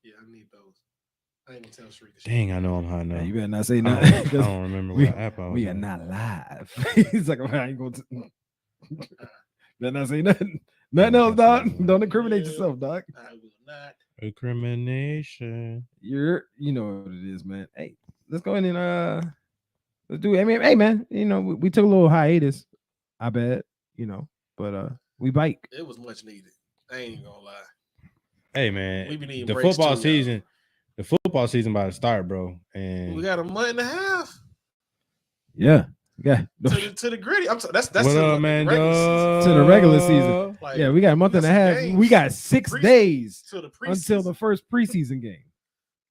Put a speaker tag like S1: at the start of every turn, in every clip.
S1: Yeah, I need those. I ain't gonna tell Shreek.
S2: Dang, I know I'm high now.
S3: You better not say
S2: I
S3: nothing.
S2: don't remember what app I was
S3: We are
S2: on.
S3: not live. He's like, I ain't going to. Better not say nothing. Nothing else, dog. Don't incriminate yourself, dog.
S1: I will not.
S2: Incrimination.
S3: You know what it is, man. Hey, let's go ahead and let's do it. I mean, hey, man, we took a little hiatus. I bet, but we bike.
S1: It was much needed. I ain't gonna lie.
S2: Hey, man,
S1: We be needing
S2: the
S1: breaks
S2: football
S1: too,
S2: season. The football season about to start, bro. And
S1: we got a month and a half.
S3: Yeah.
S1: To the gritty. I'm sorry, that's
S2: what
S1: to
S2: up,
S1: the
S2: man?
S1: regular season.
S3: To the regular season.
S1: Like,
S3: Yeah, we got a month and a half.
S1: games.
S3: We got 6 days
S1: to the
S3: until the first preseason game.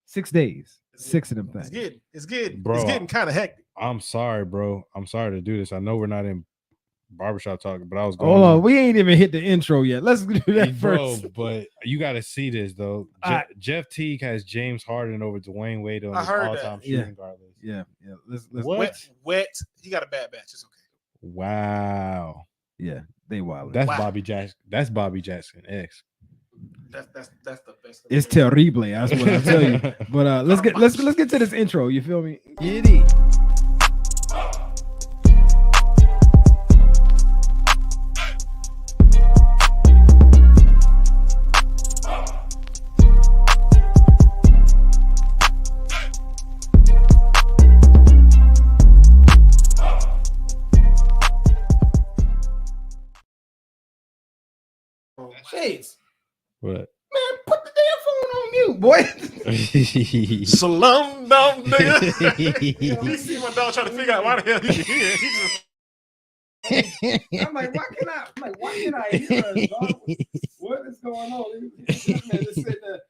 S3: 6 days. 6 of them things.
S1: It's getting kind of hectic.
S2: I'm sorry, bro. I'm sorry to do this. I know we're not in barbershop talk, but I was going.
S3: Hold on, we ain't even hit the intro yet. Let's do that first.
S2: But you got to see this though. Jeff Teague has James Harden over Dwayne Wade on his all-time shooting guard list.
S3: Yeah. Let's
S1: wet. He got a bad batch. It's okay.
S2: Wow.
S3: Yeah, they wild.
S2: That's Bobby Jackson. That's Bobby Jackson X.
S1: That's the best.
S3: It's terrible. That's what I tell you. But let's get to this intro. You feel me? Get it. Shades.
S2: What?
S3: Man, put the damn phone on mute, boy.
S1: Salon down there. You see my dog trying to figure out why the hell he's here.
S3: I'm like, why can I hear us, dog? What is going on? This man just said that.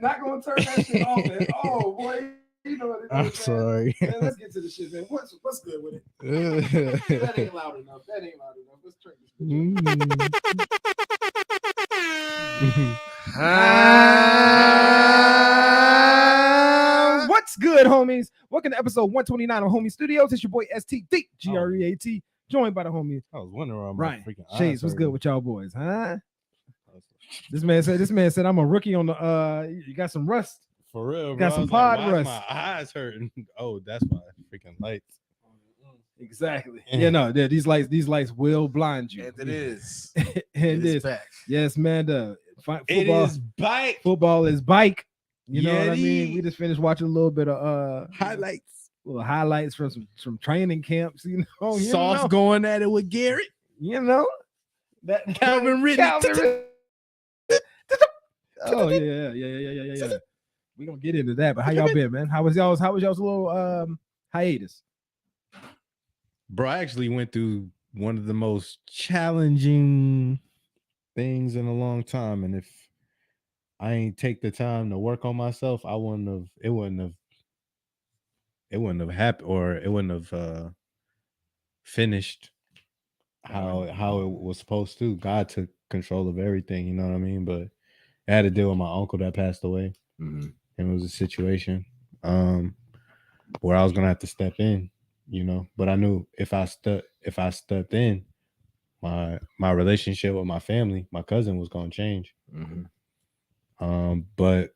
S3: Not gonna turn that shit off, man. Oh boy, you know what it is.
S2: I'm sorry.
S3: Man, let's get to the shit, man. What's good with it? That ain't loud enough. Let's turn this What's good, homies? Welcome to episode 129 of Homie Studios. It's your boy STD, GREAT, joined by the homie.
S2: I was wondering why
S3: Ryan.
S2: freaking
S3: Shades, what's good with y'all boys, huh? This man said I'm a rookie on the you got some rust.
S2: For real,
S3: got
S2: bro.
S3: some pod
S2: like,
S3: rust.
S2: My eyes hurting. Oh, that's why freaking lights.
S3: Exactly. Yeah, no, these lights will blind you.
S1: And it is.
S3: And it is
S1: back.
S3: Yes, man. Football,
S2: it is bike.
S3: Football is bike. You know what I
S2: Yeti.
S3: mean? We just finished watching a little bit of
S2: Highlights.
S3: Little highlights from some training camps.
S2: Sauce going at it with Garrett.
S3: That
S2: Calvin Ridley.
S3: Oh yeah. We're gonna get into that, but how y'all been, man? How was y'all's little hiatus?
S2: Bro, I actually went through one of the most challenging things in a long time, and if I ain't take the time to work on myself, it wouldn't have happened, or it wouldn't have finished how it was supposed to. God took control of everything, you know what I mean? But I had to deal with my uncle that passed away.
S3: Mm-hmm.
S2: And it was a situation where I was gonna have to step in, but I knew if I stepped in, my relationship with my family, my cousin, was gonna change.
S3: Mm-hmm.
S2: But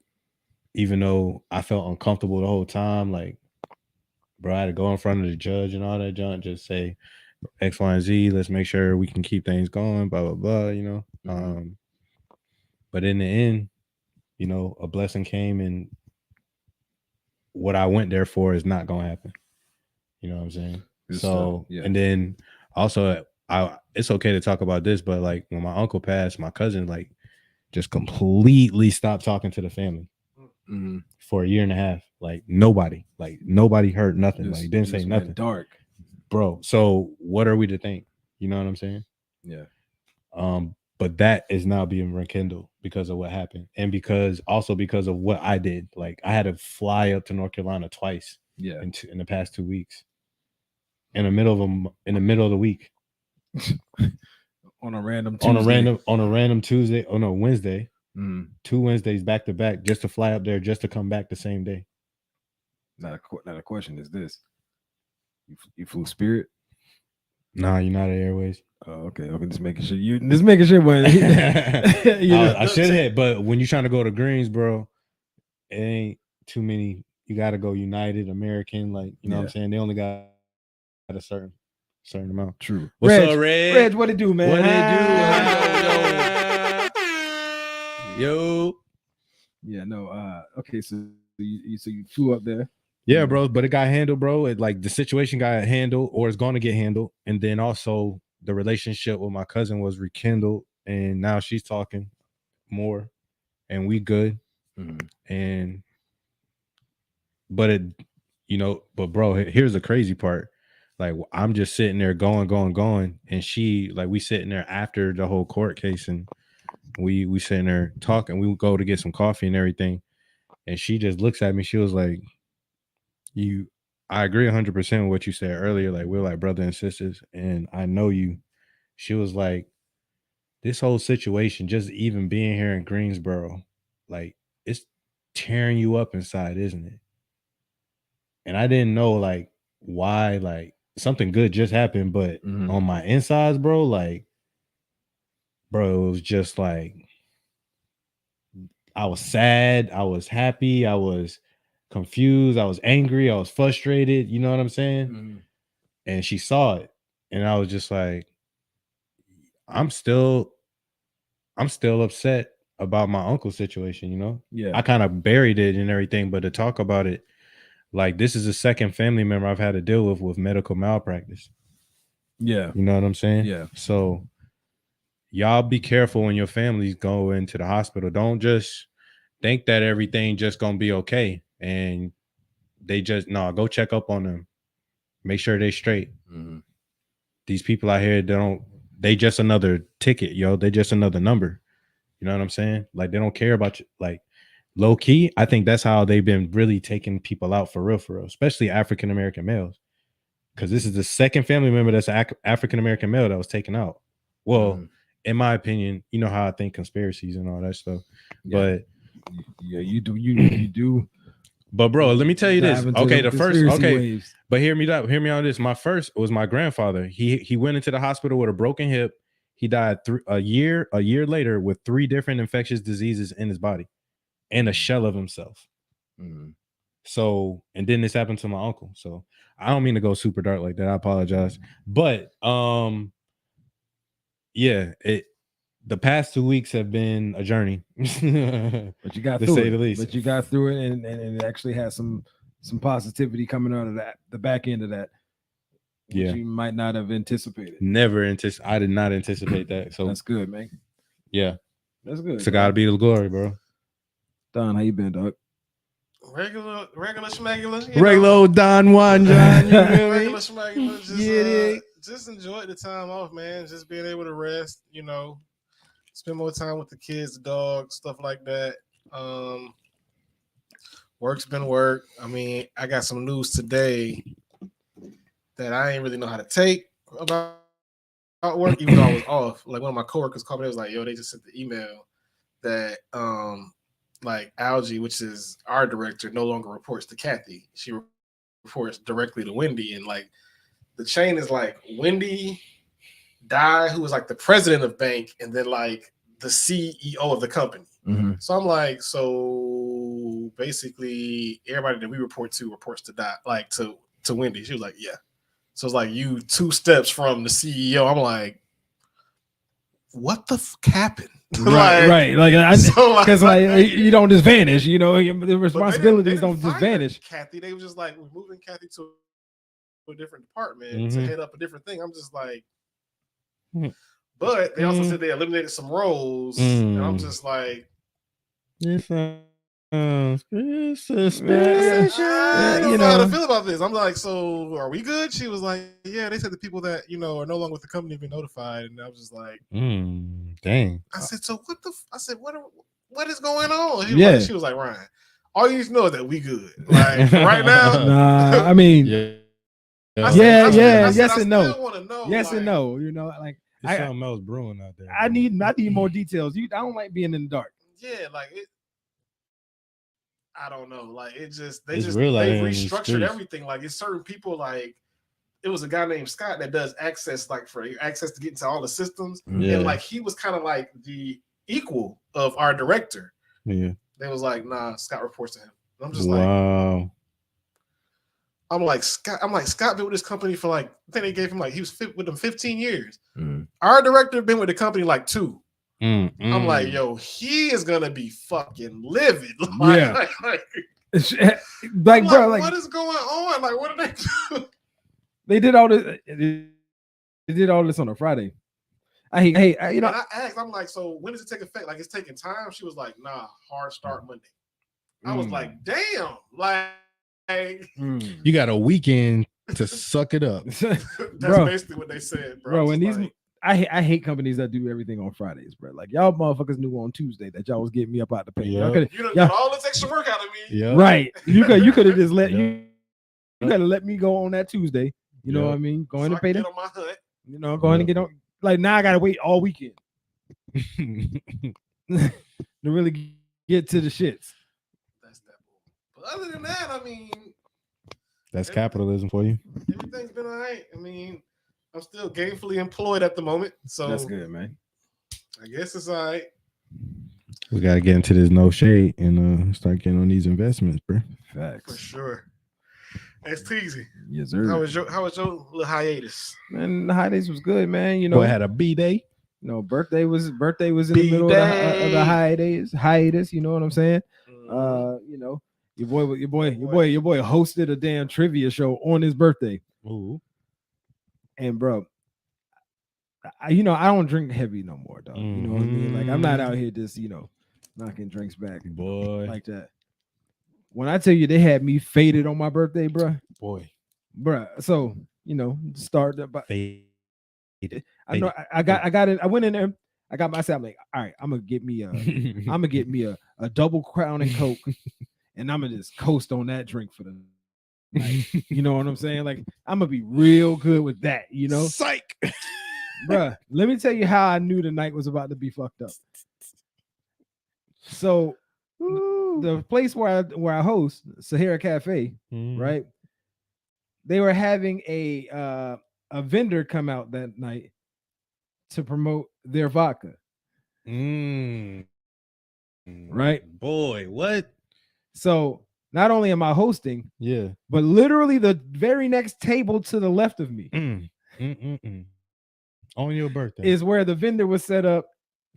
S2: even though I felt uncomfortable the whole time, like, bro, I had to go in front of the judge and all that junk, just say X, Y, and Z. Let's make sure we can keep things going, blah, blah, blah,
S3: Mm-hmm.
S2: But in the end, a blessing came, and what I went there for is not going to happen. You know what I'm saying? And then also, it's okay to talk about this, but like when my uncle passed, my cousin just completely stopped talking to the family for a year and a half. Nobody heard nothing. Didn't say nothing.
S3: Dark,
S2: bro. So what are we to think? You know what I'm saying?
S3: Yeah.
S2: But that is now being rekindled because of what happened, and because of what I did. Like, I had to fly up to North Carolina twice.
S3: Yeah.
S2: In the past 2 weeks, in the middle of the week,
S3: on a random Tuesday.
S2: Wednesday.
S3: 2
S2: Wednesdays back to back, just to fly up there, just to come back the same day.
S3: Not a question. Is this you flew Spirit?
S2: Nah, United Airways.
S3: Oh, okay. Just making sure when
S2: I should have, but when you're trying to go to Greensboro, it ain't too many. You got to go United, American, like you know what I'm saying. They only got a certain amount.
S4: True.
S2: What's
S4: Reg,
S2: up, Reg?
S4: Reg, what it do, man?
S2: What it do? Yo.
S4: Yeah, no. Okay, so you flew up there.
S2: Yeah, bro, but it got handled, bro. It like the situation got handled, or it's going to get handled, and then also the relationship with my cousin was rekindled, and now she's talking more, and we good. And but it, but bro, here's the crazy part. Like I'm just sitting there going, and she like we sitting there after the whole court case, and we sitting there talking. We would go to get some coffee and everything, and she just looks at me. She was like, I agree 100% with what you said earlier. Like we're like brother and sisters, and I know you. She was like, this whole situation, just even being here in Greensboro, like it's tearing you up inside, isn't it? And I didn't know like why, like something good just happened, but on my insides, bro, like, bro, it was just like I was sad, I was happy, I was confused, I was angry, I was frustrated. You know what I'm saying? And she saw it, and I was just like, I'm still upset about my uncle's situation. I kind of buried it and everything, but to talk about it, like this is the second family member I've had to deal with medical malpractice.
S4: Yeah,
S2: you know what I'm saying?
S4: Yeah.
S2: So y'all be careful when your families go into the hospital. Don't just think that everything just gonna be okay, and they just go check up on them, make sure they straight. These people out here, they just another ticket, yo. They just another number. You know what I'm saying? Like they don't care about you. Like low key, I think that's how they've been really taking people out for real, especially African American males. Because this is the second family member that's an African American male that was taken out. Well, in my opinion, you know how I think conspiracies and all that stuff.
S4: Yeah.
S2: But
S4: yeah, you do.
S2: But bro, let me tell you this. Okay, the first. Okay,
S4: waves.
S2: But hear me out. Hear me on this. My first was my grandfather. He went into the hospital with a broken hip. He died a year later with 3 different infectious diseases in his body and a shell of himself. So, and then this happened to my uncle. So I don't mean to go super dark like that. I apologize. But yeah, the past 2 weeks have been a journey.
S4: But you got
S2: to
S4: through
S2: say
S4: it.
S2: the least.
S4: But you got through it, and it actually has some positivity coming out of that, the back end of that. Which you might not have anticipated.
S2: I did not anticipate that. So
S4: that's good, man.
S2: Yeah.
S4: That's good.
S2: It's gotta be the glory, bro.
S4: Don, how you been, dog?
S1: Regular schmegular.
S2: Regular old Don Juan, John.
S1: Regular schmegular. Just enjoy the time off, man. Just being able to rest, spend more time with the kids, the dogs, stuff like that. Work's been work. I mean, I got some news today that I ain't really know how to take about work, even though I was off. Like one of my coworkers called me, they was like, yo, they just sent the email that like Algie, which is our director, no longer reports to Kathy. She reports directly to Wendy. And like the chain is like Wendy Dye, who was like the president of bank, and then like the CEO of the company. So I'm like, so basically everybody that we report to reports to Dye, like to Wendy. She was like, yeah. So it's like you 2 steps from the CEO. I'm like, what the fuck happened?
S4: Right. Like, because like you don't just vanish. The responsibilities don't just vanish.
S1: Kathy, they were just like, we're moving Kathy to a different department to head up a different thing. I'm just like, but they also said they eliminated some roles, and I'm just like, suspicious. I don't know how to feel about this. I'm like, so are we good? She was like, yeah, they said the people that are no longer with the company have been notified, and I was just like,
S2: dang.
S1: I said, so what I said, what is going on? She was like, Ryan, all you need to know is that we good. Like right now.
S4: Nah, I mean, yes and no. Yes
S1: like,
S4: and no. Like
S2: there's something else brewing out there.
S4: I need more details. I don't like being in the dark.
S1: Yeah, like it. I don't know. Like they restructured everything. Like it's certain people. Like it was a guy named Scott that does access, like for access to get into all the systems. And like he was kind of like the equal of our director.
S2: Yeah.
S1: They was like, nah, Scott reports to him. And I'm just
S2: wow.
S1: Scott been with this company for like, I think they gave him like, he was with them 15 years. Our director been with the company like 2. I'm like, yo, he is gonna be fucking livid.
S4: Yeah.
S1: Like, bro, like, what is going on? Like, what did they do?
S4: They did all this. They did all this on a Friday. I
S1: asked, I'm like, so when does it take effect? Like, it's taking time. She was like, nah, hard start Monday. I was like, damn, like,
S2: you got a weekend to suck it up.
S1: That's basically what they said, bro.
S4: And these, I hate companies that do everything on Fridays, bro. Like, y'all motherfuckers knew on Tuesday that y'all was getting me up out the paint.
S1: You done got all this extra work out of me.
S2: Yep.
S4: Right. You could have just let you gotta let me go on that Tuesday. You know what I mean? Go ahead and pay them.
S1: On my hunt.
S4: You know, go ahead and get on. Like, now I gotta wait all weekend to really get to the shits.
S1: That's that. But other than that, I mean,
S2: that's capitalism for you.
S1: Everything's been all right. I mean, I'm still gainfully employed at the moment, so
S4: that's good, man.
S1: I guess it's all right.
S2: We gotta get into this no shade and start getting on these investments, bro.
S4: Facts
S1: for sure. It's easy.
S4: Yes, sir.
S1: How was your little hiatus?
S4: Man, the hiatus was good, man. You know,
S2: I had a B-day.
S4: No, birthday was in the middle of the hiatus. You know what I'm saying? You know, your boy hosted a damn trivia show on his birthday.
S2: Ooh.
S4: And bro, I don't drink heavy no more, dog. You know what I mean? Like, I'm not out here just knocking drinks back,
S2: boy,
S4: like that. When I tell you they had me faded on my birthday, bro. So start about faded. I know I got it. I went in there. I got myself like, all right, I'm gonna get me a double Crown and Coke, and I'm gonna just coast on that drink for the night. You know what I'm saying? Like, I'm gonna be real good with that.
S2: Psych,
S4: bruh. Let me tell you how I knew the night was about to be fucked up. So, the place where I host, Sahara Cafe, right? They were having a vendor come out that night to promote their vodka. Right?
S2: Boy, what?
S4: So not only am I hosting, but literally the very next table to the left of me
S2: on your birthday
S4: is where the vendor was set up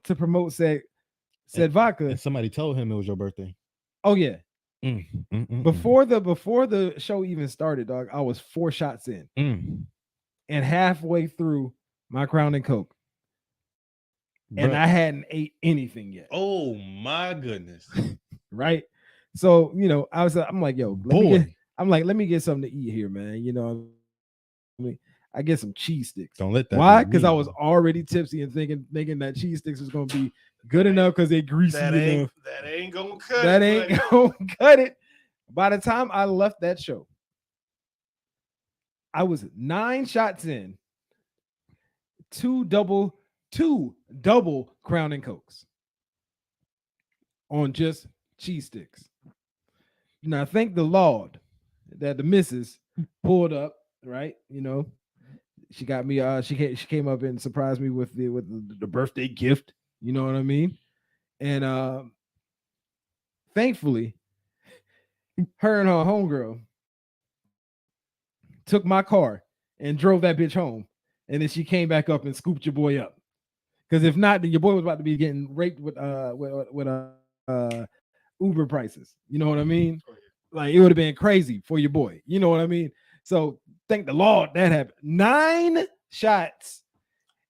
S4: to promote said vodka.
S2: And somebody told him it was your birthday.
S4: Oh yeah. Before the show even started, dog, I was 4 shots in, and halfway through my Crown and Coke, and I hadn't ate anything yet.
S2: Oh my goodness!
S4: Right? So I'm like, yo, let me get something to eat here, man. I get some cheese sticks.
S2: Don't let that.
S4: Why? Because I was already tipsy and thinking that cheese sticks was gonna be good enough because they greasy enough.
S1: That ain't gonna cut it.
S4: That ain't gonna cut it. By the time I left that show, I was 9 shots in, 2 double Crown and Cokes on just cheese sticks. Now, thank the Lord that the missus pulled up, right? She got me. She came up and surprised me with the birthday gift. You know what I mean? And thankfully, her and her homegirl took my car and drove that bitch home, and then she came back up and scooped your boy up. Because if not, then your boy was about to be getting raped with Uber prices. You know what I mean? Like, it would have been crazy for your boy. You know what I mean? So thank the Lord that happened. 9 shots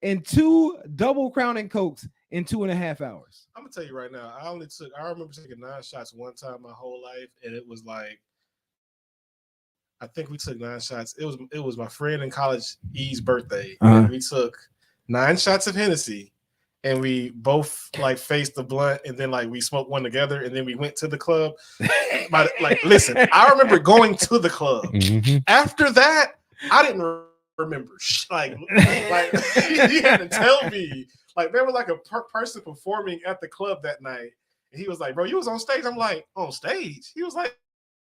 S4: and 2 double Crown and Cokes in 2.5 hours.
S1: I'm gonna tell you right now, I remember taking 9 shots one time my whole life, and it was like, I think we took 9 shots. It was my friend in college, E's birthday, and we took 9 shots of Hennessy, and we both like faced the blunt, and then like we smoked one together, and then we went to the club. But like, listen, I remember going to the club. After that, I didn't remember. Like he had to tell me. Like, there was like a person performing at the club that night, and he was like, "Bro, you was on stage." I'm like, "On stage?" He was like,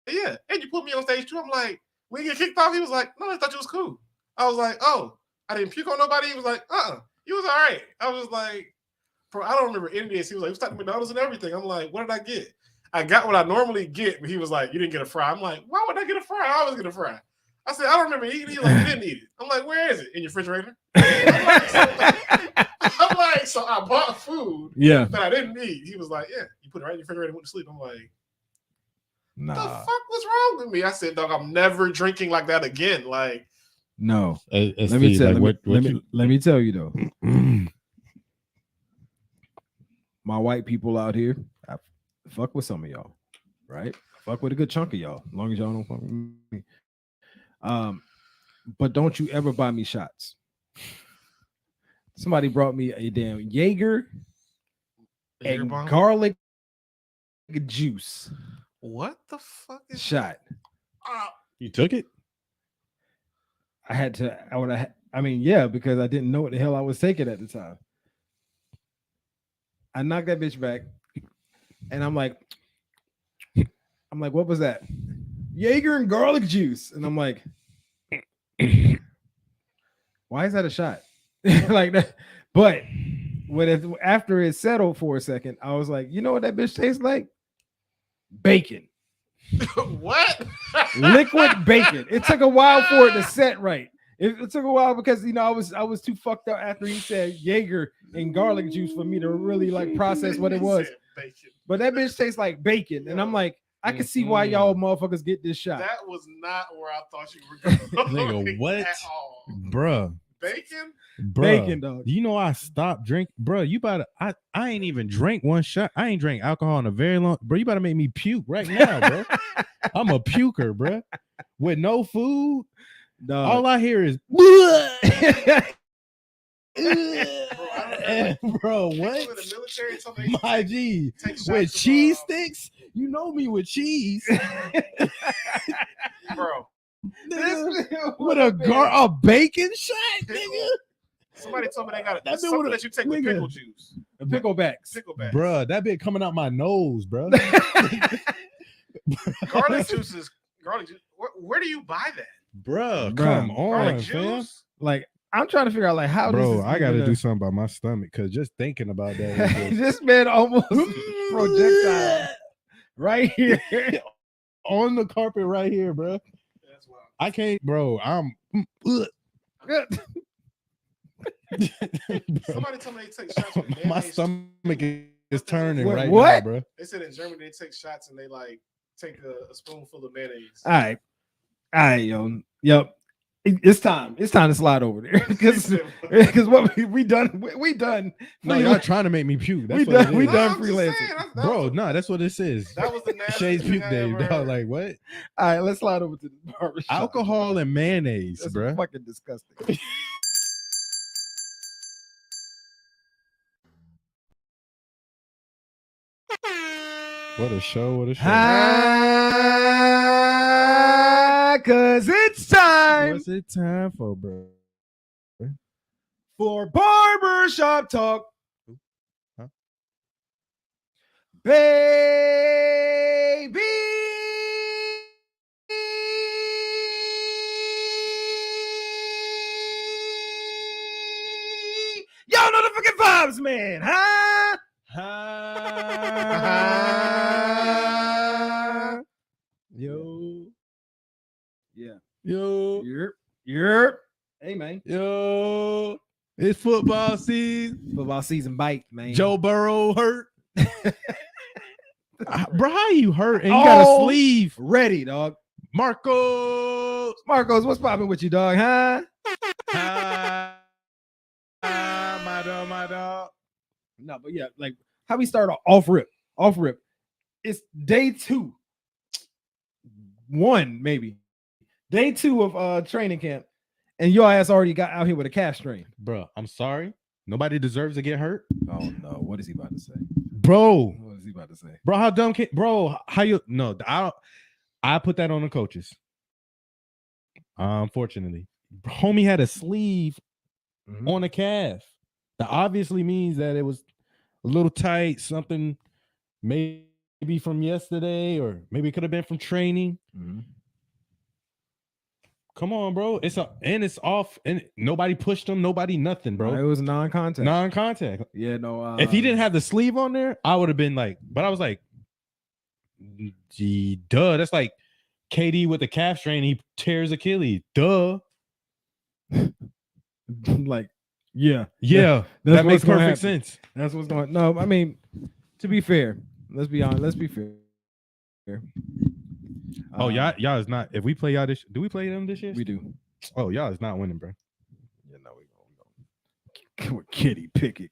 S1: "Yeah." And you put me on stage too. I'm like, "We get kicked off." He was like, "No, I thought you was cool." I was like, "Oh, I didn't puke on nobody." He was like, "You was all right." I was like, "Bro, I don't remember any of this." He was like, "We stopped at McDonald's and everything." I'm like, "What did I get?" I got what I normally get, but he was like, you didn't get a fry. I'm like, why would I get a fry? I always get a fry. I said, I don't remember eating it. He's like, you didn't eat it. I'm like, where is it? In your refrigerator? I'm like, so I bought food that I didn't eat. He was like, yeah, you put it right in your refrigerator and went to sleep. I'm like,
S4: nah.
S1: the fuck was wrong with me? I said, dog, I'm never drinking like that again. Like,
S4: no. Let me tell you though. My white people out here, I fuck with some of y'all, right? I fuck with a good chunk of y'all, as long as y'all don't fuck with me. But don't you ever buy me shots. Somebody brought me a damn Jaeger and garlic juice.
S1: What the fuck is
S4: shot?
S2: You took it?
S4: I had to. Yeah, because I didn't know what the hell I was taking at the time. I knocked that bitch back, and I'm like, what was that? Jaeger and garlic juice, and I'm like, why is that a shot? Like that. But after it settled for a second, I was like, you know what that bitch tastes like? Bacon.
S1: What?
S4: Liquid bacon. It took a while for it to set right. It took a while because I was too fucked up after he said Jaeger and garlic juice for me to really like process what it was. But that bitch tastes like bacon, and I'm like, I can see why y'all motherfuckers get this shot.
S1: That was not where I thought you were going.
S2: Nigga, what?
S1: At all.
S2: Bruh.
S1: Bacon?
S2: Bruh.
S4: Bacon, dog.
S2: You know I stopped drinking. Bruh, you better I ain't even drank one shot. I ain't drank alcohol in a very long. Bro, you better make me puke right now, bro. I'm a puker, bro. With no food. Dog. All I hear is bro, what? My G, with cheese sticks? You know me with cheese.
S1: Bro.
S2: With a bacon shot, nigga.
S1: Somebody told me they got it. Something that you take with pickle juice.
S4: Picklebacks.
S2: Bruh, that bit coming out my nose, bro.
S1: Garlic juice is garlic juice. Where do you buy that?
S2: Bruh, come on, fam.
S4: Like, I'm trying to figure out like how.
S2: Bro, I got to do something about my stomach because just thinking about that.
S4: This man almost projectile right here
S2: on the carpet right here, bro.
S1: That's wild.
S2: I can't, bro. I'm.
S1: Somebody told me they take shots with mayonnaise.
S2: My stomach is turning
S4: what?
S2: now, bro.
S1: They said in Germany they take shots and they like take a spoonful of mayonnaise.
S4: All right, yo. Yep. It's time. It's time to slide over there because what we done.
S2: No, y'all trying to make me puke. That's
S4: we done freelancing,
S2: bro. No, that's what this is.
S1: That was the
S2: Shay's puke day. Dog, like what?
S4: All right, let's slide over to the barbershop.
S2: Alcohol and mayonnaise,
S4: that's
S2: bro.
S4: Fucking disgusting.
S2: What a show! What a show!
S4: Cause it's time.
S2: What's it time for, bro?
S4: For barbershop talk.
S2: Huh?
S4: Baby. Y'all know the fucking vibes, man, huh?
S2: Yo.
S4: Yeah.
S2: Yo.
S4: Yerp. Hey, man.
S2: Yo. It's football season.
S4: Football season bite, man.
S2: Joe Burrow hurt. Bro, how you hurt and you got a sleeve
S4: ready, dog?
S2: Marcos,
S4: what's popping with you, dog? Huh?
S2: My dog.
S4: No, but yeah, like how we start off rip. It's day 2. 1 maybe. Day 2 of training camp, and your ass already got out here with a calf strain.
S2: Bro, I'm sorry. Nobody deserves to get hurt.
S4: Oh no, what is he about to say?
S2: Bro,
S4: what is he about to say?
S2: Bro, how dumb can bro? How you no? I put that on the coaches. Unfortunately, homie had a sleeve on a calf. That obviously means that it was a little tight. Something maybe from yesterday, or maybe it could have been from training. Come on, bro. It's off, and nobody pushed him. Nobody nothing, bro.
S4: It was non-contact.
S2: Non-contact.
S4: Yeah, no.
S2: If he didn't have the sleeve on there, I would have been like. But I was like, Duh. That's like KD with the calf strain. He tears Achilles. Duh.
S4: Like, yeah.
S2: That makes perfect sense.
S4: That's what's going on. No, I mean, to be fair, let's be honest. Let's be fair.
S2: Oh, y'all is not. If we play y'all this, do we play them this year?
S4: We do.
S2: Oh, y'all is not winning, bro.
S4: Yeah, no, we gonna Kenny Pickett.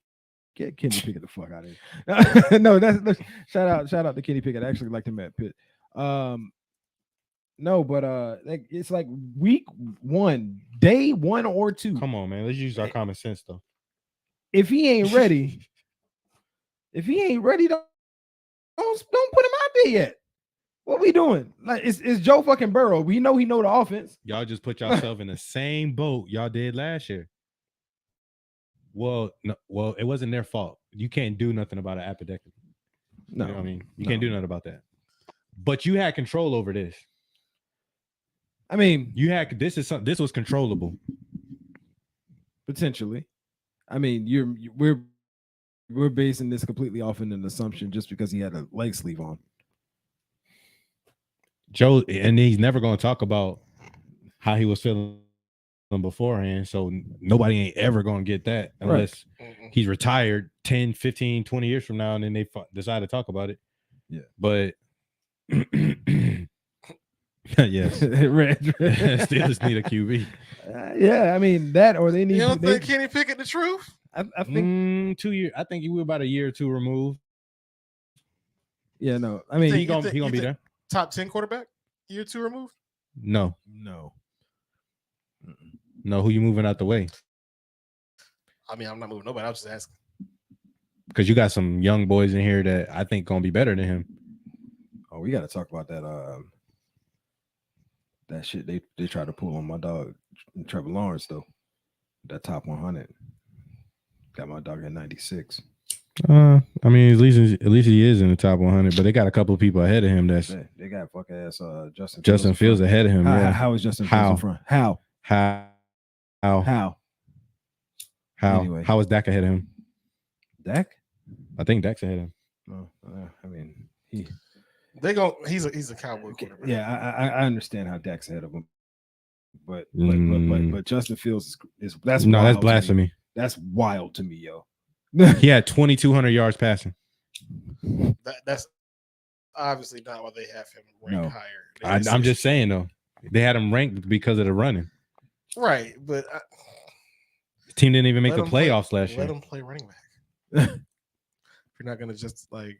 S4: Get Kenny Pickett the fuck out of here. No, that's shout out to Kenny Pickett. I actually liked him at Pitt. No, but it's like week 1, day 1 or 2.
S2: Come on, man. Let's use our common sense though.
S4: If he ain't ready, don't put him out there yet. What we doing? Like it's Joe fucking Burrow. We know he know the offense.
S2: Y'all just put yourself in the same boat y'all did last year. Well, no, it wasn't their fault. You can't do nothing about an appendectomy.
S4: No,
S2: you know what I mean, you can't do nothing about that. But you had control over this.
S4: I mean,
S2: this was controllable.
S4: Potentially. I mean, we're basing this completely off in an assumption just because he had a leg sleeve on.
S2: Joe, and he's never going to talk about how he was feeling beforehand, so nobody ain't ever going to get that unless he's retired 10, 15, 20 years from now, and then they decide to talk about it.
S4: Yeah.
S2: But yes, Steelers need a QB.
S4: Yeah, I mean that, or they need.
S1: You don't think Kenny Pickett the truth?
S4: I think
S2: 2 years. I think he was about a year or two removed.
S4: Yeah, no. I mean,
S2: he gonna be there.
S1: Top 10 quarterback, year 2 removed?
S2: No. Who you moving out the way?
S1: I mean, I'm not moving nobody. I was just asking.
S2: Because you got some young boys in here that I think gonna be better than him.
S4: Oh, we got to talk about that. That shit they try to pull on my dog Trevor Lawrence though. That top 100 got my dog at 96.
S2: I mean, at least he is in the top 100, but they got a couple of people ahead of him.
S4: They got fuck ass
S2: Justin Fields ahead of him.
S4: How is Justin Fields in front? How? Anyway.
S2: How is Dak ahead of him?
S4: Dak?
S2: I think Dak's ahead of him.
S4: No, I mean
S1: he's a Cowboy quarterback.
S4: Yeah, I understand how Dak's ahead of him, but Justin Fields is that's
S2: blasphemy.
S4: That's wild to me, yo.
S2: He had 2,200 yards passing.
S1: That's obviously not why they have him ranked higher.
S2: I'm just saying though, they had him ranked because of the running.
S1: Right, but
S2: the team didn't even make the playoffs last year.
S1: Let him play running back. If you're not gonna just like.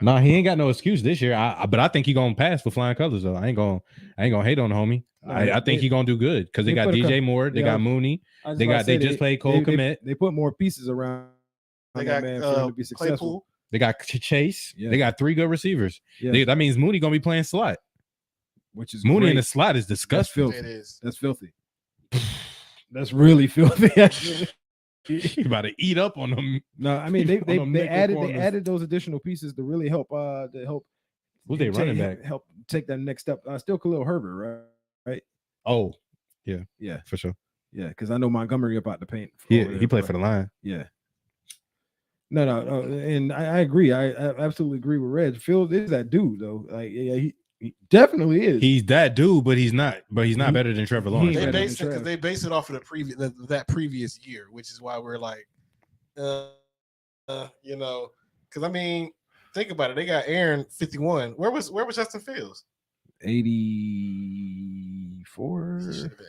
S2: No, he ain't got no excuse this year. But I think he gonna pass for flying colors though. I ain't gonna hate on the homie. I think he gonna do good because they got DJ Moore, they got Mooney, they just played Cole Kmet.
S4: They put more pieces around.
S1: They got
S4: man for him to be successful.
S2: Claypool. They got Chase.
S4: Yeah.
S2: They got 3 good receivers.
S4: Yeah.
S2: That means Mooney gonna be playing slot,
S4: which is
S2: Mooney
S4: great.
S2: in the slot is disgusting.
S1: It is.
S4: That's filthy. That's really filthy. Actually.
S2: He's about to eat up on them.
S4: No, I mean they added those additional pieces to really help
S2: who's they running back?
S4: Help take that next step. Still Khalil Herbert, right?
S2: Oh, yeah, for sure.
S4: Yeah, because I know Montgomery about the paint.
S2: He played for the line.
S4: Yeah. No, and I agree. I absolutely agree with Reg. Fields is that dude though. Like, yeah, he definitely is.
S2: He's that dude, but he's not better than Trevor Lawrence.
S1: They base it off of that previous year, which is why we're like, because I mean, think about it. They got Aaron 51. Where was Justin Fields?
S4: 84.
S1: He should have been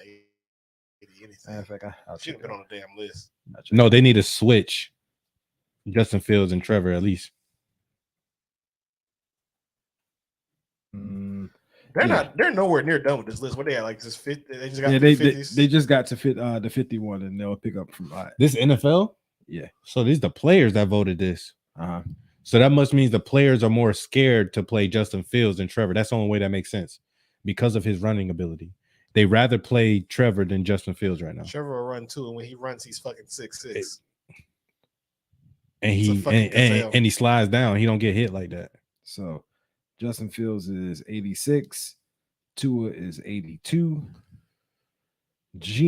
S1: 80 anything.
S4: In fact, I
S1: should have been on the damn list.
S2: No, they need to switch Justin Fields and Trevor at least.
S1: They're nowhere near done with this list. What they at, like just 50? They just got
S4: they just got to fit the 51, and they'll pick up from
S2: this NFL.
S4: Yeah.
S2: So these the players that voted this. So that must mean the players are more scared to play Justin Fields than Trevor. That's the only way that makes sense because of his running ability. They rather play Trevor than Justin Fields right now.
S1: Trevor will run too, and when he runs, he's fucking 6'6".
S2: And he slides down. He don't get hit like that.
S4: So Justin Fields is 86. Tua is 82.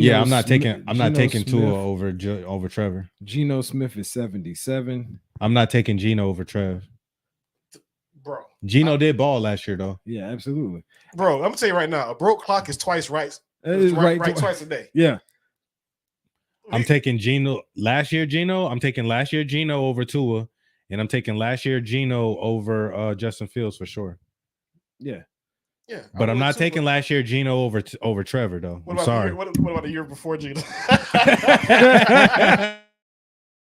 S2: I'm not taking Tua over Trevor.
S4: Geno Smith is 77.
S2: I'm not taking Geno over Trev.
S1: bro.
S2: Gino did ball last year though.
S4: Yeah, absolutely.
S1: Bro, I'm gonna tell you right now, a broke clock is twice right.
S4: It's
S1: right twice a day.
S4: Yeah.
S2: I'm taking Gino last year. I'm taking last year Gino over Tua, and I'm taking last year Gino over Justin Fields for sure.
S4: Yeah.
S1: Yeah,
S2: but I'm not taking last year Gino over Trevor though. I'm sorry.
S1: What about the year before Gino?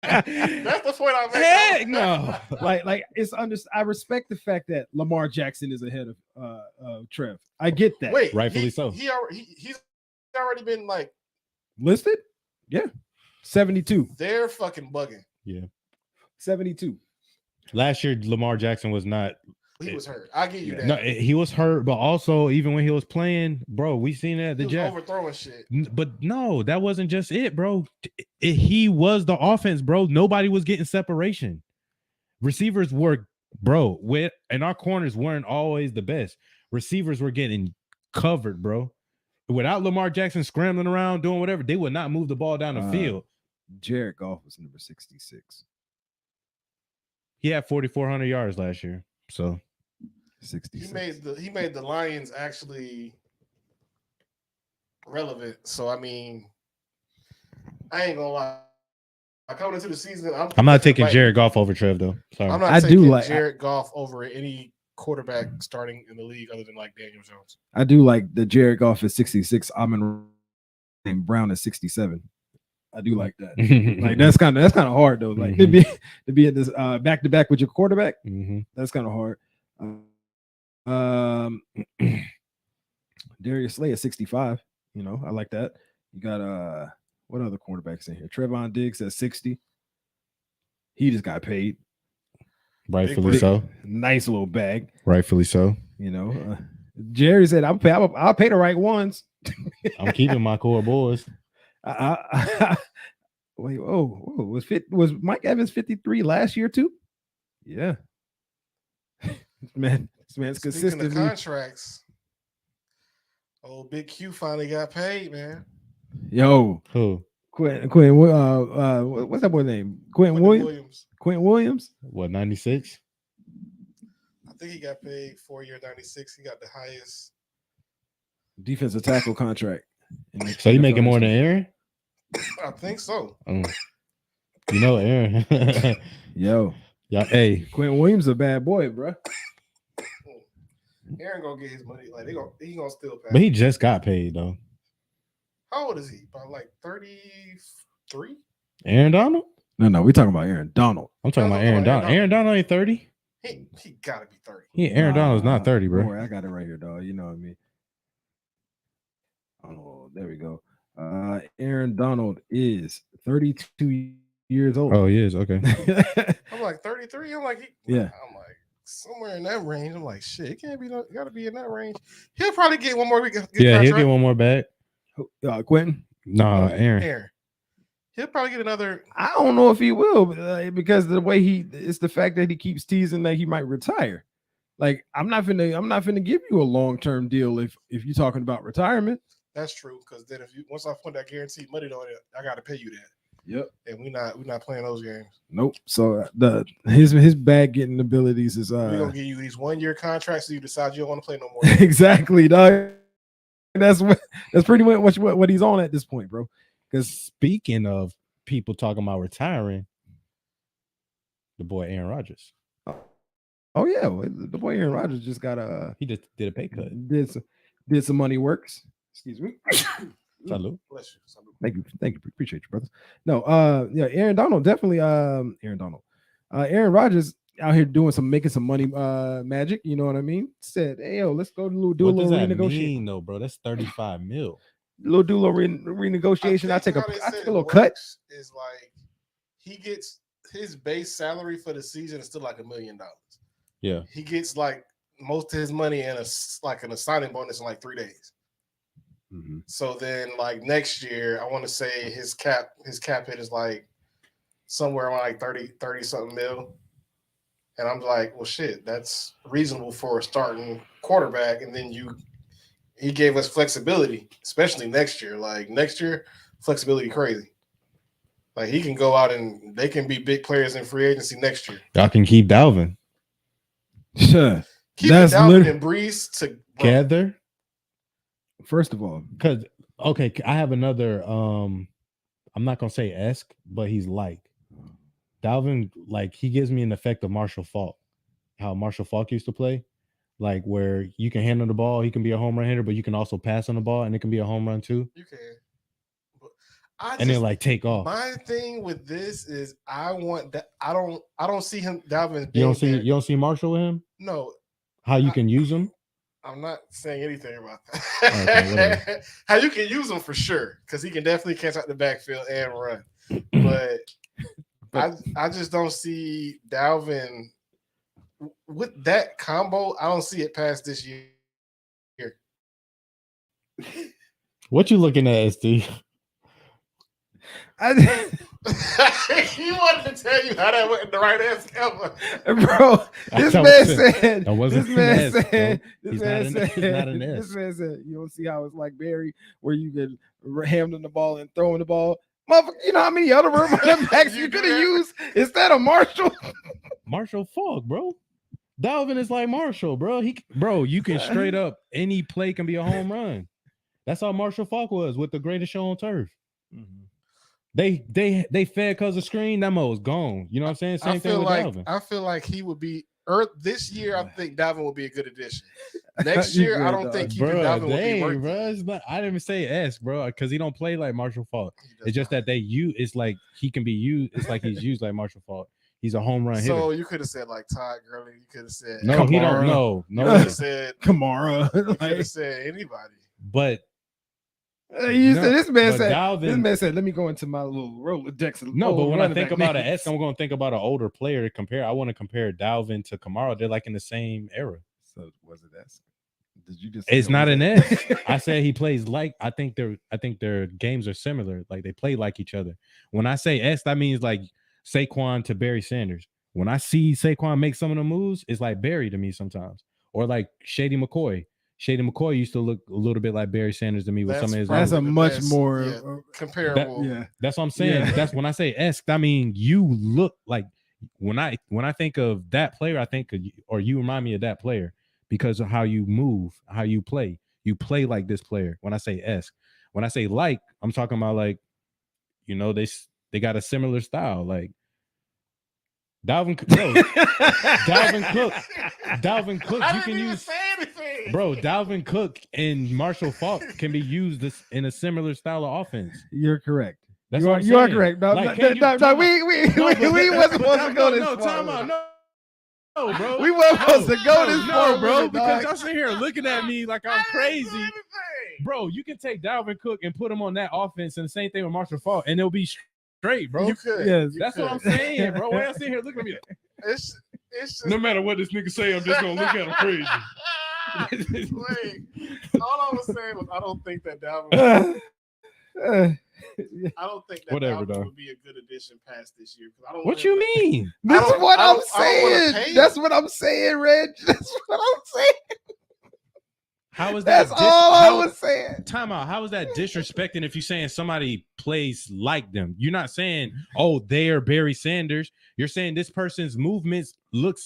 S1: That's the point I made.
S4: Heck no. like it's I respect the fact that Lamar Jackson is ahead of Trev. I get that.
S1: Wait,
S2: rightfully so.
S1: He's already been like
S4: listed. Yeah, 72.
S1: They're fucking bugging.
S2: Yeah,
S4: 72.
S2: Last year Lamar Jackson was not.
S1: He was hurt. I give you that.
S2: No, he was hurt, but also even when he was playing, bro, we seen that at the Jets
S1: overthrowing shit.
S2: But no, that wasn't just it, bro. He was the offense, bro. Nobody was getting separation. Receivers were, bro, and our corners weren't always the best. Receivers were getting covered, bro. Without Lamar Jackson scrambling around doing whatever, they would not move the ball down the field.
S4: Jared Goff was number 66.
S2: He had 4,400 yards last year, so
S4: 66.
S1: He made the Lions actually relevant. So I mean, I ain't gonna lie. Coming into the season,
S2: I'm not taking Jared Goff over Trev though. Sorry.
S1: I'm not taking Jared Goff over any quarterback starting in the league other than like Daniel Jones.
S4: I do like the Jared Goff is 66. Amon Brown is 67. I do like that. Like that's kind of hard though. Like to be at this back to back with your quarterback. That's kind of hard. Darius Slay at 65. You know, I like that. You got what other quarterbacks in here? Trevon Diggs at 60. He just got paid.
S2: Rightfully so.
S4: Nice little bag.
S2: Rightfully so.
S4: You know, Jerry said, "I'll pay the right ones."
S2: I'm keeping my core boys.
S4: Wait, was Mike Evans 53 last year too? Yeah. This man's consistent.
S1: Speaking of contracts, old Big Q finally got paid, man.
S4: Yo,
S2: who?
S4: Quentin. What's that boy's name? Quentin Williams. Quentin Williams.
S2: What, 96?
S1: I think he got paid 4-year 96. He got the highest
S4: defensive tackle contract.
S2: So you making more than Aaron?
S1: I think so.
S2: You know Aaron.
S4: Yo.
S2: Yeah, hey.
S4: Quentin Williams a bad boy, bro.
S1: Aaron gonna get his money. Like he gonna still pay.
S2: But he just got paid though.
S1: How old is he? About like 33?
S2: Aaron Donald?
S4: No, we talking about Aaron Donald.
S2: I'm talking about Aaron Donald. Aaron Donald ain't 30.
S1: He gotta be 30.
S2: Aaron Donald's not 30, bro.
S4: Boy, I got it right here, dog. You know what I mean? Oh, there we go. Aaron Donald is 32 years old.
S2: Oh, he is. Okay.
S1: I'm like 33. I'm like, I'm like somewhere in that range. I'm like, shit, it can't be. Got to be in that range. He'll probably get one more.
S2: He'll get one more back.
S4: Quentin?
S2: No, Aaron.
S1: He'll probably get another.
S4: I don't know if he will because the way it's the fact that he keeps teasing that he might retire. Like I'm not finna give you a long-term deal if you're talking about retirement.
S1: That's true, because then once I put that guaranteed money on it, I got to pay you that.
S4: Yep.
S1: And we're not playing those games.
S4: Nope. So his bag getting abilities is
S1: we're gonna give you these 1-year contracts so you decide you don't want to play no more.
S4: Exactly, dog. That's pretty much what he's on at this point, bro.
S2: Because speaking of people talking about retiring, the boy Aaron Rodgers.
S4: Oh yeah, the boy Aaron Rodgers just got
S2: he just did a pay cut.
S4: Did some money works. Excuse me.
S2: Salute.
S1: Bless you. Salute.
S4: Thank you. Appreciate you, brothers. No, Aaron Donald definitely. Aaron Rodgers out here making some money magic. You know what I mean? Said, hey yo, let's go do a little renegotiation.
S2: No, bro, that's 35 mil.
S4: Do a little renegotiation. I take a little cut.
S1: Is like he gets his base salary for the season is still like $1 million.
S2: Yeah,
S1: he gets like most of his money in a signing bonus in like 3 days.
S2: Mm-hmm.
S1: So then, like next year, I want to say his cap hit is like somewhere around like 30 something mil. And I'm like, well, shit, that's reasonable for a starting quarterback. And then he gave us flexibility, especially next year. Like next year, flexibility crazy. Like he can go out and they can be big players in free agency next year.
S2: Y'all can keep Dalvin.
S4: Sure.
S1: Keeping Dalvin and Brees
S2: together.
S4: First of all,
S2: because okay, I have another. I'm not gonna say esque, but he's like Dalvin. Like he gives me an effect of Marshall Faulk. How Marshall Faulk used to play, like where you can handle the ball, he can be a home run hitter, but you can also pass on the ball, and it can be a home run too.
S1: You can.
S2: And then like take off.
S1: My thing with this is I want that. I don't see him Dalvin.
S2: You don't see Marshall with him?
S1: No.
S2: How you can use him?
S1: I'm not saying anything about that. Okay, how you can use him for sure, because he can definitely catch out the backfield and run. But I just don't see Dalvin with that combo. I don't see it past this year.
S2: What you looking at, SD?
S1: He wanted to tell you how that wasn't the right answer ever.
S4: Bro, this man said,
S2: this man said,
S4: you don't see how it's like Barry, where you can handling the ball and throwing the ball. Motherfucker, you know how many other running backs you could have used instead of Marshall?
S2: Marshall Faulk, bro. Dalvin is like Marshall, bro. You can straight up, any play can be a home run. That's how Marshall Faulk was with the greatest show on turf. Mm-hmm. They fed because of screen. That mo is gone. You know what I'm saying? Same thing with Dalvin.
S1: I feel like he would be this year. I think Dalvin will be a good addition. Next year, I don't think Dalvin will be worth it.
S2: I didn't even say S, bro, because he don't play like Marshall Faulk. It's just that it's like he can be used. It's like he's used like Marshall Faulk. He's a home run hitter.
S1: So you could have said like Todd Gurley. You could have said
S2: no. Kamara. He don't know. No,
S1: you could have said
S4: Kamara.
S1: You could have said anybody.
S2: But.
S4: This man said, let me go into my little Rolodex.
S2: No, but when I think about an S, I'm going to think about an older player to compare. I want to compare Dalvin to Kamara. They're like in the same era.
S4: So was it S? Did you just?
S2: It's not an S. I said he plays like. I think their games are similar. Like they play like each other. When I say S, that means like Saquon to Barry Sanders. When I see Saquon make some of the moves, it's like Barry to me sometimes, or like Shady McCoy. Shady McCoy used to look a little bit like Barry Sanders to me with some of his.
S4: That's a much more
S1: comparable.
S2: That's what I'm saying. Yeah. That's when I say esque. I mean, you look like when I think of that player, I think or you remind me of that player because of how you move, how you play. You play like this player. When I say esque, when I say like, I'm talking about like, you know, they got a similar style, like. Dalvin Cook. You can use, bro. Dalvin Cook and Marshall Faulk can be used in a similar style of offense.
S4: You're correct.
S2: You are
S4: correct. No, we wasn't supposed to go this far.
S2: Time out. No, bro.
S4: We weren't supposed to go this far,
S2: bro. Because y'all sitting here looking at me like I'm crazy, bro. You can take Dalvin Cook and put him on that offense, and the same thing with Marshall Faulk, and it'll be straight, bro.
S1: You could.
S4: Yes,
S2: that's what I'm saying, bro. Why y'all sitting here looking at me?
S1: It's just,
S2: no matter what this nigga say, I'm just gonna look at him crazy.
S1: Wait, all I was saying was I don't think that Dalvin. I don't think that Dalvin would be a good addition past this year.
S2: What you mean?
S4: That's what I'm saying. That's what I'm saying, Reg. That's what I'm saying.
S2: How is that?
S4: That's all I was saying.
S2: Time out. How is that disrespecting if you're saying somebody plays like them? You're not saying, oh, they are Barry Sanders. You're saying this person's movements look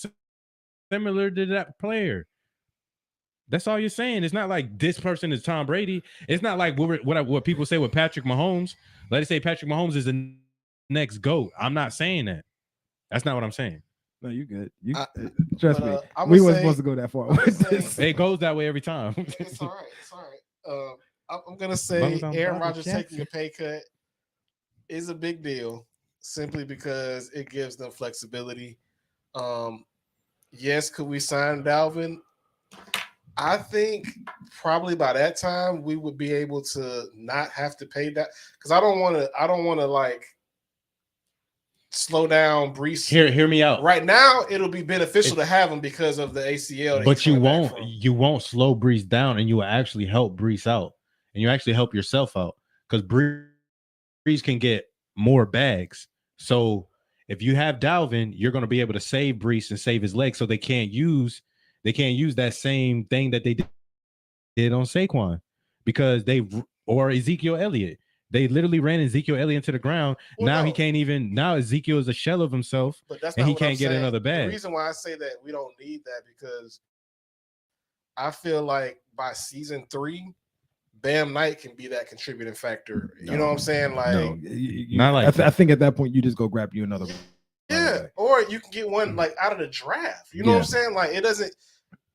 S2: similar to that player. That's all you're saying. It's not like this person is Tom Brady. It's not like what people say with Patrick Mahomes. Let us say Patrick Mahomes is the next GOAT. I'm not saying that. That's not what I'm saying.
S4: No, you good. Trust me. We weren't supposed to go that far.
S2: It goes that way every time.
S1: It's all right. It's all right. I'm gonna say Aaron Rodgers taking a pay cut is a big deal simply because it gives them flexibility. Yes, could we sign Dalvin? I think probably by that time we would be able to not have to pay that because I don't want to like slow down Brees.
S2: Hear me out.
S1: Right now, it'll be beneficial to have him because of the ACL.
S2: But you won't slow Brees down, and you will actually help Brees out, and you actually help yourself out because Brees can get more bags. So if you have Dalvin, you're going to be able to save Brees and save his legs, so they can't use that same thing that they did on Saquon because or Ezekiel Elliott. They literally ran Ezekiel Elliott into the ground. Now he can't even. Now Ezekiel is a shell of himself,
S1: but that's
S2: and he can't get another bag.
S1: The reason why I say that we don't need that because I feel like by season 3, Bam Knight can be that contributing factor. You know what I'm saying? Like,
S4: not like I think at that point you just go grab you another.
S1: Yeah, or you can get one like out of the draft. You know what I'm saying? Like, it doesn't.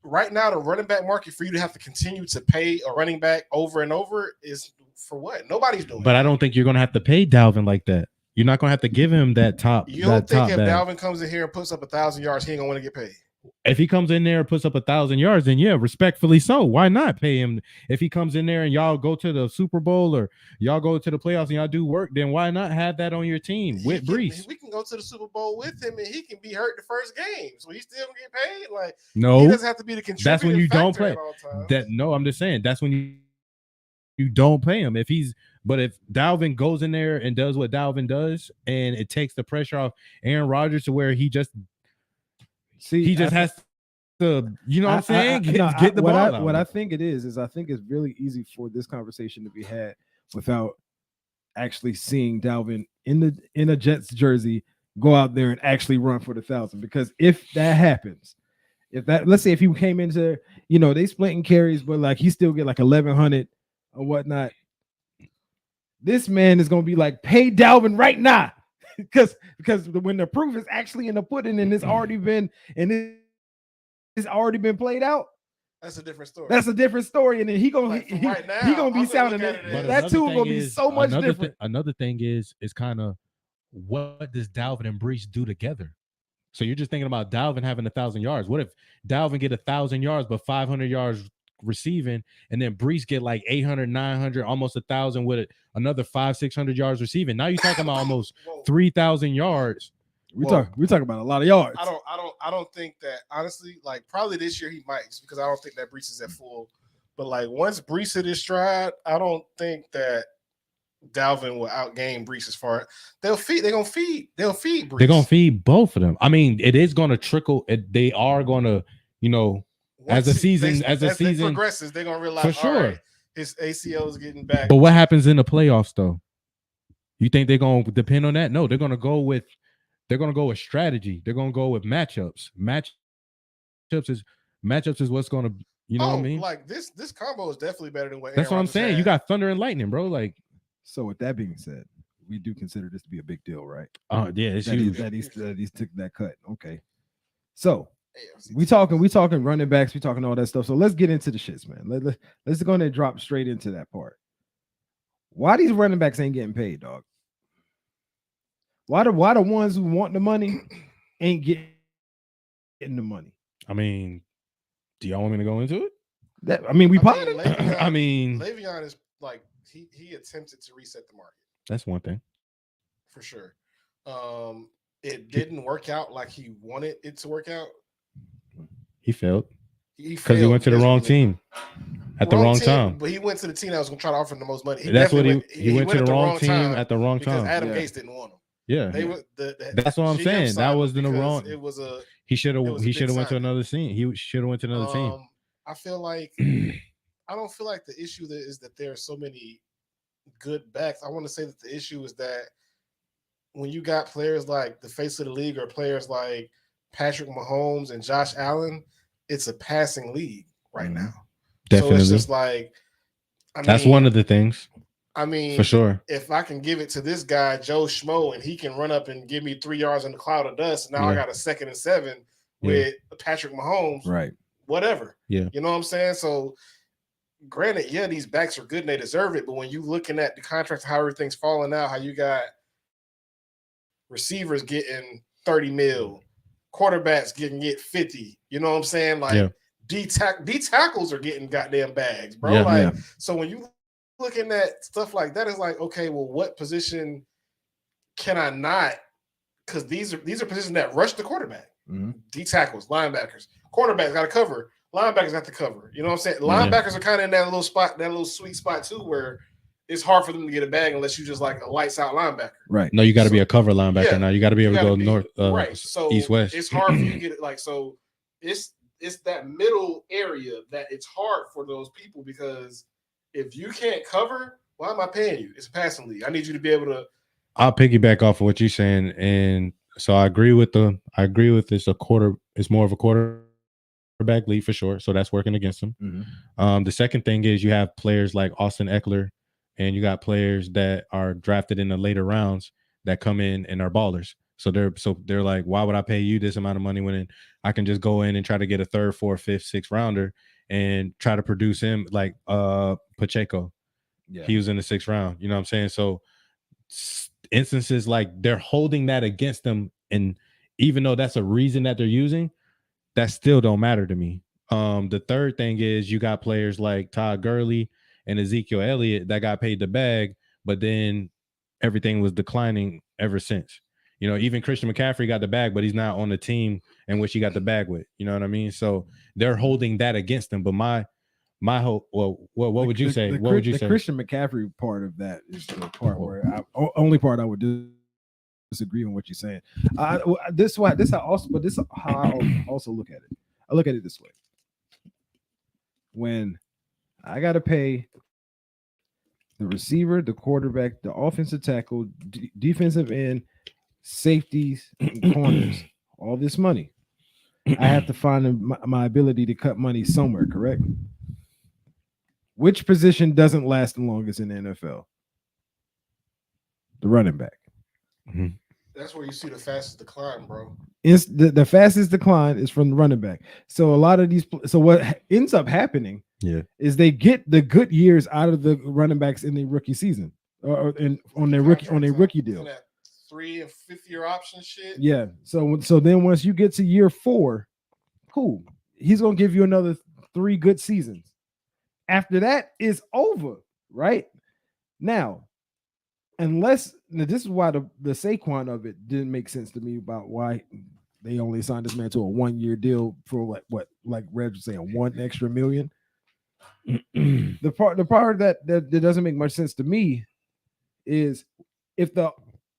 S1: Right now, the running back market for you to have to continue to pay a running back over and over is for what? Nobody's doing.
S2: But I don't think you're going to have to pay Dalvin like that. You're not going to have to give him that top.
S1: You don't think if Dalvin comes in here and puts up 1,000 yards, he ain't going to want to get paid?
S2: If he comes in there and puts up 1,000 yards, then yeah, respectfully so. Why not pay him? If he comes in there and y'all go to the Super Bowl or y'all go to the playoffs and y'all do work, then why not have that on your team with Brees?
S1: We can go to the Super Bowl with him and he can be hurt the first game, so he still gonna get paid. Like,
S2: no,
S1: he doesn't have to be the contributor.
S2: That's when you don't play. I'm just saying that's when you don't pay him. If Dalvin goes in there and does what Dalvin does, and it takes the pressure off Aaron Rodgers to where he just has to, you know what I'm saying? Get the ball out.
S4: What I think it is I think it's really easy for this conversation to be had without actually seeing Dalvin in a Jets jersey go out there and actually run for the 1,000. Because if that happens, let's say if he came into, they splitting carries, but like he still get like 1,100 or whatnot, this man is gonna be like, pay Dalvin right now. because when the proof is actually in the pudding and it's already been played out,
S1: that's a different story.
S4: And then he gonna be sounding that too gonna be so much different.
S2: Another thing is kind of what does Dalvin and Brees do together? So you're just thinking about Dalvin having 1,000 yards. What if Dalvin get 1,000 yards but 500 yards receiving, and then Brees get like 800, 900, almost 1,000 with another 500-600 yards receiving? Now you're talking about almost 3,000 yards.
S4: We're talking about a lot of yards.
S1: I don't think that, honestly, like probably this year he might, just because I don't think that Brees is at full. But like once Brees hit his stride, I don't think that Dalvin will outgame Brees as far. They'll feed Brees.
S2: They're gonna feed both of them. I mean, it is gonna trickle. They are gonna, as the season
S1: progresses, they're gonna realize
S2: for sure
S1: right, his ACL is getting back.
S2: But what happens in the playoffs though? You think they're gonna depend on that? No, they're gonna go with strategy. They're gonna go with matchups. Matchups is what's gonna, what I mean?
S1: Like this combo is definitely better than what.
S2: That's what I'm saying. You got thunder and lightning, bro. Like,
S4: so with that being said, we do consider this to be a big deal, right?
S2: Oh yeah, it's huge.
S4: That he's took that cut. Okay, so we talking running backs, we talking all that stuff. So let's get into the shits, man. Let's go and drop straight into that part. Why these running backs ain't getting paid, dog? Why the ones who want the money ain't getting the money?
S2: I mean, do y'all want me to go into it?
S4: We potted.
S1: Le'Veon is like he attempted to reset the market.
S2: That's one thing
S1: for sure. It didn't work out like he wanted it to work out.
S2: He failed because he went to the wrong team at the wrong time.
S1: But he went to the team that was going to try to offer him the most money.
S2: He went to the wrong team at the wrong time.
S1: Adam Gase didn't want him.
S2: Yeah, that's what I'm saying. That was in the wrong. He should have went to another team. He should have went to another team.
S1: I feel like I don't feel like the issue is that there are so many good backs. I want to say that the issue is that when you got players like the face of the league or players like Patrick Mahomes and Josh Allen, it's a passing league right now.
S2: Definitely.
S1: So it's just like,
S2: that's one of the things.
S1: I mean,
S2: for sure.
S1: If I can give it to this guy, Joe Schmo, and he can run up and give me 3 yards in the cloud of dust, now I got a 2nd and 7 with Patrick Mahomes.
S4: Right.
S1: Whatever.
S2: Yeah.
S1: You know what I'm saying? So granted, these backs are good and they deserve it, but when you looking at the contracts, how everything's falling out, how you got receivers getting 30 mil, quarterbacks get 50, you know what I'm saying? Like D tackles are getting goddamn bags, bro. So when you looking at stuff like that, it's like, okay, well, what position can I not? Because these are positions that rush the quarterback.
S4: Mm-hmm.
S1: D tackles, linebackers, quarterbacks got to cover, linebackers got to cover. You know what I'm saying? Linebackers are kind of in that little spot, that little sweet spot too, where it's hard for them to get a bag unless you just like a lights out linebacker.
S2: Right. No, you got to be a cover linebacker now. You got to be able to go north,
S1: so
S2: east, west.
S1: It's hard for you to get it. Like, so it's that middle area that it's hard for those people, because if you can't cover Why am I paying you? It's a passing league. I need you to be able to.
S2: I'll piggyback off of what you're saying, and so I agree with it's more of a quarterback league for sure. So that's working against them.
S4: Mm-hmm.
S2: The second thing is you have players like Austin Eckler, and you got players that are drafted in the later rounds that come in and are ballers. So they're like, why would I pay you this amount of money when I can just go in and try to get a 3rd, 4th, 5th, 6th rounder and try to produce him like Pacheco.
S4: Yeah.
S2: He was in the 6th round. You know what I'm saying? So instances like they're holding that against them, and even though that's a reason that they're using, that still don't matter to me. The third thing is you got players like Todd Gurley and Ezekiel Elliott that got paid the bag, but then everything was declining ever since. You know, even Christian McCaffrey got the bag, but he's not on the team in which he got the bag with. You know what I mean? So they're holding that against them. But my hope. Well, what would you say? What would you say?
S4: The Christian McCaffrey part of that is the part where only part I would disagree on what you're saying. This how I also look at it. I look at it this way: when I got to pay the receiver, the quarterback, the offensive tackle, defensive end, safeties, and corners, all this money, I have to find my ability to cut money somewhere. Correct? Which position doesn't last the longest in the NFL? The running back.
S2: Mm-hmm.
S1: That's where you see the fastest decline, bro.
S4: It's the fastest decline is from the running back. So a lot of these. So what ends up happening, is they get the good years out of the running backs in the rookie season, or on their rookie deal.
S1: That 3- and 5th-year option shit.
S4: Yeah. So then once you get to year 4, cool. He's gonna give you another 3 good seasons. After that is over, right? Now, this is why the Saquon of it didn't make sense to me about why they only signed this man to a 1-year deal for like Reg was saying, $1 extra million. the part that doesn't make much sense to me is if the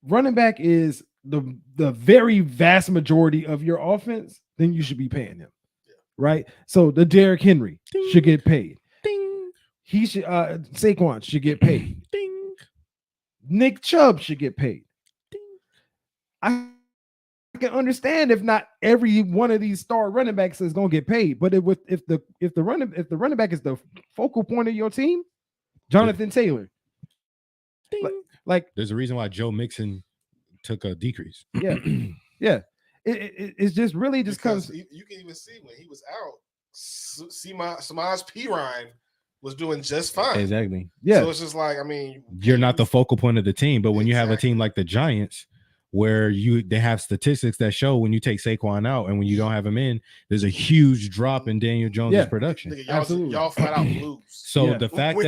S4: running back is the very vast majority of your offense, then you should be paying him, right? So the Derrick Henry should get paid. He should Saquon should get paid.
S2: Ding.
S4: Nick Chubb should get paid. Ding. I can understand if not every one of these star running backs is gonna get paid, but if the running back is the focal point of your team, Jonathan Taylor. Like
S2: there's a reason why Joe Mixon took a decrease.
S4: Yeah. Yeah. It's just really just because
S1: you can even see when he was out, Samaj Perine was doing just fine.
S2: Exactly.
S4: Yeah.
S1: So it's just like, I mean,
S2: you're not the focal point of the team, but when you have a team like the Giants, where they have statistics that show when you take Saquon out and when you don't have him in, there's a huge drop in Daniel Jones' production.
S1: Y'all flat out lose.
S2: So the fact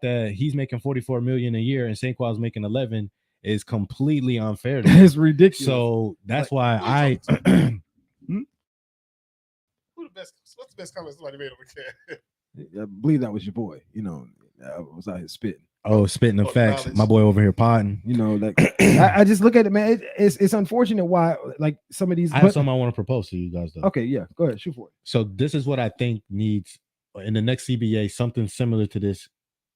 S2: that he's making $44 million a year and Saquon's making 11 is completely unfair.
S4: It's ridiculous.
S2: So that's why
S1: What's the best comment somebody made over there?
S4: I believe that was your boy. You know, I was out here spitting.
S2: Oh, spitting the facts. My boy over here potting.
S4: You know, like I just look at it, man. It's unfortunate why like some of these.
S2: I have something I want to propose to you guys, though.
S4: Okay, yeah, go ahead, shoot for it.
S2: So this is what I think needs in the next CBA. Something similar to this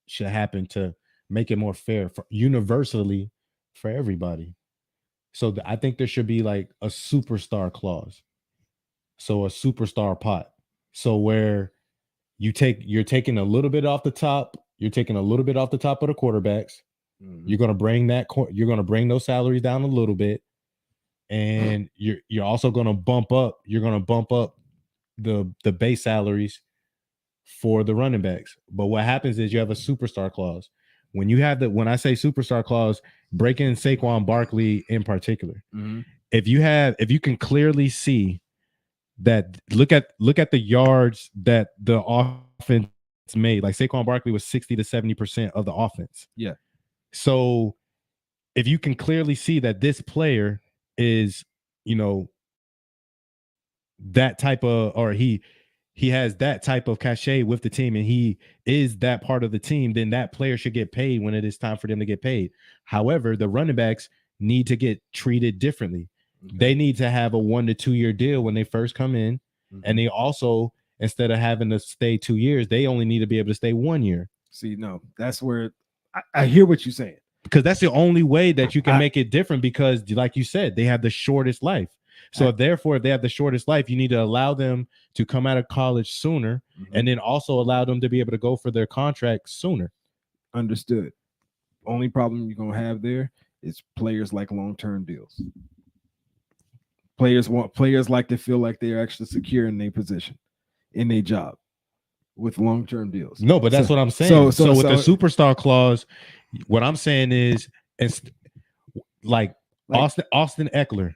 S2: should happen to make it more fair universally for everybody. So I think there should be like a superstar clause. So a superstar pot. So where you're taking a little bit off the top. You're taking a little bit off the top of the quarterbacks. Mm-hmm. You're gonna bring those salaries down a little bit, and you're also gonna bump up. You're gonna bump up the base salaries for the running backs. But what happens is you have a superstar clause. When I say superstar clause, break in Saquon Barkley in particular.
S4: Mm-hmm.
S2: If you can clearly see that, look at the yards that the offense made. Like Saquon Barkley was 60 to 70% of the offense.
S4: Yeah.
S2: So if you can clearly see that this player is, that type of, or he has that type of cachet with the team and he is that part of the team, then that player should get paid when it is time for them to get paid. However, the running backs need to get treated differently. Okay. They need to have a 1 to 2 year deal when they first come in. Mm-hmm. And they also, instead of having to stay 2 years, they only need to be able to stay 1 year.
S4: See, no, that's where I hear what you're saying.
S2: Because that's the only way that you can make it different, because like you said, they have the shortest life. So therefore, if they have the shortest life, you need to allow them to come out of college sooner, and then also allow them to be able to go for their contract sooner.
S4: Understood. Only problem you're gonna have there is players like long-term deals. Players like to feel like they're actually secure in their position, in their job, with long-term deals.
S2: No, but that's what I'm saying. So with the superstar clause, what I'm saying is, it's like Austin Eckler.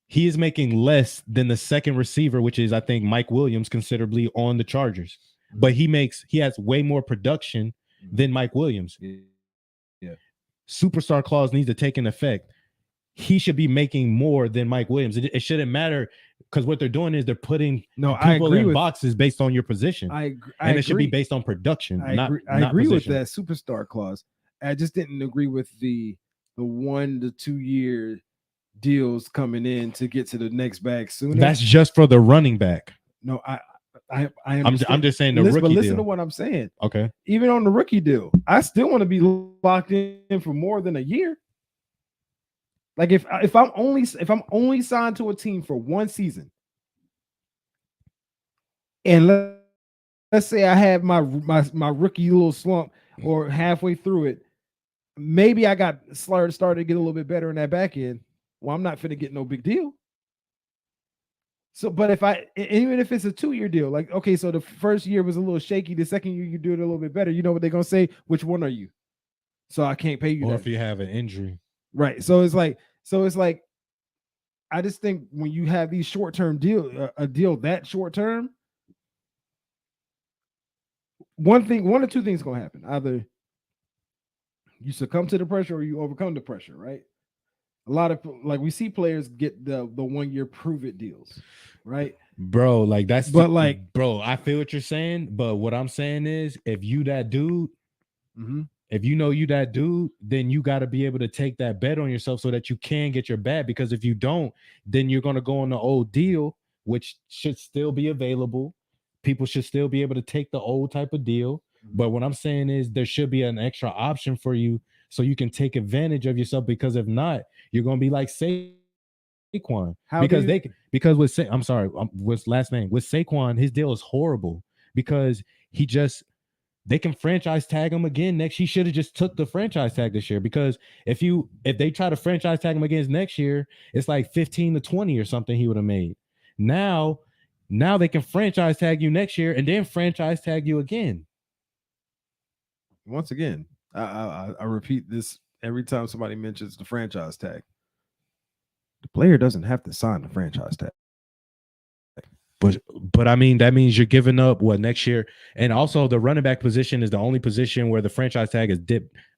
S2: He is making less than the second receiver, which is, I think, Mike Williams, considerably on the Chargers. But he has way more production than Mike Williams.
S4: Yeah.
S2: Superstar clause needs to take an effect. He should be making more than Mike Williams. It shouldn't matter, because what they're doing is they're putting people in boxes based on your position.
S4: I
S2: agree. Should be based on production.
S4: I agree with that superstar clause. I just didn't agree with the 1 to 2 year deals coming in to get to the next bag sooner.
S2: That's just for the running back.
S4: No, I'm
S2: just saying the rookie
S4: but listen
S2: deal.
S4: to what I'm saying.
S2: Okay.
S4: Even on the rookie deal, I still want to be locked in for more than a year. Like if I'm only signed to a team for one season, and let's say I have my rookie little slump, or halfway through it, maybe I got started to get a little bit better in that back end. Well, I'm not finna get no big deal. So, but even if it's a 2 year deal, like, okay, so the first year was a little shaky, the second year you do it a little bit better. You know what they're gonna say? Which one are you? So I can't pay you.
S2: Or
S4: that.
S2: if you have an injury,
S4: right? So it's like, I just think when you have these short term a deal that short term, one or two things gonna happen: either you succumb to the pressure or you overcome the pressure, right? A lot of, like, we see players get the 1 year prove it deals, right?
S2: Bro, like that's,
S4: but like,
S2: bro, I feel what you're saying, but what I'm saying is, if you that dude, if you know you that dude, then you got to be able to take that bet on yourself so that you can get your bag. Because if you don't, then you're going to go on the old deal, which should still be available. People should still be able to take the old type of deal. But what I'm saying is, there should be an extra option for you so you can take advantage of yourself. Because if not, you're going to be like Saquon. Because with what's last name? With Saquon, his deal is horrible because they can franchise tag him again next. He should have just took the franchise tag this year, because if they try to franchise tag him again next year, it's like 15 to 20 or something he would have made. Now they can franchise tag you next year and then franchise tag you again.
S4: Once again, I repeat this every time somebody mentions the franchise tag. The player doesn't have to sign the franchise tag.
S2: But I mean, that means you're giving up what next year. And also, the running back position is the only position where the franchise tag is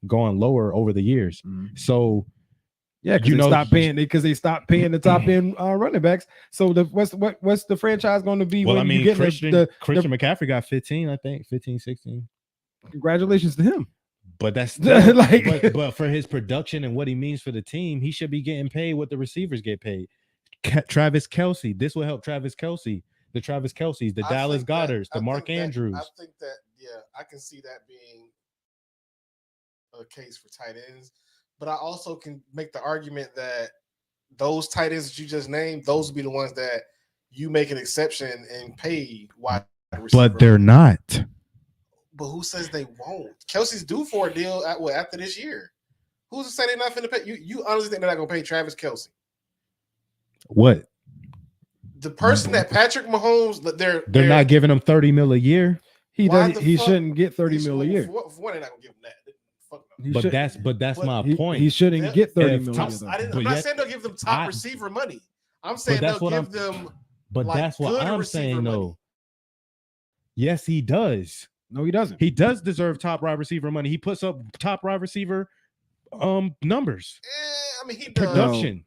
S2: going lower over the years. So
S4: yeah, because they stopped paying the top end running backs. So what's the franchise going to be?
S2: Well, I mean, Christian McCaffrey got 15, I think 15, 16.
S4: Congratulations to him.
S2: But that's still, but for his production and what he means for the team, he should be getting paid what the receivers get paid. Travis Kelce, this will help Travis Kelce. The Travis Kelce's, the Dallas Goederts, the Mark Andrews.
S1: I think that, yeah, I can see that being a case for tight ends. But I also can make the argument that those tight ends that you just named, those would be the ones that you make an exception and pay wide receiver.
S2: But they're not.
S1: But who says they won't? Kelsey's due for a deal after this year. Who's to say they're not going to pay? You honestly think they're not going to pay Travis Kelce?
S2: What?
S1: The person that Patrick Mahomes, they're
S2: not giving him $30 million a year.
S4: He shouldn't get $30 million a year.
S1: For one, they're not going to give him that.
S2: But that's my point.
S4: He shouldn't get $30 million.
S1: I'm not saying they'll give them top receiver money. I'm saying they'll give them.
S2: But that's what I'm saying, though. Yes, he does.
S4: No, he doesn't.
S2: He does deserve top wide receiver money. He puts up top wide receiver numbers.
S1: I mean, he does.
S2: Production.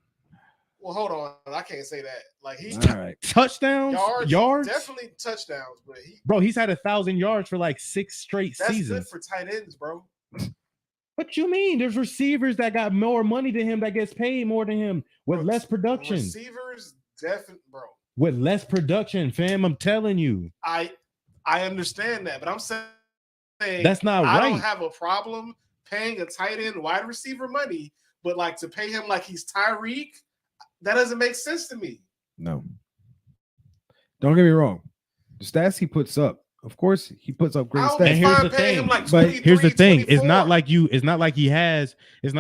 S1: Well, hold on. I can't say that. Like, he's
S2: touchdowns, yards,
S1: definitely touchdowns. But
S2: he's had 1,000 yards for like 6 straight seasons.
S1: That's good for tight ends, bro.
S2: What you mean? There's receivers that got more money than him that gets paid more than him with less production.
S1: Receivers, definitely, bro.
S2: With less production, fam. I'm telling you.
S1: I understand that, but I'm saying
S2: That's not right.
S1: I don't have a problem paying a tight end wide receiver money, but like to pay him like he's Tyreek, that doesn't make sense to me.
S4: No. Don't get me wrong. The stats he puts up, of course, he puts up great stats.
S2: And here's the thing.
S1: Like
S2: but here's the thing.
S1: 24.
S2: It's not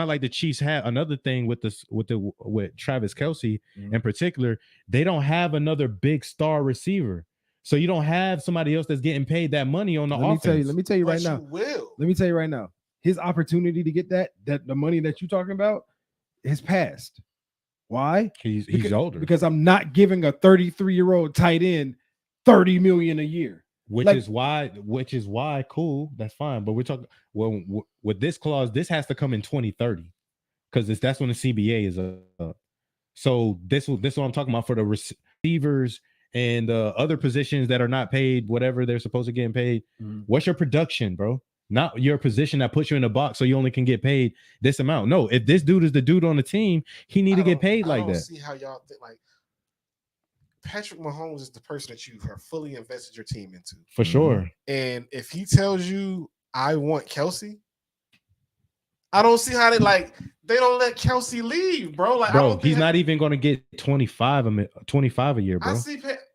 S2: like the Chiefs had another thing with Travis Kelce in particular. They don't have another big star receiver. So you don't have somebody else that's getting paid that money on the offense.
S4: Let me tell you right now. Let me tell you right now. His opportunity to get that the money that you're talking about has passed. Why?
S2: He's older.
S4: Because I'm not giving a 33-year-old tight end $30 million a year.
S2: Which is why cool, that's fine. But we're talking with this clause, this has to come in 2030 because that's when the CBA is up. So this is what I'm talking about for the receivers and other positions that are not paid whatever they're supposed to get paid. What's your production, bro? Not your position that puts you in the box so you only can get paid this amount. No, if this dude is the dude on the team, he need to get paid like that.
S1: I don't see how y'all think like Patrick Mahomes is the person that you have fully invested your team into.
S2: For sure.
S1: And if he tells you, I want Kelce, I don't see how they don't let Kelce leave, bro. Like,
S2: bro, he's not even going to get 25 a year, bro.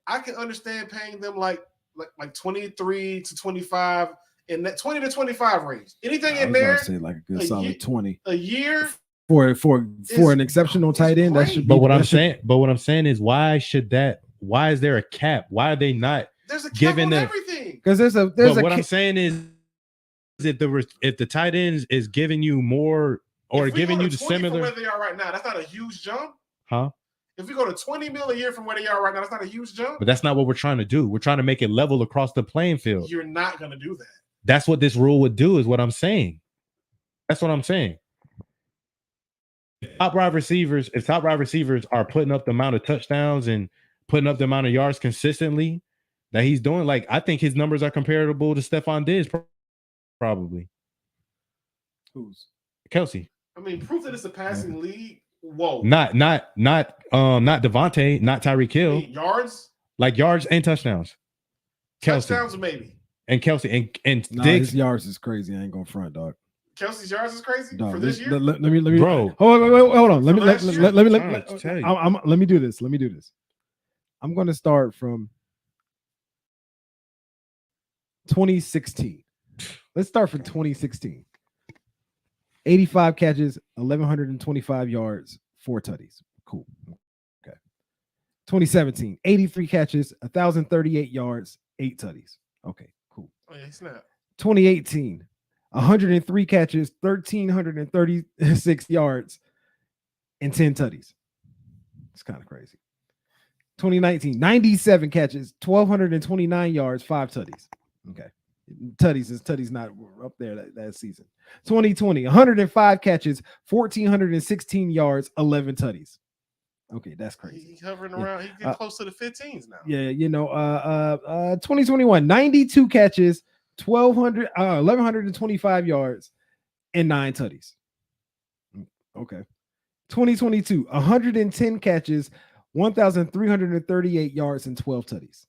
S1: I can understand paying them like 23 to 25 in that 20 to 25 range. Anything in there,
S4: say like a good solid 20
S1: a year
S4: for an exceptional tight end. That should be.
S2: But what I'm saying is, why is there a cap? Why are they not?
S1: There's a cap on everything.
S4: Because there's
S2: what I'm saying is if the tight ends is giving you more or giving you the similar
S1: where they are right now, that's not a huge jump,
S2: huh?
S1: If we go to 20 mil a year from where they are right now, that's not a huge jump.
S2: But that's not what we're trying to do. We're trying to make it level across the playing field.
S1: You're not going to do that.
S2: That's what this rule would do, is what I'm saying. That's what I'm saying. If top wide receivers are putting up the amount of touchdowns and putting up the amount of yards consistently that he's doing, like, I think his numbers are comparable to Stephon Diggs, probably.
S4: Who's?
S2: Kelce.
S1: I mean, proof that it's a passing league. Whoa.
S2: Not Devontae, not Tyreek Hill.
S1: Yards?
S2: Like yards and touchdowns. Kelce.
S1: Touchdowns maybe.
S2: And Kelce and
S4: Diggs. His yards is crazy. I ain't going front, dog.
S1: Kelce's yards is crazy for
S4: this
S1: year.
S4: Let me,
S2: bro.
S4: Hold on. Let me do this. I'm going to start from 2016. Let's start from 2016. 85 catches, 1,125 yards, 4 tutties. Cool. Okay. 2017, 83 catches, 1,038 yards, 8 tutties. Okay, cool.
S1: Oh, yeah, snap.
S4: 2018, 103 catches, 1,336 yards, and 10 tutties. It's kind of crazy. 2019, 97 catches, 1,229 yards, 5 tutties. Okay. Tutties not up there that season. 2020, 105 catches, 1,416 yards, 11 tutties. Okay, that's crazy.
S1: He's hovering around. He get close to the 15s now.
S4: Yeah, 2021, 92 catches, 1,125 yards, and 9 tutties. Okay. 2022, 110 catches, 1,338 yards, and 12 tutties.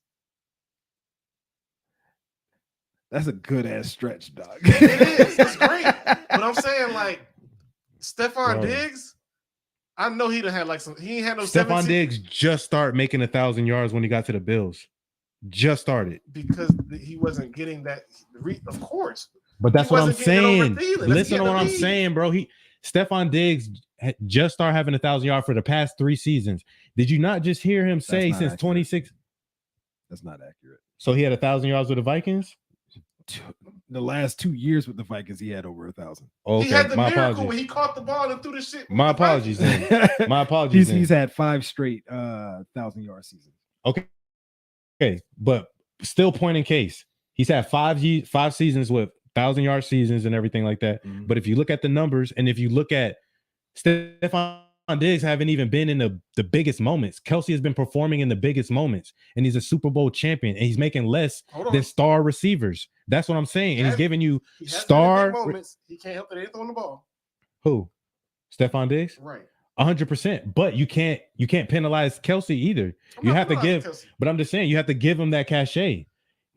S4: That's a good ass stretch, dog.
S1: It is. It's great. But I'm saying, like, Stephon Diggs, I know he done had like some. He ain't had no.
S2: Stephon Diggs just started making 1,000 yards when he got to the Bills. Just started
S1: because he wasn't getting that. Of course,
S2: but that's what I'm saying. Listen to what I'm saying, bro. Stephon Diggs just started having 1,000 yards for the past 3 seasons. Did you not just hear him say since 26?
S4: That's not accurate.
S2: So he had 1,000 yards with the Vikings.
S4: The last 2 years with the Vikings, he had over 1,000.
S2: Okay,
S1: he had the miracle when he caught the ball and threw the shit.
S2: My apologies. My apologies.
S4: He's had 5 straight 1,000-yard seasons.
S2: Okay, but still point in case. He's had 5 seasons with 1,000-yard seasons and everything like that. Mm-hmm. But if you look at the numbers and if you look at Stephon Diggs haven't even been in the biggest moments. Kelce has been performing in the biggest moments, and he's a Super Bowl champion, and he's making less than star receivers. That's what I'm saying. And he's giving you star
S1: moments. He can't help it. They ain't throwing the ball.
S2: Who? Stephon Diggs?
S1: Right.
S2: 100%. But you can't penalize Kelce either. You have to give, but I'm just saying you have to give him that cachet.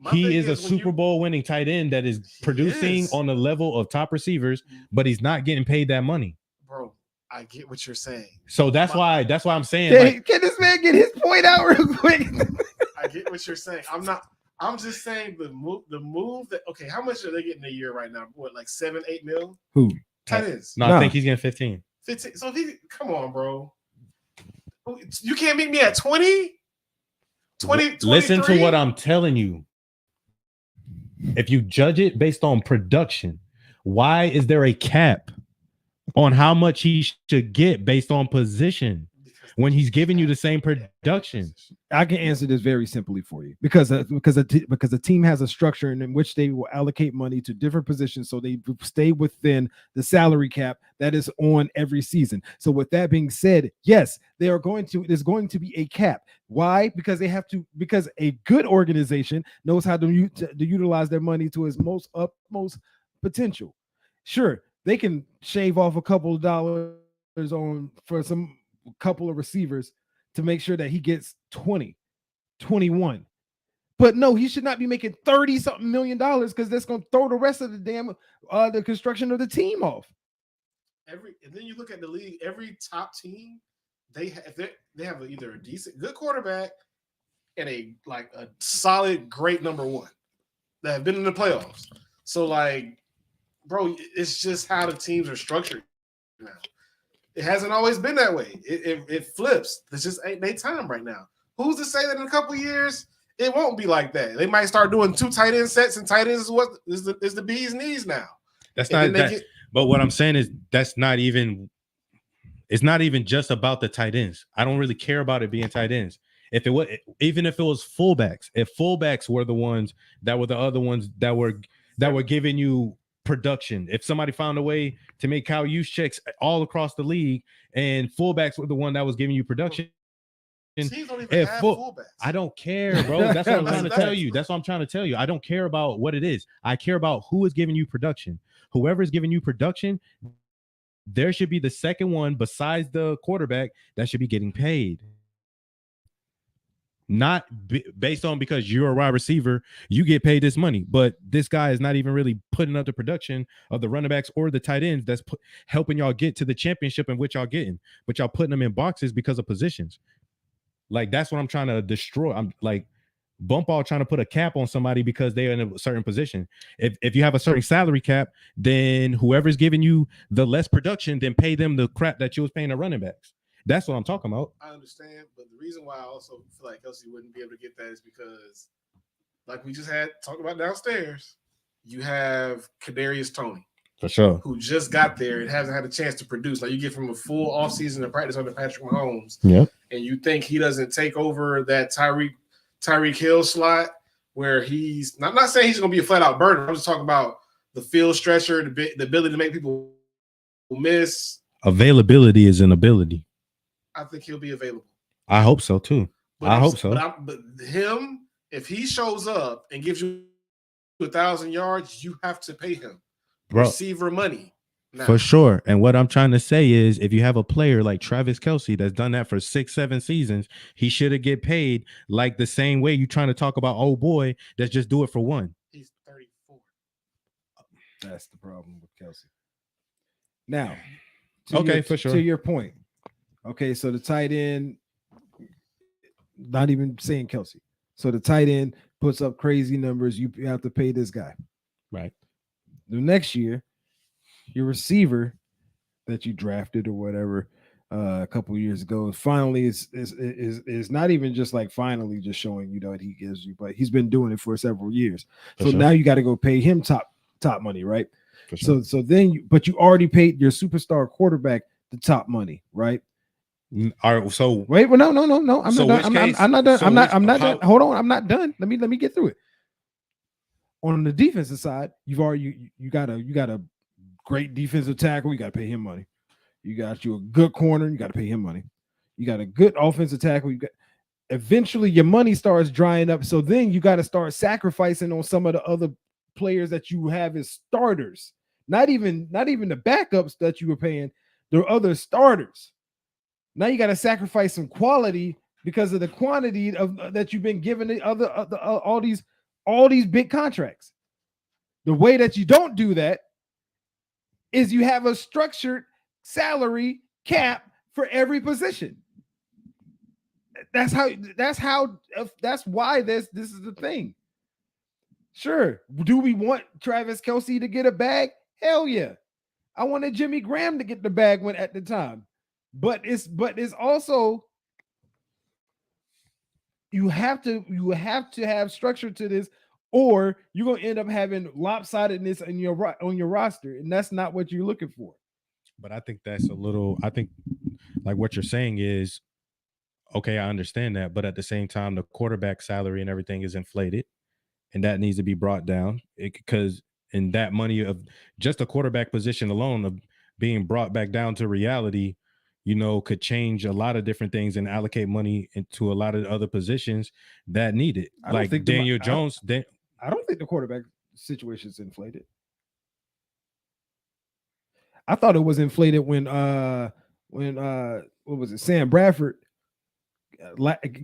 S2: He is a Super Bowl winning tight end that is producing on the level of top receivers, but he's not getting paid that money.
S1: Bro, I get what you're saying.
S2: So that's why I'm saying.
S4: Can this man get his point out real quick?
S1: I get what you're saying. I'm just saying the move that okay, how much are they getting a year right now? What, like 7-8 mil?
S4: Who?
S1: Tight ends.
S2: No, I think he's getting 15.
S1: 15. So come on, bro. You can't meet me at 20? 20.
S2: Listen to what I'm telling you. If you judge it based on production, why is there a cap on how much he should get based on position when he's giving you the same production?
S4: I can answer this very simply for you because a team has a structure in which they will allocate money to different positions so they stay within the salary cap that is on every season. So with that being said, yes, there's going to be a cap. Why? Because because a good organization knows how to utilize their money to its utmost potential. Sure, they can shave off a couple of dollars for some couple of receivers to make sure that he gets 20, 21. But no, he should not be making $30-something million because that's going to throw the rest of the damn the construction of the team off.
S1: And then you look at the league, every top team, they have either a good quarterback and a solid, great number one that have been in the playoffs. So bro, it's just how the teams are structured now. It hasn't always been that way. It flips. This just ain't their time right now. Who's to say that in a couple of years it won't be like that? They might start doing 2 tight end sets, and tight ends is the bee's knees now.
S2: That's not that. But what I'm saying is that's not even. It's not even just about the tight ends. I don't really care about it being tight ends. If it was, even if it was fullbacks, if fullbacks were the ones that were the other ones that were giving you production. If somebody found a way to make Kyle Juszczyk's all across the league, and fullbacks were the one that was giving you production. I don't care, bro. That's what I'm trying to tell you. That's what I'm trying to tell you. I don't care about what it is. I care about who is giving you production. Whoever is giving you production, there should be the second one besides the quarterback that should be getting paid. Not based on because you're a wide receiver, you get paid this money. But this guy is not even really putting up the production of the running backs or the tight ends that's helping y'all get to the championship in which y'all getting. But y'all putting them in boxes because of positions. That's what I'm trying to destroy. I'm bump all trying to put a cap on somebody because they're in a certain position. If you have a certain salary cap, then whoever's giving you the less production, then pay them the crap that you was paying the running backs. That's what I'm talking about.
S1: I understand, but the reason why I also feel like Kelsey wouldn't be able to get that is because, like we just had talked about downstairs, you have Kadarius Toney.
S2: For sure.
S1: Who just got there and hasn't had a chance to produce. Like you get from a full offseason of practice under Patrick Mahomes.
S2: Yep.
S1: And you think he doesn't take over that Tyreek Hill slot where he's not saying he's going to be a flat out burner. I'm just talking about the field stretcher, the ability to make people miss.
S2: Availability is an ability.
S1: I think he'll be available.
S2: I hope so too. I hope so.
S1: But him, if he shows up and gives you 1,000 yards, you have to pay him.
S2: Bro,
S1: receiver money. Now.
S2: For sure. And what I'm trying to say is if you have a player like Travis Kelce that's done that for 6-7 seasons, he should have get paid like the same way you trying to talk about old boy that's just do it for one.
S1: He's 34.
S4: That's the problem with Kelce. Now,
S2: to
S4: your point. Okay, so the tight end, not even saying Kelce. So the tight end puts up crazy numbers. You have to pay this guy.
S2: Right.
S4: The next year, your receiver that you drafted or whatever a couple of years ago finally is not even just finally just showing you what he gives you, but he's been doing it for several years. Now you got to go pay him top money, right?
S2: Sure.
S4: So then you already paid your superstar quarterback the top money, right?
S2: All right. So
S4: wait, well, no. I'm not done. I'm not done. Hold on, I'm not done. Let me get through it. On the defensive side, you got a great defensive tackle. You got to pay him money. You got you a good corner. You got to pay him money. You got a good offensive tackle. Eventually your money starts drying up. So then you got to start sacrificing on some of the other players that you have as starters. Not even the backups that you were paying. There are other starters. Now you got to sacrifice some quality because of the quantity of that you've been given the all these all these big contracts. The way that you don't do that is you have a structured salary cap for every position. That's why this is the thing. Sure. Do we want Travis Kelce to get a bag? Hell yeah. I wanted Jimmy Graham to get the bag when at the time. But it's also you have to have structure to this, or you're gonna end up having lopsidedness on your roster, and that's not what you're looking for.
S2: But I think like what you're saying is okay, I understand that, but at the same time, the quarterback salary and everything is inflated, and that needs to be brought down because in that money of just a quarterback position alone of being brought back down to reality, could change a lot of different things and allocate money into a lot of other positions that need it. Like Daniel Jones.
S4: I don't think the quarterback situation is inflated. I thought it was inflated when what was it? Sam Bradford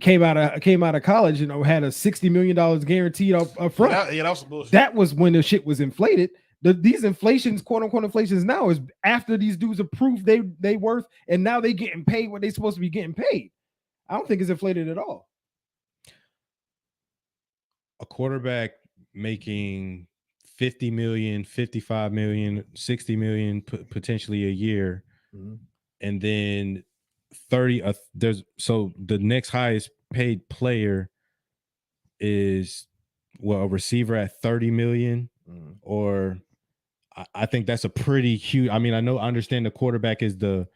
S4: came out of college and had a $60 million guaranteed up front.
S1: Yeah, that was some bullshit.
S4: That was when the shit was inflated. These inflations, quote unquote inflations, now is after these dudes have proved they worth, and now they getting paid what they supposed to be getting paid. I don't think it's inflated at all.
S2: A quarterback making 50 million, 55 million, 60 million potentially a year, and then 30 so the next highest paid player is a receiver at 30 million, or I think that's a pretty huge. I mean, I understand the quarterback is the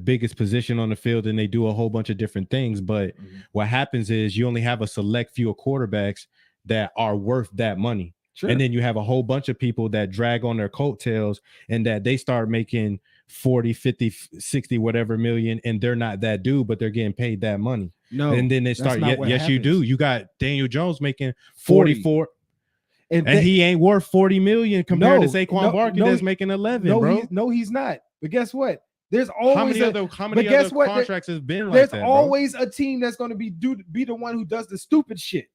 S2: biggest position on the field and they do a whole bunch of different things, but what happens is you only have a select few of quarterbacks that are worth that money. Sure. And then you have a whole bunch of people that drag on their coattails and that they start making 40, 50, 60, whatever million, and they're not that dude, but they're getting paid that money. No, and then they start, yes, happens. You do. You got Daniel Jones making 44. And he ain't worth 40 million compared to Saquon Barkley that's making 11, bro.
S4: He's not. But guess what? There's always
S2: how many other contracts has been like that?
S4: There's always a team that's going to be the one who does the stupid shit.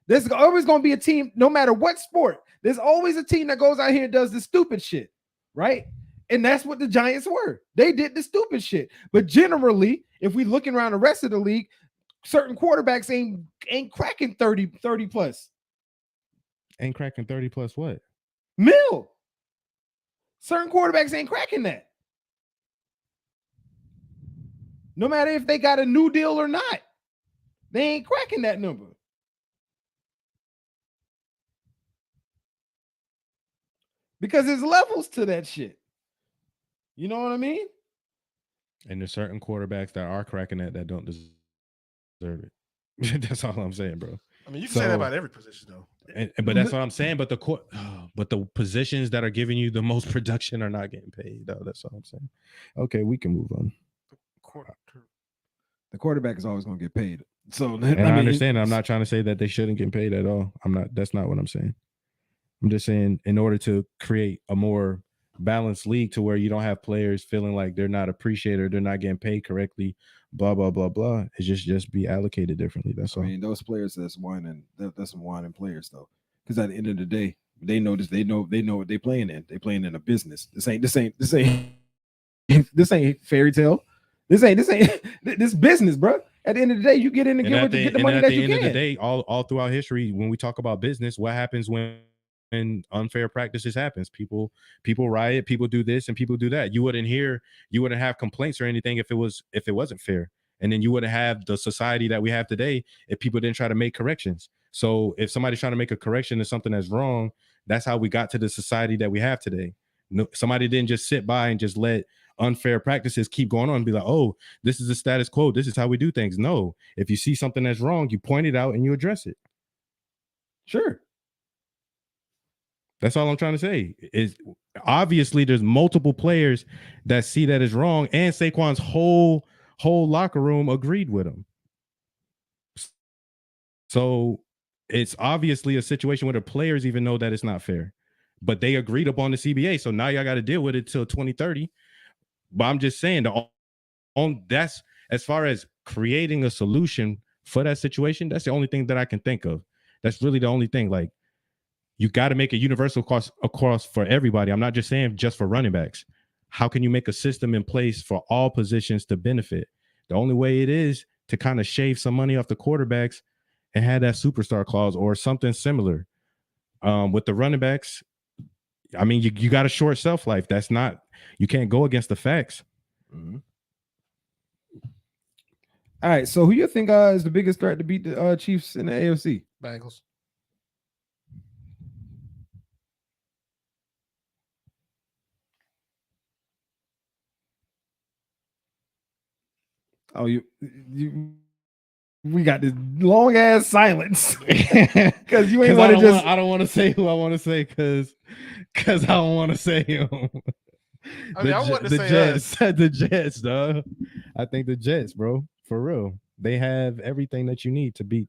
S4: There's always going to be a team, no matter what sport. There's always a team that goes out here and does the stupid shit, right? And that's what the Giants were. They did the stupid shit. But generally, if we looking around the rest of the league, certain quarterbacks ain't cracking 30 plus.
S2: Ain't cracking 30 plus what?
S4: Mil. Certain quarterbacks ain't cracking that. No matter if they got a new deal or not, they ain't cracking that number. Because there's levels to that shit. You know what I mean?
S2: And there's certain quarterbacks that are cracking that don't deserve it. That's all I'm saying, bro.
S1: I mean, you can say that about every position, though.
S2: But that's what I'm saying. But the positions that are giving you the most production are not getting paid, though. That's all I'm saying. Okay, we can move on.
S4: The quarterback is always going to get paid. So,
S2: I understand. I'm not trying to say that they shouldn't get paid at all. That's not what I'm saying. I'm just saying in order to create a more balanced league to where you don't have players feeling like they're not appreciated, they're not getting paid correctly, blah, blah, blah, blah. It's just be allocated differently. That's all.
S4: I mean, those players that's some whining players though. Because at the end of the day, they know this, they know what they're playing in. They're playing in a business. This ain't fairy tale. This business, bro. At the end of the day, you get in and get the money that you can. At the end of the
S2: day, all throughout history, when we talk about business, what happens when unfair practices happens? People riot, people do this and people do that. You wouldn't have complaints or anything if it wasn't fair. And then you wouldn't have the society that we have today if people didn't try to make corrections. So if somebody's trying to make a correction to something that's wrong, that's how we got to the society that we have today. No, somebody didn't just sit by and just let unfair practices keep going on and be like, oh, this is the status quo, this is how we do things. No, if you see something that's wrong, you point it out and you address it.
S4: Sure.
S2: That's all I'm trying to say. Is obviously there's multiple players that see that as wrong, and Saquon's whole locker room agreed with him. So it's obviously a situation where the players even know that it's not fair, but they agreed upon the CBA. So now y'all got to deal with it till 2030. But I'm just saying that's as far as creating a solution for that situation. That's the only thing that I can think of. That's really the only thing. Like, you got to make a universal cost across for everybody. I'm not just saying just for running backs. How can you make a system in place for all positions to benefit? The only way it is to kind of shave some money off the quarterbacks and have that superstar clause or something similar. With the running backs, I mean, you got a short shelf life. You can't go against the facts.
S4: Mm-hmm. All right, so who you think is the biggest threat to beat the Chiefs in the AFC?
S1: Bengals.
S4: Oh, we got this long ass silence because you ain't want to just.
S2: I don't want to say who I want to say because I don't want to say him.
S1: I mean, I want to say
S2: Jets. The Jets, dog. I think the Jets, bro, for real. They have everything that you need to beat.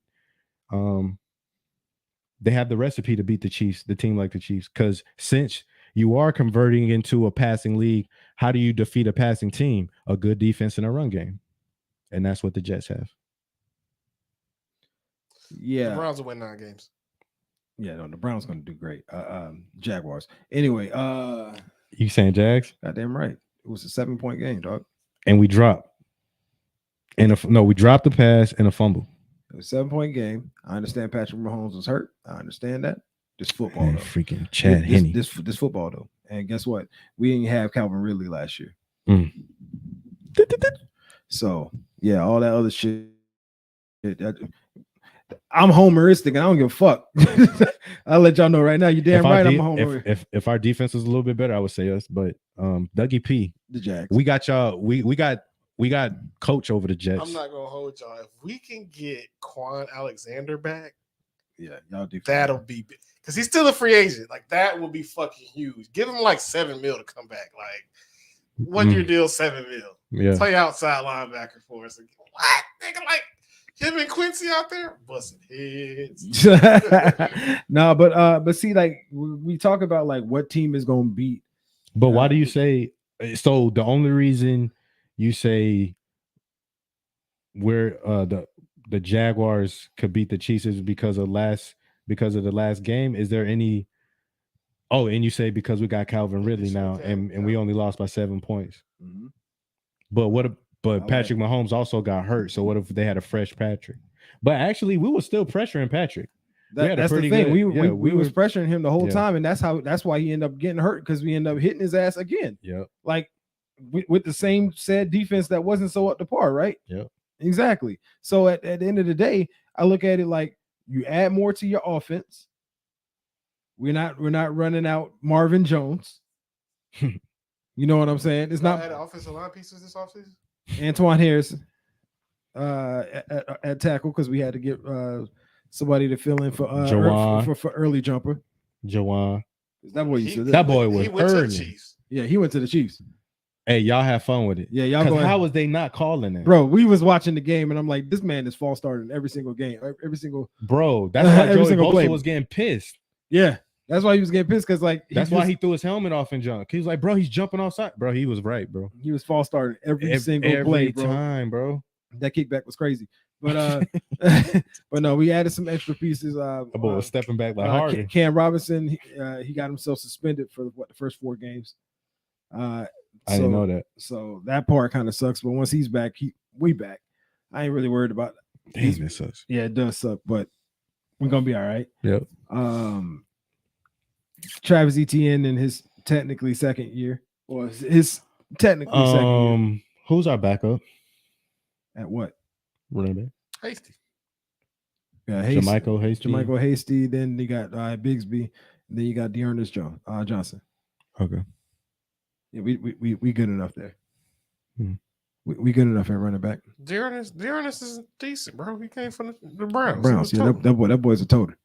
S2: They have the recipe to beat the Chiefs, the team like the Chiefs. Because since you are converting into a passing league, how do you defeat a passing team? A good defense and a run game. And that's what the Jets have.
S4: Yeah.
S1: The Browns will win 9 games.
S4: Yeah, no, the Browns going to do great. Jaguars. Anyway,
S2: you saying Jags?
S4: Goddamn right. It was a 7-point game, dog.
S2: And we dropped. We dropped the pass and a fumble.
S4: It was a 7-point game. I understand Patrick Mahomes was hurt. I understand that. This football, though.
S2: Freaking Chad Henne.
S4: This football, though. And guess what? We didn't have Calvin Ridley last year. So, yeah, all that other shit. I'm homeristic and I don't give a fuck. I'll let y'all know right now. You're damn right. I'm a homer.
S2: If our defense was a little bit better, I would say us. But Dougie P,
S4: the Jags.
S2: We got y'all. We got coach over the Jets.
S1: I'm not gonna hold y'all. If we can get Quan Alexander back,
S4: yeah, y'all do.
S1: That'll be big because he's still a free agent. Like that will be fucking huge. Give him like $7 million to come back. Like 1 year deal, $7 million.
S2: Yeah.
S1: Play outside linebacker for us. What nigga? Like him and Quincy out there busting heads.
S4: No, but see, like we talk about like what team is gonna beat.
S2: But why do you say so? The only reason you say where the Jaguars could beat the Chiefs is because of the last game. Is there any? Oh, and you say because we got Calvin Ridley now, and we only lost by 7 points.
S4: Mm-hmm.
S2: But Patrick Mahomes also got hurt. So what if they had a fresh Patrick? But actually, we were still pressuring Patrick.
S4: That's the thing. We was pressuring him the whole time, and that's why he ended up getting hurt because we ended up hitting his ass again.
S2: Yeah,
S4: like with the same said defense that wasn't so up to par, right?
S2: Yeah,
S4: exactly. So at the end of the day, I look at it like you add more to your offense. We're not running out Marvin Jones. You know what I'm saying? It's not
S1: had offensive line pieces this offseason.
S4: Antoine Harrison at tackle because we had to get somebody to fill in for early jumper.
S2: Jawan.
S4: That boy
S1: he went to the Chiefs.
S4: Yeah, he went to the Chiefs.
S2: Hey, y'all have fun with it.
S4: Yeah, y'all going.
S2: How was they not calling it?
S4: Bro, we was watching the game and I'm like, this man is false starting every single game. Every single
S2: bro. That's why Joey Bosa was getting pissed.
S4: Yeah. That's why he was getting pissed because like
S2: that's why he threw his helmet off and jumped. He was like, bro, he's jumping offside. Bro, he was right, bro.
S4: He was false starting every single play, bro.
S2: Time, bro.
S4: That kickback was crazy. But but no, we added some extra pieces.
S2: That boy was stepping back like Harden.
S4: Cam Robinson, he got himself suspended for the first 4 games.
S2: I didn't know that.
S4: So that part kind of sucks. But once he's back, we back. I ain't really worried about it.
S2: Damn, it sucks.
S4: Yeah, it does suck, but we're gonna be all right.
S2: Yep.
S4: Travis Etienne in his technically second year, or his technically second year.
S2: Who's our backup?
S4: At what?
S2: Running back.
S1: Hasty.
S4: Yeah,
S2: JaMycal
S4: Hasty. Then you got Bigsby. Then you got Dearness Johnson.
S2: Okay.
S4: Yeah, we good enough there. We good enough at running back.
S1: Dearness is decent, bro. He came from the Browns.
S4: Browns. Yeah, that boy's a toter.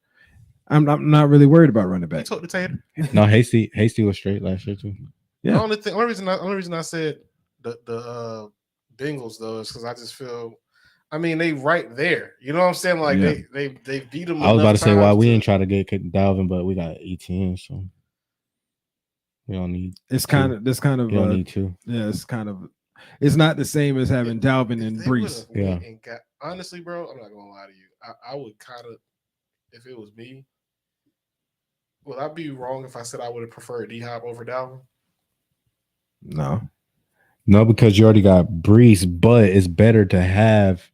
S4: I'm not really worried about running back.
S1: He took the tater.
S2: No, Hasty was straight last year too.
S4: Yeah.
S1: The only reason I said the Bengals though is because I just feel, I mean, they right there. You know what I'm saying? Like they beat them.
S2: I was about to say why we ain't try to get Dalvin, but we got Etienne, so we don't need.
S4: It's kind of this kind of.
S2: You don't need to.
S4: Yeah, it's kind of. It's not the same as having Dalvin and Brees.
S1: Yeah. Honestly, bro, I'm not gonna lie to you. I would kind of. if it was me, would I be wrong if I said I would have preferred D-Hop over Dalvin?
S2: No, because you already got Brees, but it's better to have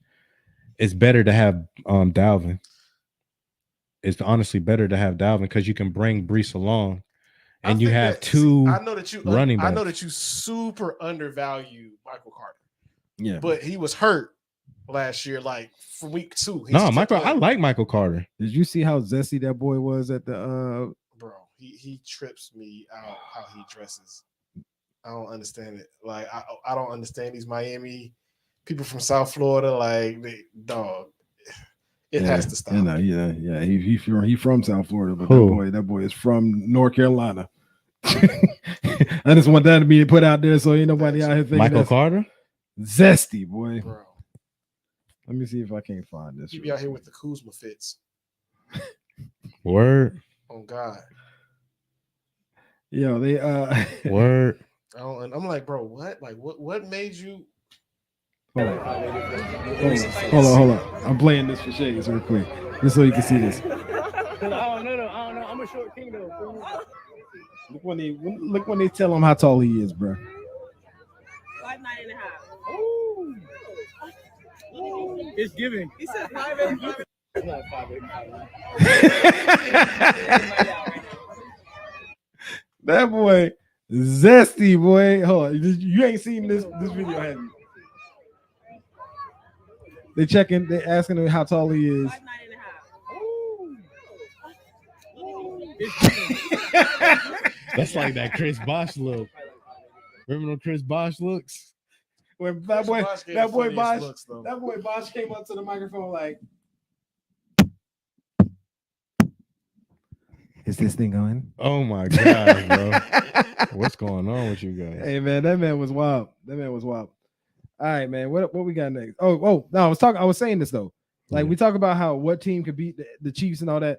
S2: Dalvin. It's honestly better to have Dalvin because you can bring Brees along, and you have two running backs.
S1: I know that you super undervalue Michael Carter.
S4: Yeah,
S1: but he was hurt last year, like for week 2.
S2: No, I like Michael Carter.
S4: Did you see how zesty that boy was at the?
S1: Bro, he trips me out how he dresses. I don't understand it. Like I don't understand these Miami people from South Florida. Like it has to stop.
S4: Yeah. He from South Florida, but that boy is from North Carolina. I just want that to be put out there so ain't nobody out here thinking
S2: Michael Carter.
S4: Zesty boy.
S1: Bro.
S4: Let me see if I can't find this.
S1: You be out here with the Kuzma fits.
S2: Word.
S1: Oh God.
S4: Yo, they
S2: word.
S1: I'm like, bro, what? Like, what made you?
S4: Hold on. I'm playing this for Shades real quick, just so you can see this.
S5: I don't know. I'm a short king though.
S4: Look when they tell him how tall he is, bro.
S5: 5'9.5". Ooh. It's giving. He said 5'8". It's not 5'8".
S4: That boy, zesty boy. Hold on, you ain't seen this video, have you? They asking him how tall he is.
S5: 5'9.5".
S2: That's like that Chris Bosh look. Remember when Chris Bosh looks?
S4: When that boy Bosh came up to the microphone like, is this thing going?
S2: Oh my God, bro. What's going on with you guys?
S4: Hey man, that man was wild. All right, man. What we got next? Oh, no, I was saying this though. Like we talk about how what team could beat the Chiefs and all that.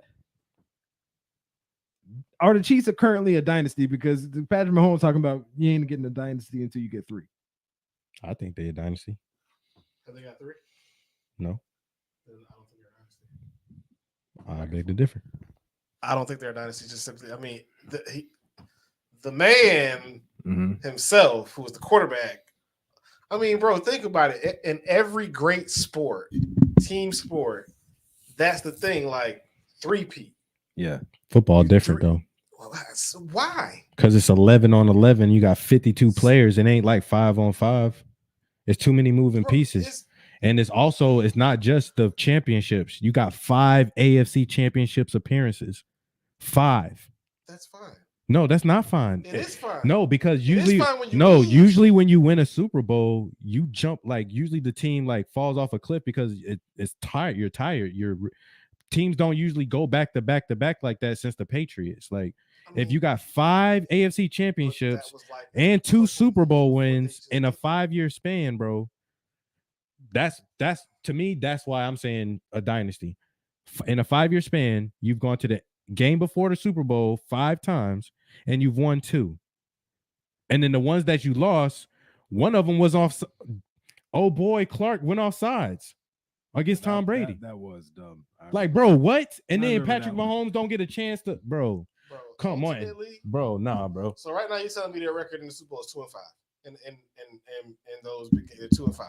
S4: Are the Chiefs currently a dynasty? Because Patrick Mahomes talking about you ain't getting a dynasty until you get 3.
S2: I think they're a dynasty.
S1: Have they got 3?
S2: No.
S1: I don't think they're a dynasty.
S2: I beg to differ.
S1: I don't think they're a dynasty. Just simply, I mean, the man himself, who was the quarterback. I mean, bro, think about it. In every great sport, team sport, that's the thing. Like 3P.
S4: Yeah.
S2: Football different though.
S1: Well, why?
S2: Because it's 11 on 11. You got 52 players. It ain't like 5 on 5. It's too many moving pieces. And it's not just the championships. You got 5 AFC championships appearances. 5.
S1: That's fine.
S2: No, that's not fine.
S1: It is fine.
S2: No, because usually when you win a Super Bowl, you jump usually the team falls off a cliff because it's tired. You're tired. Teams don't usually go back to back to back like that since the Patriots. If you got 5 AFC championships and 2 Super Bowl wins in a 5-year span, bro, that's to me, that's why I'm saying a dynasty. In a 5-year span, you've gone to the game before the Super Bowl 5 times and you've won 2. And then the ones that you lost, one of them was off. Oh boy, Clark went off sides against Tom Brady.
S4: That was dumb.
S2: Bro, what? And then Patrick Mahomes don't get a chance to, bro. Come on, bro. Nah, bro.
S1: So right now you're telling me their record in the Super Bowl is 2-5, and those big games, 2-5.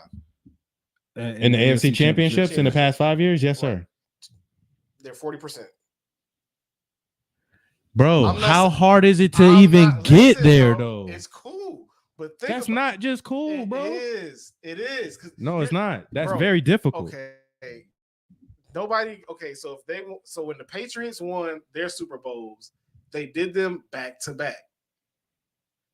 S2: In the AFC championships in the past 5 years, yes, sir.
S1: They're 40%.
S2: Bro, how hard is it to even get there, though?
S1: It's cool, but
S2: that's not just cool, bro.
S1: It is.
S2: No, it's not. That's very difficult.
S1: Okay. So when the Patriots won their Super Bowls, they did them back to back,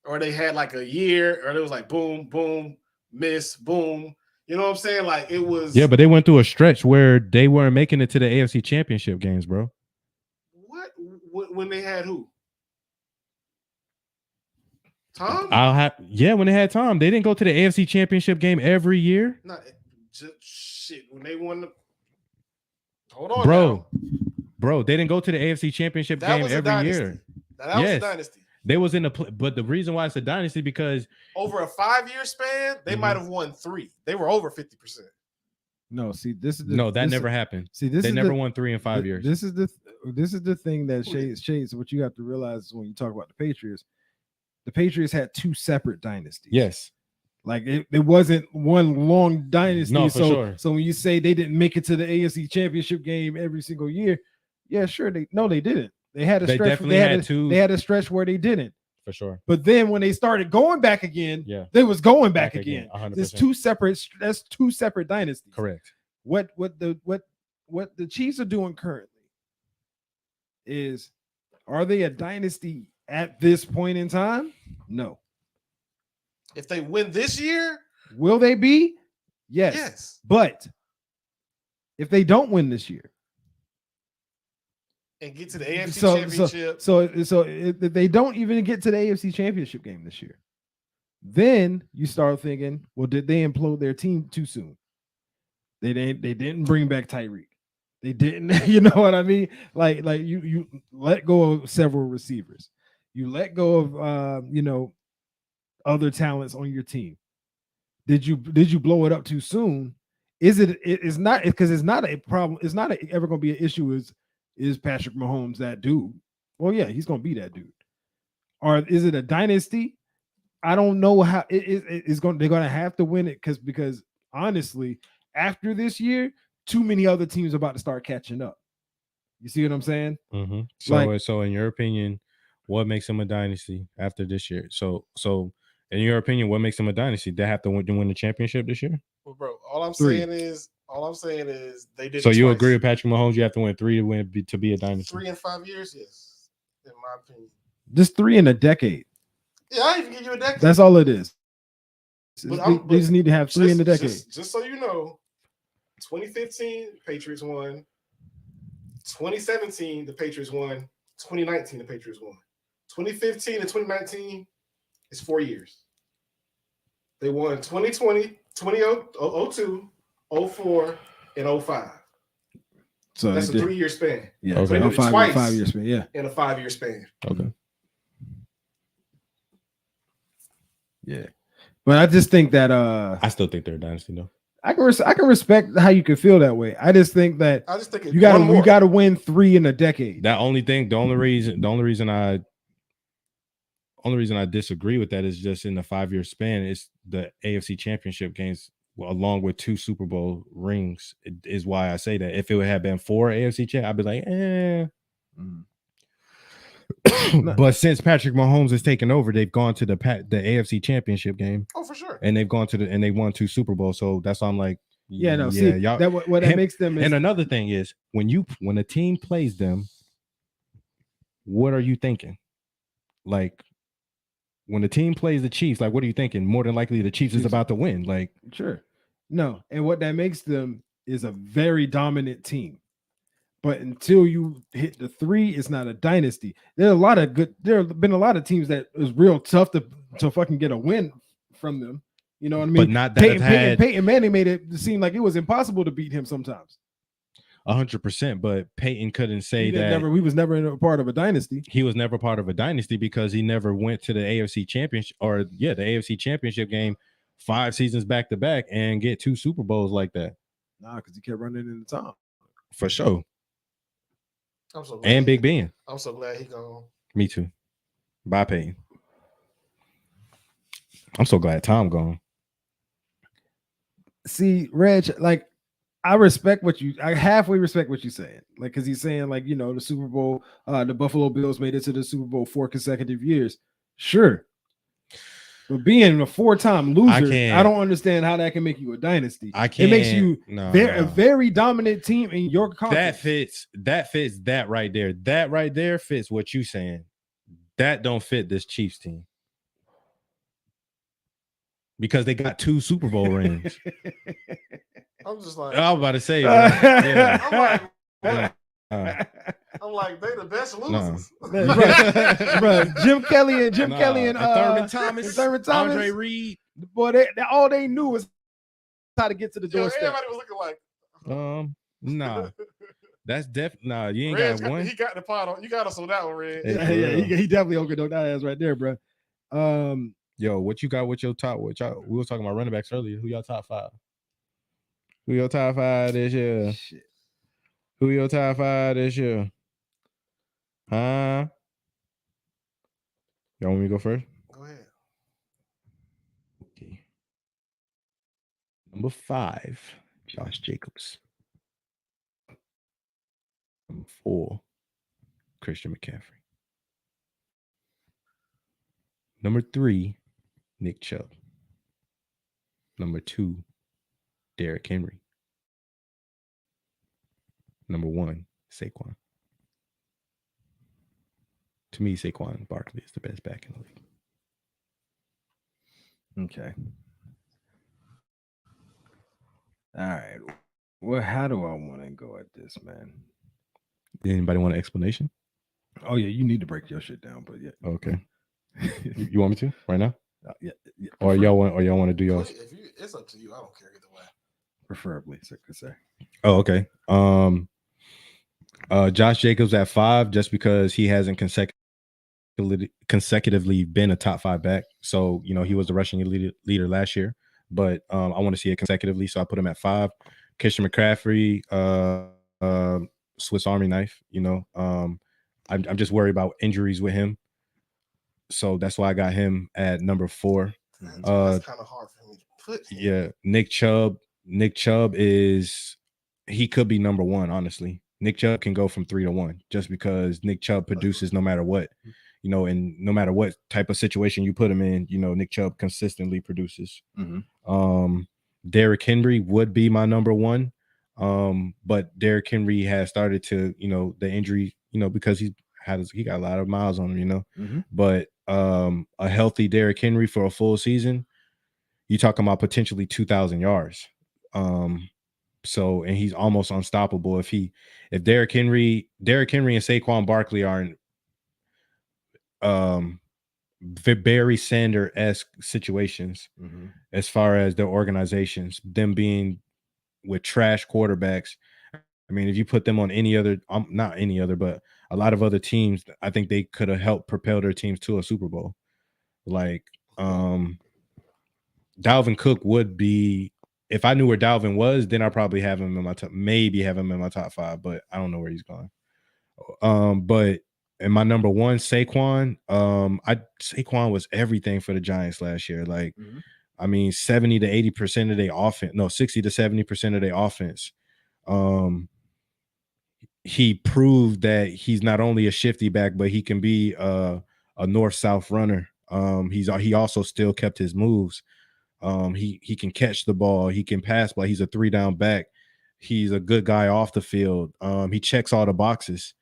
S1: or they had a year, or it was boom, boom, miss, boom. You know what I'm saying? It was.
S2: Yeah, but they went through a stretch where they weren't making it to the AFC Championship games, bro.
S1: What? When they had who? Tom?
S2: When they had Tom, they didn't go to the AFC Championship game every year.
S1: No, just shit. When they won the. Hold on,
S2: bro. They didn't go to the AFC Championship game every year.
S1: That was a dynasty.
S2: They was in the but the reason why it's a dynasty because
S1: over a 5-year span, they might have won 3. They were over 50%.
S4: No, see, this is
S2: that never happened.
S4: See, they
S2: never won 3 in 5 years.
S4: This is the thing that shades. What you have to realize when you talk about the Patriots had 2 separate dynasties.
S2: Yes,
S4: like it wasn't one long dynasty.
S2: No, for sure.
S4: So when you say they didn't make it to the AFC Championship game every single year, yeah, sure they didn't. They had a stretch. They had a stretch where they didn't.
S2: For sure.
S4: But then when they started going back again, they was going back again.
S2: 100%.
S4: That's 2 separate dynasties.
S2: Correct.
S4: What the Chiefs are doing currently is, are they a dynasty at this point in time? No.
S1: If they win this year,
S4: will they be? Yes.
S1: Yes.
S4: But if they don't win this year
S1: and get to the AFC Championship,
S4: so if they don't even get to the AFC Championship game this year, then you start thinking, well, did they implode their team too soon? They didn't bring back Tyreek. They didn't, you know what I mean? Like you let go of several receivers. You let go of other talents on your team. Did you blow it up too soon? It's not because it's not a problem. It's not ever going to be an issue. Is Patrick Mahomes that dude? Well, yeah, he's going to be that dude. Or is it a dynasty? I don't know how they're going to have to win it because honestly, after this year, too many other teams are about to start catching up. You see what I'm saying?
S2: Mm-hmm. So in your opinion, what makes them a dynasty after this year? So in your opinion, what makes them a dynasty? They have to win the championship this year?
S1: Well, bro, all I'm saying is they did.
S2: So you agree with Patrick Mahomes? You have to win 3 to be a dynasty.
S1: 3 in 5 years, yes, in my opinion.
S4: Just 3 in a decade.
S1: Yeah, I even give you a decade.
S4: That's all it is. They just need to have 3 in a decade.
S1: Just so you know, 2015 Patriots won. 2017 the Patriots won. 2019 the Patriots won. 2015 and 2019 is 4 years. They won 2020, 2002, 04, and 05. So that's a 3-year span.
S4: Yeah,
S1: okay.
S4: So 5-year span. Yeah,
S1: in a 5-year span.
S2: Okay.
S4: Yeah, but I just think that
S2: I still think they're a dynasty though.
S4: I can respect how you can feel that way. I just think you got to win 3 in a decade.
S2: The only reason I disagree with that is just in the 5-year span. It's the AFC Championship games along with 2 Super Bowl rings is why I say that. If it had been 4 AFC champ, I'd be like, But since Patrick Mahomes has taken over, they've gone to the AFC Championship game.
S1: Oh, for sure.
S2: And they've gone to they won 2 Super Bowls. So that's why I'm like,
S4: y'all. That makes them.
S2: And another thing is when a team plays them, what are you thinking? Like when the team plays the Chiefs, like what are you thinking? More than likely the Chiefs is about to win. Like
S4: sure, no. And what that makes them is a very dominant team. But until you hit the 3, it's not a dynasty. There have been a lot of teams that is real tough to fucking get a win from them. You know what I mean?
S2: But not that
S4: Peyton Manning made it seem like it was impossible to beat him sometimes.
S2: 100%, but Peyton couldn't say that
S4: he was never a part of a dynasty.
S2: He was never part of a dynasty because he never went to the AFC Championship the AFC Championship game 5 seasons back to back and get 2 Super Bowls like that.
S4: Nah, because he kept running into time.
S2: For sure.
S1: I'm so glad.
S2: And Big Ben.
S1: I'm so glad he gone.
S2: Me too. Bye, Peyton. I'm so glad Tom gone.
S4: See, Reg, like I halfway respect what you're saying. Like, because he's saying, like, the Super Bowl, the Buffalo Bills made it to the Super Bowl 4 consecutive years. Sure. But being a 4-time loser, I don't understand how that can make you a dynasty. It makes you a very dominant team in your conference.
S2: That fits that right there. That right there fits what you saying. That don't fit this Chiefs team. Because they got 2 Super Bowl rings.
S1: I'm just like,
S2: I was about to say, yeah.
S1: I'm like, they the best losers.
S4: Bro, Jim Kelly and
S2: Thurman Thomas, Andre Reed.
S4: Boy, all they knew was how to get to the doorstep.
S1: Everybody was looking like,
S2: nah. That's definitely you ain't Reg got one.
S1: He got the pot on. You got us on that one, Red.
S4: Yeah, he definitely opened that ass right there, bro.
S2: Yo, what you got with your top? We were talking about running backs earlier. Who y'all top 5? Who your top 5 this year?
S4: Shit.
S2: Who your top 5 this year? Huh? Y'all want me to go first?
S1: Go ahead.
S2: Okay. Number 5, Josh Jacobs. Number 4, Christian McCaffrey. Number 3, Nick Chubb. Number 2, Derrick Henry. Number 1, Saquon. To me, Saquon Barkley is the best back in the league.
S4: Okay. All right. Well, how do I want to go at this, man?
S2: Anybody want an explanation?
S4: Oh yeah, you need to break your shit down, but yeah.
S2: Okay. You want me to right now?
S4: Yeah,
S2: Or y'all want to do yours?
S1: It's up to you. I don't care either way.
S4: Preferably, so could say.
S2: Oh, okay. Josh Jacobs at 5, just because he hasn't consecutively been a top 5 back. So, you know, he was the rushing leader last year, but I want to see it consecutively. So I put him at 5. Christian McCaffrey, Swiss Army knife, you know. I'm just worried about injuries with him. So that's why I got him at number 4.
S1: That's kind of hard for me to put.
S2: Yeah, Nick Chubb. Nick Chubb he could be number 1, honestly. Nick Chubb can go from 3 to 1 just because Nick Chubb produces no matter what, you know, and no matter what type of situation you put him in, you know, Nick Chubb consistently produces.
S4: Mm-hmm.
S2: Derrick Henry would be my number 1. But Derrick Henry has started to, you know, the injury, you know, because he got a lot of miles on him, you know.
S4: Mm-hmm.
S2: But a healthy Derrick Henry for a full season, you're talking about potentially 2,000 yards. So, and he's almost unstoppable if Derrick Henry and Saquon Barkley are in Barry Sanders-esque situations as far as their organizations, them being with trash quarterbacks. I mean, if you put them on any other, not any other, but a lot of other teams, I think they could have helped propel their teams to a Super Bowl. Like, Dalvin Cook would be, if I knew where Dalvin was, then I'd probably have him in my top, maybe have him in my top 5, but I don't know where he's going. But in my number 1, Saquon, Saquon was everything for the Giants last year. Like, I mean, 70 to 80% of their offense, no, 60 to 70% of their offense. He proved that he's not only a shifty back, but he can be a north-south runner. He also still kept his moves. He can catch the ball. He can pass, but he's a 3-down back. He's a good guy off the field. He checks all the boxes.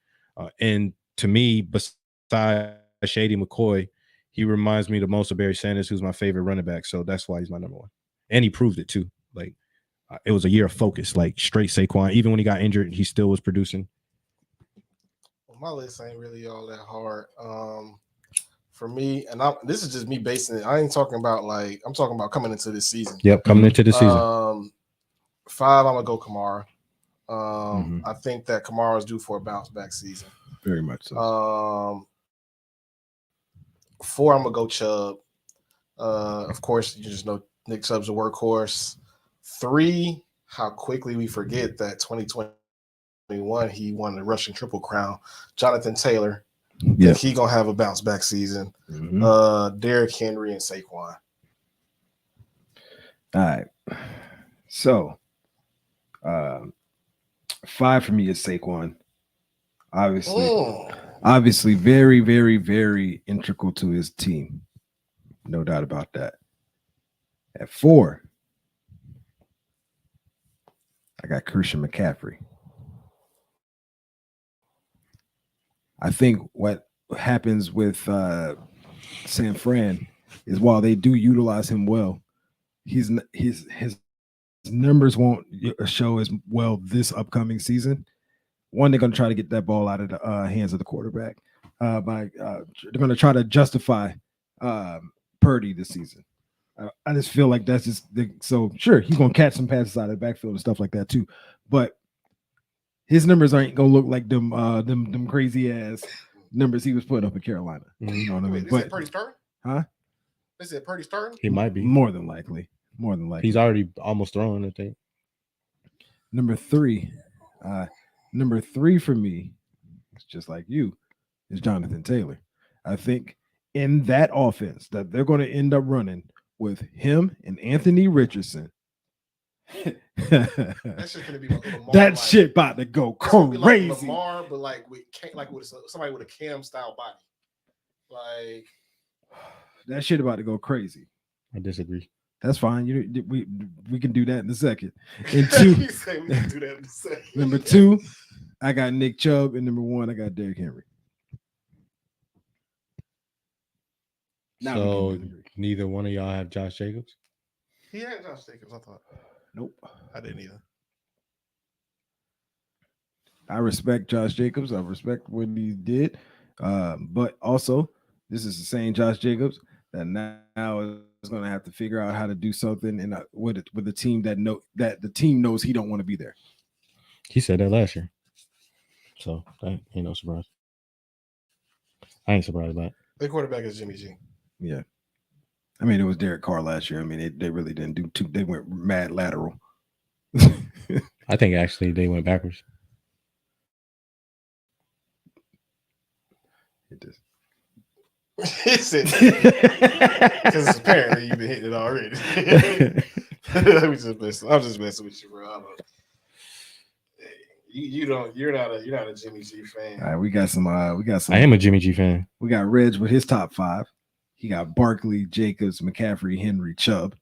S2: And to me, besides Shady McCoy, he reminds me the most of Barry Sanders, who's my favorite running back. So that's why he's my number 1. And he proved it too. Like, it was a year of focus, like straight Saquon. Even when he got injured, he still was producing.
S1: Well, my list ain't really all that hard. For me, and this is just me basing it. I ain't talking about I'm talking about coming into this season.
S2: Yep, coming into the season.
S1: 5, I'm gonna go Kamara. I think that Kamara is due for a bounce back season.
S4: Very much so.
S1: 4, I'm gonna go Chubb. Of course, you just know Nick Chubb's a workhorse. 3, how quickly we forget that 2021 he won the rushing triple crown. Jonathan Taylor. Yeah, he gonna have a bounce back season. Derrick Henry and Saquon.
S4: All right. So 5 for me is Saquon. Obviously very, very, very integral to his team. No doubt about that. At 4, I got Christian McCaffrey. I think what happens with San Fran is while they do utilize him well, his numbers won't show as well this upcoming season. One, they're going to try to get that ball out of the hands of the quarterback. They're going to try to justify Purdy this season. I just feel like that's just so sure he's going to catch some passes out of the backfield and stuff like that too, but his numbers aren't gonna look like them crazy ass numbers he was putting up in Carolina. You know what I mean?
S1: But Purdy starting?
S4: Huh?
S1: Is it Purdy starting?
S2: He might be.
S4: More than likely.
S2: He's already almost throwing, I think.
S4: Number three for me, it's just like you, is Jonathan Taylor. I think in that offense that they're going to end up running with him and Anthony Richardson.
S1: That shit's gonna be Lamar,
S4: that shit about to go crazy.
S1: Like Lamar, but like with somebody with a Cam style body. Like
S4: that shit about to go crazy.
S2: I disagree.
S4: That's fine. We can do that in a second. And two,
S1: you say we can do that in a second.
S4: Number 2, I got Nick Chubb, and number 1, I got Derrick Henry.
S2: Now so neither one of y'all have Josh Jacobs?
S1: He had Josh Jacobs, I thought.
S4: Nope.
S1: I didn't either.
S4: I respect Josh Jacobs. I respect what he did. But also, this is the same Josh Jacobs that now is going to have to figure out how to do something with a team that the team knows he don't want to be there.
S2: He said that last year. So that ain't no surprise. I ain't surprised about it.
S1: Their quarterback is Jimmy G.
S4: Yeah. I mean, it was Derek Carr last year. I mean, they really didn't do too. They went mad lateral.
S2: I think actually they went backwards.
S4: It does.
S1: Because apparently you've been hitting it already. I'm just messing with you, bro. You're not a Jimmy G fan.
S4: All right, we got some. I
S2: am a Jimmy G fan.
S4: We got Reg with his top 5. He got Barkley, Jacobs, McCaffrey, Henry, Chubb.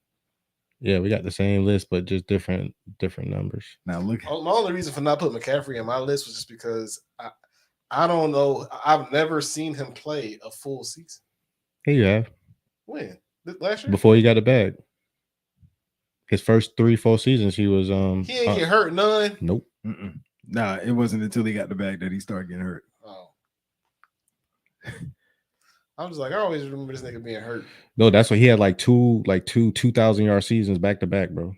S2: Yeah, we got the same list, but just different numbers.
S4: Now look.
S1: My only reason for not putting McCaffrey in my list was just because I don't know. I've never seen him play a full season.
S2: Hey, you have.
S1: When? Last year?
S2: Before he got the bag. His first 3-4 seasons, he was
S1: He ain't get hurt none.
S2: Nope.
S4: Nah, it wasn't until he got the bag that he started getting hurt.
S1: Oh. I'm just like, I always remember this nigga being hurt.
S2: No, that's what he had like two 2,000-yard seasons back to back, bro.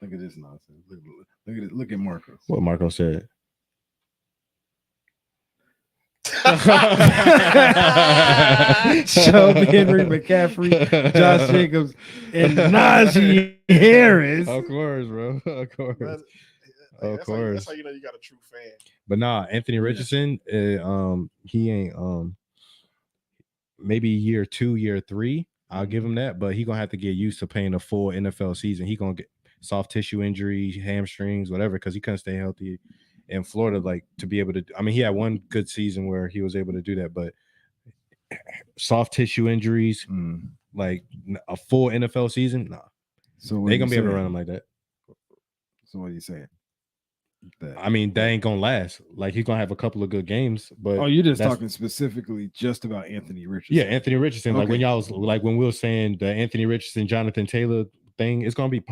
S4: Look at this nonsense. Look at it. Look at Marco.
S2: What Marco said.
S4: Shelby Henry, McCaffrey, Josh Jacobs, and Najee Harris.
S2: Of course, bro. Of course. That's
S1: how you know you got a true fan.
S2: But nah, Anthony Richardson, he ain't maybe year 2, year 3. I'll give him that, but he gonna have to get used to playing a full NFL season. He gonna get soft tissue injuries, hamstrings, whatever, because he couldn't stay healthy in Florida. Like to be able to, I mean, he had one good season where he was able to do that, but soft tissue injuries, like a full NFL season, nah.
S4: So
S2: they gonna be able to run him like that.
S4: So what are you saying?
S2: I mean, that ain't gonna last. Like he's gonna have a couple of good games, but
S4: you're just talking specifically just about Anthony Richardson.
S2: Yeah, Anthony Richardson. Okay. Like when y'all was like when we were saying the Anthony Richardson, Jonathan Taylor thing, it's gonna be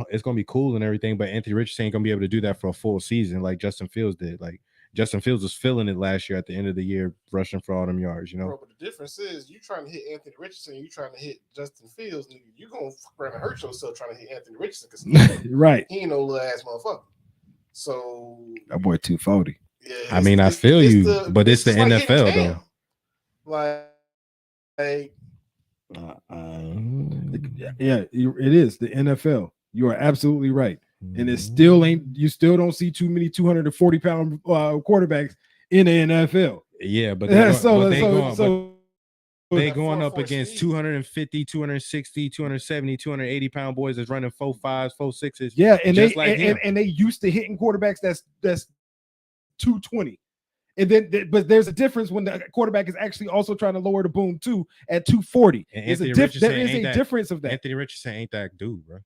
S2: cool and everything, but Anthony Richardson ain't gonna be able to do that for a full season like Justin Fields did. Like Justin Fields was feeling it last year at the end of the year, rushing for all them yards, you know.
S1: Bro, but the difference is you trying to hit Anthony Richardson, you trying to hit Justin Fields, you gonna hurt yourself trying to hit Anthony Richardson because
S4: right,
S1: he ain't no little ass motherfucker. So
S4: that boy 240.
S1: Yeah,
S2: I mean, I feel you, but it's the NFL though.
S4: Yeah, it is the NFL. You are absolutely right, and it still ain't. You still don't see too many 240-pound quarterbacks in the NFL.
S2: Yeah, but they going up against 250, 260, 270, 280-pound boys that's running 4.5s, 4.6s.
S4: Yeah, and they used to hitting quarterbacks that's 220. And then, but there's a difference when the quarterback is actually also trying to lower the boom too at 240. There is a difference of that.
S2: Anthony Richardson ain't that dude, bro.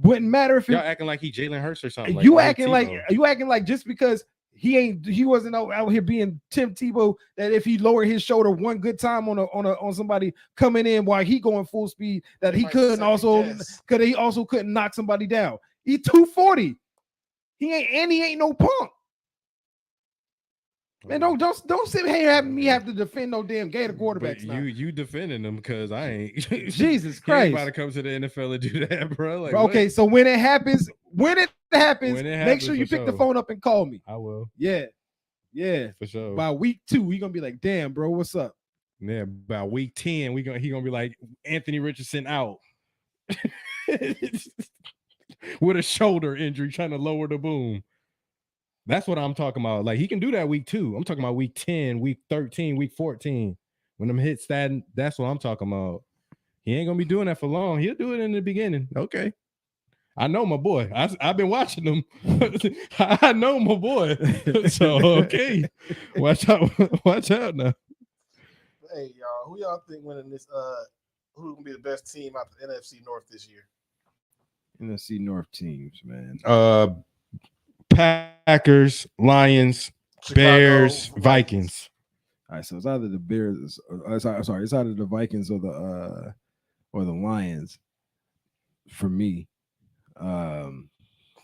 S4: Wouldn't matter if
S2: y'all acting like he Jalen Hurts or something.
S4: You acting like just because he wasn't out here being Tim Tebow that if he lowered his shoulder one good time on somebody coming in while he going full speed that he couldn't couldn't knock somebody down. He 240. He ain't no punk. Man, don't sit here having me have to defend no damn Gator quarterbacks.
S2: You defending them because I ain't.
S4: Jesus Christ!
S2: Ain't about to come to the NFL and do that, bro. Like,
S4: okay, what? So when it happens, make sure you pick the phone up and call me.
S2: I will.
S4: Yeah,
S2: for sure.
S4: By week 2, we gonna be like, damn, bro, what's up?
S2: Yeah, by week 10, he gonna be like Anthony Richardson out with a shoulder injury, trying to lower the boom. That's what I'm talking about. Like he can do that week 2. I'm talking about week 10, week 13, week 14. When them hits that's what I'm talking about. He ain't gonna be doing that for long. He'll do it in the beginning. Okay. I know my boy. I've been watching him. I know my boy. So okay. Watch out now.
S1: Hey y'all, who y'all think winning this? Who's gonna be the best team out the NFC North this year?
S4: NFC North teams, man.
S2: Packers, Lions, Chicago, Bears, Vikings.
S4: All right, so it's either the Bears. Sorry, it's either the Vikings or the Lions. For me,
S1: I'm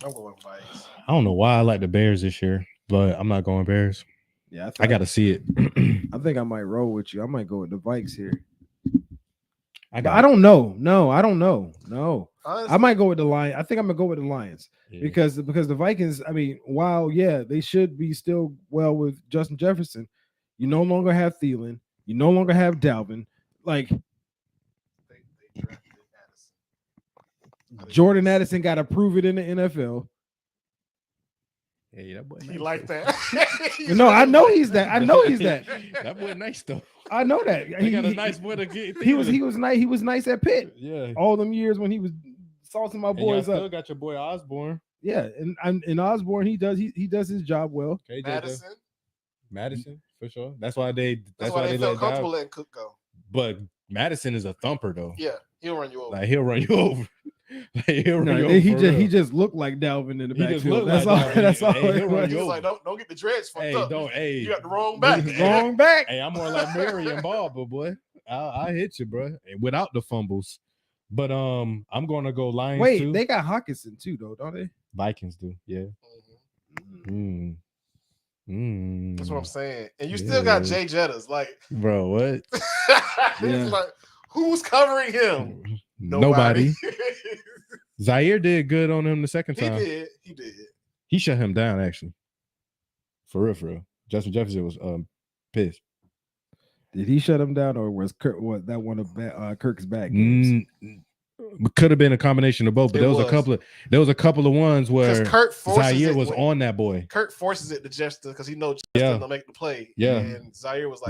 S1: going Vikings.
S2: I don't know why I like the Bears this year, but I'm not going Bears.
S4: Yeah,
S2: I got to see it.
S4: I think I might roll with you. I might go with the Vikes here.
S2: I
S4: don't know. No, I don't know. No,
S1: honestly,
S4: I might go with the Lions. I think I'm gonna go with the Lions because the Vikings. I mean, while they should be still well with Justin Jefferson. You no longer have Thielen. You no longer have Dalvin. Like
S1: they drafted Addison.
S4: Jordan Addison got to prove it in the NFL.
S2: Hey, that boy.
S1: He like that.
S4: No, I know he's that. I know he's that.
S2: That boy nice though.
S4: I know that.
S2: He got a nice boy to get.
S4: He was nice. He was nice at Pitt.
S2: Yeah.
S4: All them years when he was salting my boys
S2: up.
S4: up.
S2: Still got your boy Osborne.
S4: Yeah, and Osborne he does his job well.
S1: Madison
S2: for sure. That's why they
S1: felt comfortable letting Cook go.
S2: But Madison is a thumper though.
S1: Yeah, he'll run you over.
S2: Like he'll run you over.
S4: He just looked like Dalvin in the backfield. That's all. That's all.
S1: He'll run you over. Like don't get the dreads fucked up. You got the wrong back.
S4: Wrong back.
S2: Hey, I'm more like Mary and Bob, but boy, I hit you, bro, without the fumbles. But I'm going to go Lions.
S4: Wait,
S2: too.
S4: They got Hawkinson too, though, don't they?
S2: Vikings do, yeah.
S1: That's what I'm saying. And you still got Jay Jettas, like,
S2: bro. What?
S1: It's like, who's covering him?
S2: Nobody. Zaire did good on him the second time.
S1: He did.
S2: He shut him down actually. For real. Justin Jefferson was pissed.
S4: Did he shut him down, or was Kirk that one of Kirk's back games?
S2: Could have been a combination of both, but there was a couple of ones where Zaire was on that boy.
S1: Kirk forces it to Justin because he knows Justin will make the play.
S2: Yeah,
S1: and Zaire was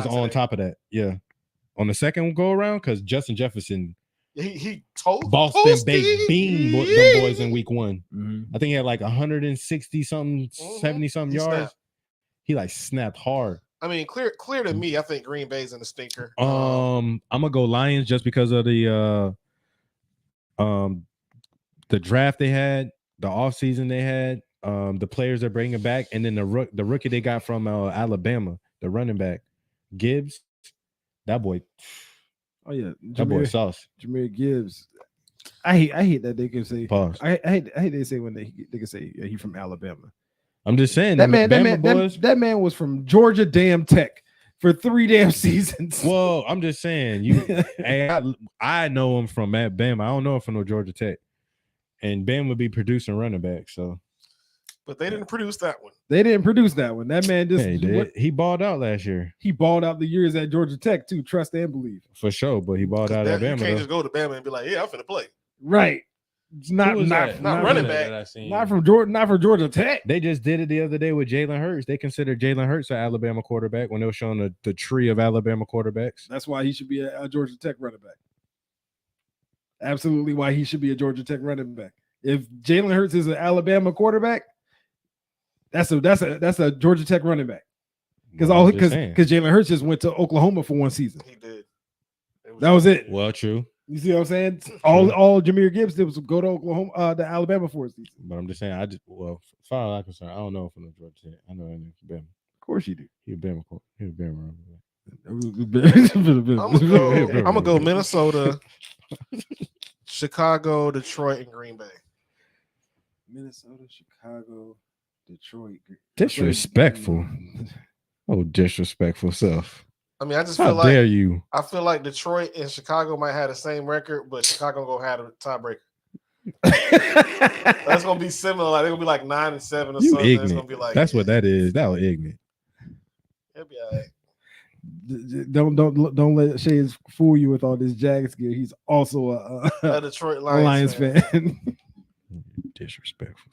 S2: on top of that. Yeah, on the second go around because Justin Jefferson
S1: he told
S2: Boston baked bean the boys in week 1. I think he had like 160 something, 70 something yards.
S1: Snapped.
S2: He like snapped hard.
S1: I mean, clear to me. I think Green Bay's in the stinker.
S2: I'm gonna go Lions just because of the draft they had, the offseason they had, the players they're bringing back, and then the rookie they got from Alabama, the running back Gibbs. That boy.
S4: Oh yeah,
S2: that boy sauce.
S4: Jahmyr Gibbs. I hate that they can say.
S2: Pause.
S4: I hate they say when they can say he from Alabama.
S2: I'm just saying
S4: that man was from Georgia damn Tech for 3 damn seasons.
S2: Well, I'm just saying I know him from Bama. I don't know him from no Georgia Tech, and Bama would be producing running back. So,
S1: but they didn't produce that one.
S4: That man just
S2: he balled out last year.
S4: He balled out the years at Georgia Tech too. Trust and believe
S2: for sure. But he balled out at Bama.
S1: You can't just go to Bama and be like, "Yeah, I'm finna play."
S4: Right. Not
S1: running back.
S4: Not from Georgia Tech.
S2: They just did it the other day with Jalen Hurts. They considered Jalen Hurts an Alabama quarterback when they were showing the tree of Alabama quarterbacks.
S4: That's why he should be a Georgia Tech running back. Absolutely, why he should be a Georgia Tech running back. If Jalen Hurts is an Alabama quarterback, that's a Georgia Tech running back. Because Jalen Hurts just went to Oklahoma for 1 season.
S1: He did.
S4: That was it.
S2: Well, true.
S4: You see what I'm saying? All Jahmyr Gibbs did was go to Oklahoma, to Alabama for a season.
S2: But I'm just saying, as far as I'm concerned, I don't know from the Georgia Tech. I know him from Bama.
S4: Of course you do.
S2: He a Bama.
S1: I'm gonna go Minnesota, Chicago, Detroit, and Green Bay.
S4: Minnesota, Chicago, Detroit.
S2: Disrespectful. Oh, disrespectful self.
S1: I mean, I just
S2: feel
S1: like
S2: dare you.
S1: I feel like Detroit and Chicago might have the same record, but Chicago gonna have a tiebreaker. That's gonna be similar. Like they're gonna be like 9-7 or something.
S2: Ignorant.
S1: It's gonna be like
S2: that's what that is. That was ignorant.
S1: It'll be all right.
S4: Don't let Shades fool you with all this Jags gear. He's also
S1: a Detroit Lions
S4: fan.
S2: Disrespectful.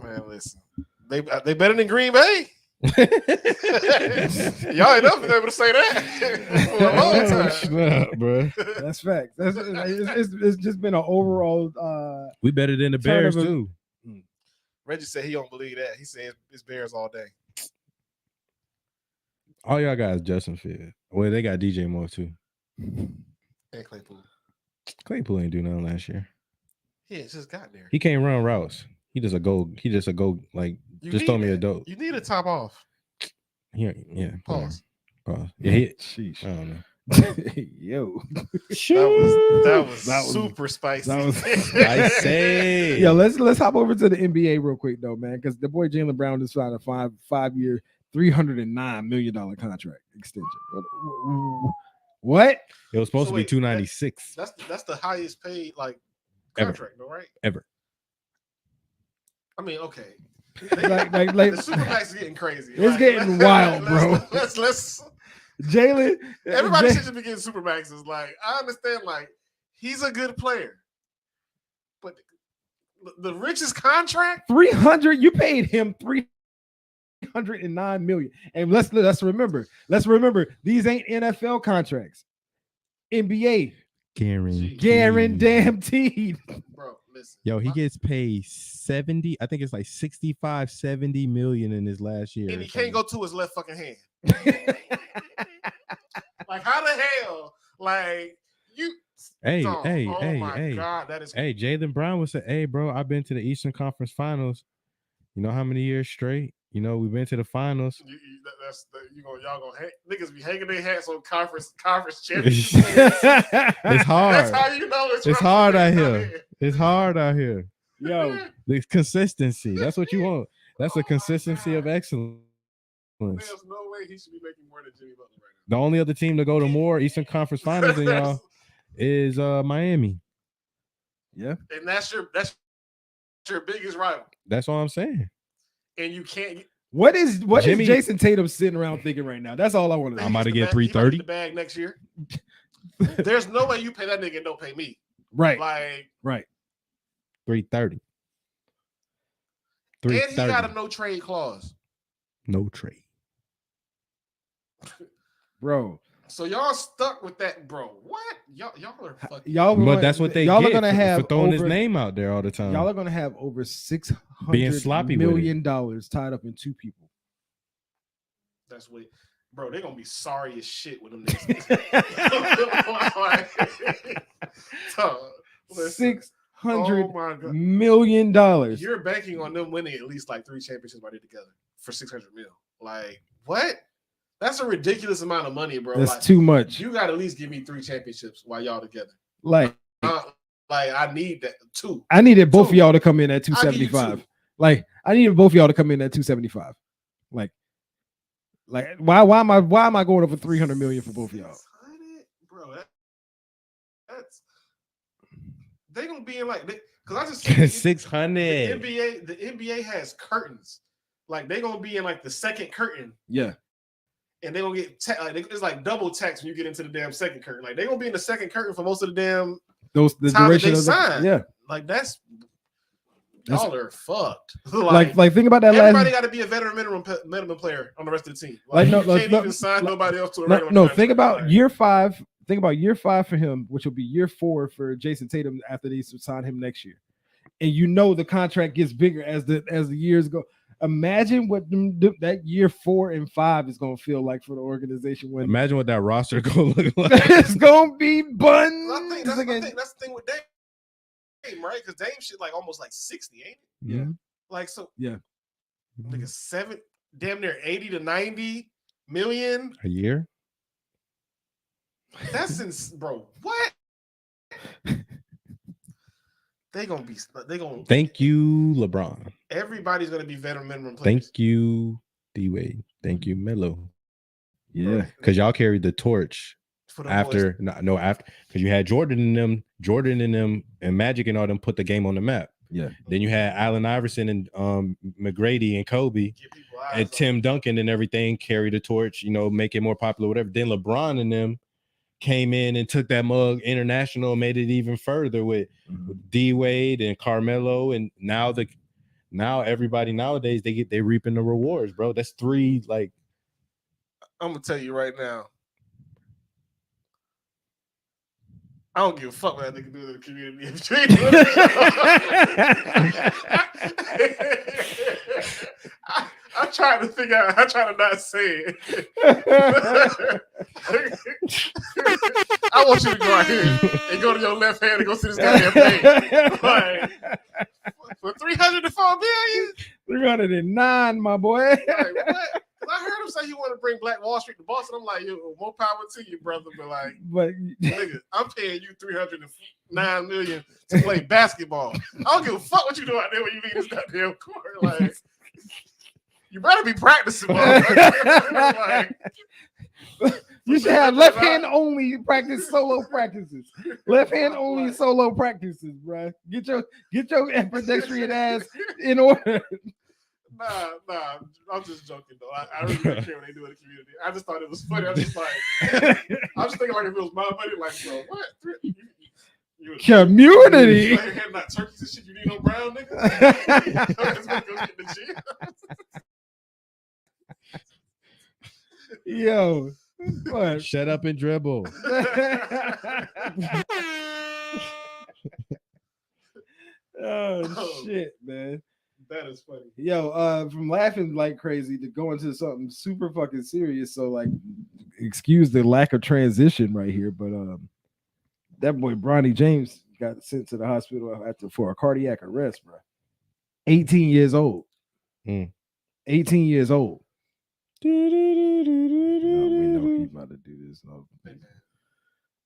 S2: Man,
S1: listen. They better than Green Bay. Y'all ain't never been able to say that for a long time.
S2: Snap, bro.
S4: That's fact. It's just been an overall.
S2: We better than the Bears too.
S1: Reggie said he don't believe that. He said it's Bears all day.
S2: All y'all guys, Justin Fields. Well, they got DJ Moore too.
S1: And Claypool.
S2: Claypool ain't do nothing last year.
S1: Yeah, it's just got there.
S2: He can't run routes. He just a go. Like just throw me a dope.
S1: You need a top off.
S2: Yeah.
S1: Pause.
S2: Yeah.
S4: Sheesh.
S2: I don't know.
S4: Yo,
S1: that was super spicy.
S4: That was
S2: spicy.
S4: Yo, let's hop over to the NBA real quick though, man, because the boy Jaylen Brown just signed a five-year, $309 million contract extension. What?
S2: It was supposed to be 296.
S1: That's the highest paid contract, though, right?
S2: Ever.
S1: I mean, okay.
S4: like
S1: the Supermax is getting crazy.
S4: It's getting wild, bro.
S1: Let's
S4: Jaylen.
S1: Everybody should just be getting Supermaxes. Like, I understand, he's a good player, but the richest contract,
S4: 300. You paid him $309 million, and let's remember these ain't NFL contracts. NBA guaranteed.
S1: Bro, listen.
S2: Yo, he gets paid 70. I think it's like 65, 70 million in his last year.
S1: And he can't go to his left fucking hand. How the hell? You.
S2: Hey,
S1: God, that is.
S2: Hey, Jaylen Brown would say, "Hey, bro, I've been to the Eastern Conference Finals. You know how many years straight? You know we've been to the finals.
S1: Y'all gonna niggas be hanging their hats on conference championships.
S2: It's hard.
S1: That's how you know it's
S2: hard out here. It's hard out here.
S4: Yo,
S2: the consistency. That's what you want. That's the consistency of excellence.
S1: There's no way he should be making more than Jimmy Butler right now.
S2: The only other team to go to more Eastern Conference Finals than y'all is Miami.
S4: Yeah,
S1: and that's your biggest rival.
S2: That's all I'm saying.
S1: And you can't.
S4: What is Jason Tatum sitting around thinking right now? That's all I want to know.
S2: I'm about to get 330
S1: the bag next year. There's no way you pay that nigga and don't pay me.
S4: Right.
S1: Right.
S2: 330.
S1: And he got a no trade clause.
S2: No trade.
S4: Bro.
S1: So y'all stuck with that, bro. What? Y'all are fucking.
S2: But that's what they
S4: y'all
S2: get
S4: are gonna have
S2: for throwing his name out there all the time.
S4: Y'all are gonna have over $600 million tied up in two people.
S1: That's what, bro. They're gonna be sorry as shit with them niggas.
S4: $600 million.
S1: You're banking on them winning at least 3 championships by together for $600 million. What? That's a ridiculous amount of money, bro.
S4: That's too much.
S1: You got to at least give me 3 championships while y'all together.
S2: I
S1: need that 2.
S4: I needed both of y'all to come in at 275. I needed both of y'all to come in at 275. Why am I going over 300 million for both of y'all?
S1: Bro, that's they gonna be in because I just
S2: 600.
S1: The NBA has curtains. They gonna be in the second curtain.
S4: Yeah.
S1: And they gonna get it's double tax when you get into the damn second curtain. They gonna be in the second curtain for most of the damn
S4: the
S1: time
S4: duration
S1: that they
S4: of
S1: sign.
S4: Yeah.
S1: That's y'all are fucked.
S4: Think about that.
S1: Everybody got to be a veteran minimum player on the rest of the team. You can't even sign nobody else to a regular contract.
S4: Think about year 5. Think about year 5 for him, which will be year 4 for Jason Tatum after they sign him next year. And the contract gets bigger as the years go. Imagine what that year 4 and 5 is going to feel like for the organization.
S2: Imagine what that roster going to look like.
S4: It's going to be buns.
S1: That's the thing with Dame, right? Because Dame shit almost 60, ain't it?
S4: Yeah.
S1: Yeah. 7, damn near 80 to 90 million
S2: a year.
S1: That's bro. What? They gonna.
S2: Thank you, LeBron.
S1: Everybody's gonna be veteran minimum players.
S2: Thank you, D-Wade. Thank you, Melo.
S4: Yeah,
S2: because y'all carried the torch after because you had Jordan and them and Magic and all them put the game on the map.
S4: Yeah.
S2: Then you had Allen Iverson and McGrady and Kobe and Tim Duncan and everything carry the torch. Make it more popular, whatever. Then LeBron and them came in and took that mug international and made it even further with D-Wade and Carmelo, and now now everybody nowadays they reaping the rewards, bro. That's 3 like.
S1: I'm gonna tell you right now. I don't give a fuck what that nigga do in the community. I'm trying to figure out. I'm trying to not say it. I want you to go out here and go to your left hand and go see this goddamn thing. Like, for $304 billion,
S4: 309, my boy.
S1: Like, what? I heard him say he want to bring Black Wall Street to Boston. I'm like, yo, more power to you, brother. But like, nigga, I'm paying you $309 million to play basketball. I don't give a fuck what you do out there when you leave this goddamn court. Like, you better be practicing, like,
S4: you should have left hand only practice solo practices. Left hand only solo practices, bro. Get your ambidextrous ass in order.
S1: Nah, I'm just joking though. I really don't care what they do in the community. I just thought it was funny. I'm just like, I'm just thinking like if it was my money, like, bro, what?
S4: Community.
S1: You had not turkeys and shit. You need no brown nigga. Let's go get the gym.
S4: Yo, what?
S2: Shut up and dribble.
S4: Oh shit, man.
S1: That is funny.
S4: Yo, from laughing like crazy to go into something super fucking serious. So, like, excuse the lack of transition right here, but that boy Bronny James got sent to the hospital for a cardiac arrest, bro. 18 years old. 18 years old. No, we know he's about to do this. No.
S1: Hey, man,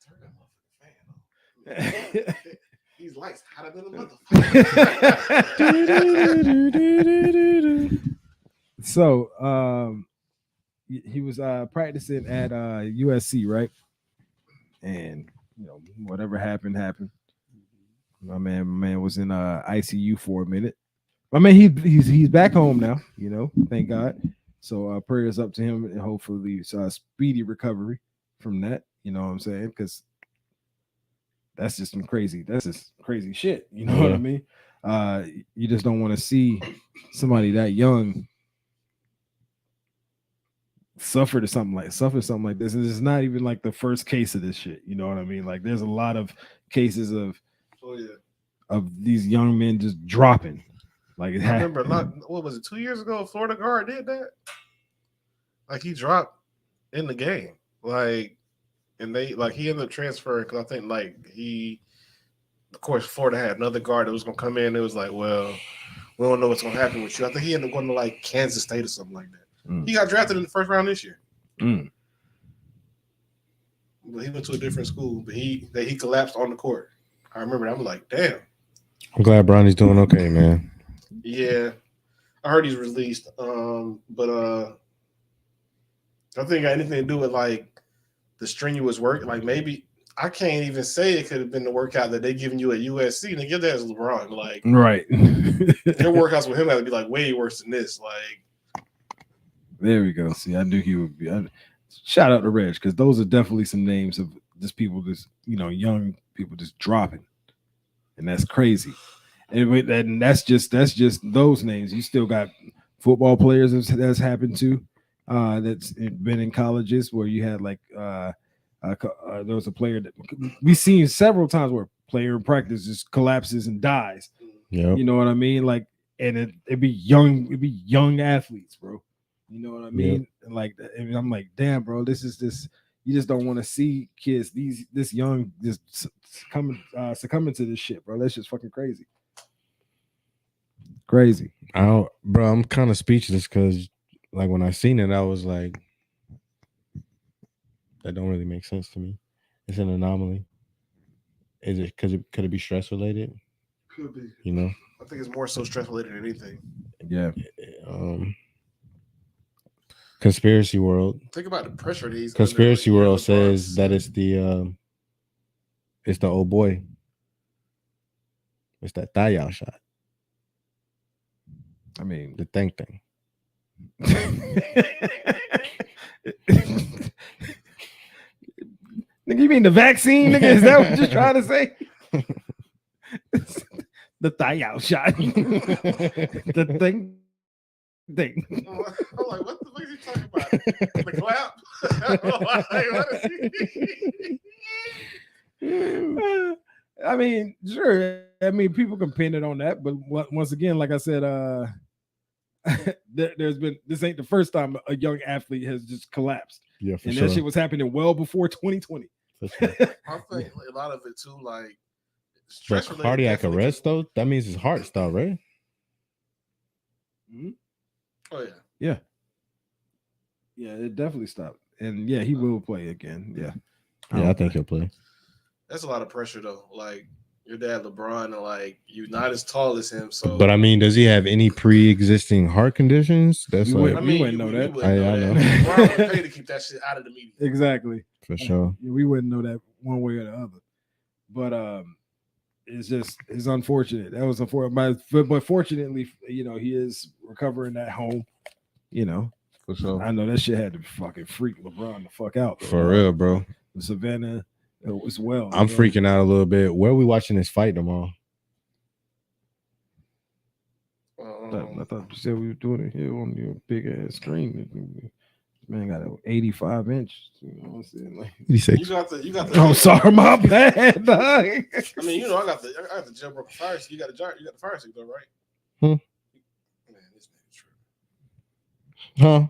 S1: turn that motherfucking fan on. These lights hotter than a motherfucker.
S4: So, he was practicing at USC, right? And whatever happened. My man was in ICU for a minute. I mean, he's back home now. Thank God. So prayers up to him, and hopefully speedy recovery from that. You know what I'm saying? Because that's just crazy shit. You know what I mean? You just don't want to see somebody that young suffer something like this. And it's not even like the first case of this shit. You know what I mean? Like, there's a lot of cases of these young men just dropping. Like,
S1: I remember what was it, 2 years ago? Florida guard did that. Like, he dropped in the game. Like, and he ended up transferring because I think of course, Florida had another guard that was gonna come in. It was like, well, we don't know what's gonna happen with you. I think he ended up going to like Kansas State or something like that. He got drafted in the first round this year. But he went to a different school, but he collapsed on the court. I remember that. I'm like, damn.
S2: I'm glad Bronny's doing okay, man.
S1: Yeah, I heard he's released. But I think it got anything to do with like the strenuous work. Like, maybe I can't even say it could have been the workout that they giving you at USC. And they give that as LeBron. Like,
S4: right.
S1: Their workouts with him had to be like way worse than this. Like,
S4: there we go. See, I knew he would be. Shout out to Reg, because those are definitely some names of just people, just young people just dropping, and that's crazy. And that's just those names. You still got football players that's happened to. That's been in colleges where you had like there was a player that we've seen several times where player in practice just collapses and dies.
S2: Yeah,
S4: you know what I mean? Like, and it'd be young athletes, bro. You know what I mean? Yep. Like, and I'm like, damn, bro, this. You just don't want to see kids this young just succumbing to this shit, bro. That's just fucking crazy. Crazy.
S2: Bro, I'm kind of speechless because, like, when I seen it, I was like, that don't really make sense to me. It's an anomaly. Is it because could it be stress related?
S1: Could be.
S2: I
S1: think it's more so stress related than anything.
S4: Yeah.
S2: Conspiracy world.
S1: Think about the pressure these.
S2: Conspiracy world says that it's the old boy. It's that thigh out shot.
S4: I mean,
S2: the thing.
S4: Nigga, you mean the vaccine, nigga? Is that what you're trying to say? The thigh out shot. The thing.
S1: I'm like, what the fuck is he talking about? The clap? Like, what is he?
S4: I mean, sure. I mean, people can pin it on that, but once again, like I said, there's been this ain't the first time a young athlete has just collapsed.
S2: Yeah, for
S4: and
S2: sure.
S4: that shit was happening well before 2020.
S2: For sure.
S1: I think a lot of it too, like
S2: But
S1: stress
S2: cardiac arrest though, that means his heart stopped, right?
S4: Mm-hmm.
S1: Oh yeah.
S4: Yeah, it definitely stopped. And yeah, he will play again. Yeah.
S2: I think he'll play.
S1: That's a lot of pressure though. Like your dad LeBron, and like you're not as tall as him. So
S2: But I mean, does he have any pre-existing heart conditions? That's
S4: You
S2: like
S4: wouldn't- we wouldn't know that.
S2: I know.
S1: LeBron would pay to keep that shit out of the media.
S4: Exactly.
S2: for sure.
S4: We wouldn't know that one way or the other. But it's unfortunate. That was unfortunate. But fortunately, he is recovering at home.
S2: For sure.
S4: I know that shit had to fucking freak LeBron the fuck out.
S2: For real, bro.
S4: Savannah as well.
S2: I'm freaking out a little bit. Where are we watching this fight tomorrow?
S4: I thought you said we were doing it here on your big ass screen. Man got an 85 inch. You know what I'm saying? Like,
S1: You got the.
S4: I'm sorry, my bad. Dog.
S1: I mean, I got the jailbroken fire stick. You got the fire stick though, right? Man, this nigga true.
S2: Huh?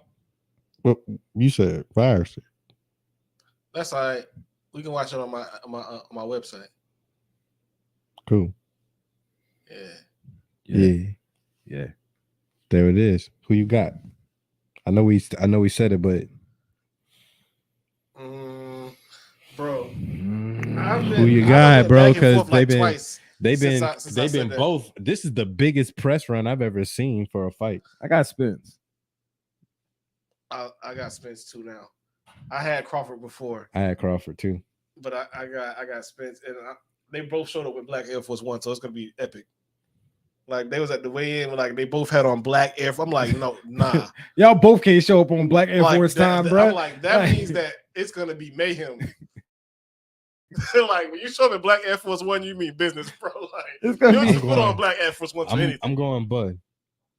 S2: Well, you said fire stick.
S1: That's all right. We can watch it on my website.
S2: Cool.
S1: Yeah.
S4: Yeah.
S2: There it is. Who you got? I know we said it, but
S1: Bro,
S2: who you got, bro? Because they've been both. This is the biggest press run I've ever seen for a fight.
S4: I got Spence.
S1: I got Spence too now. I had Crawford before.
S2: I had Crawford too.
S1: But I got Spence, and they both showed up with black Air Force One, so it's gonna be epic. Like they was at the weigh-in, like they both had on black Air Force. I'm like, no, nah.
S4: Y'all both can't show up on black Air Force time, bro.
S1: I'm like, that means that it's gonna be mayhem. Like when you show up in black Air Force One, you mean business, bro. Like
S4: it's gonna
S1: you put on black Air Force One for anything.
S2: I'm going Bud.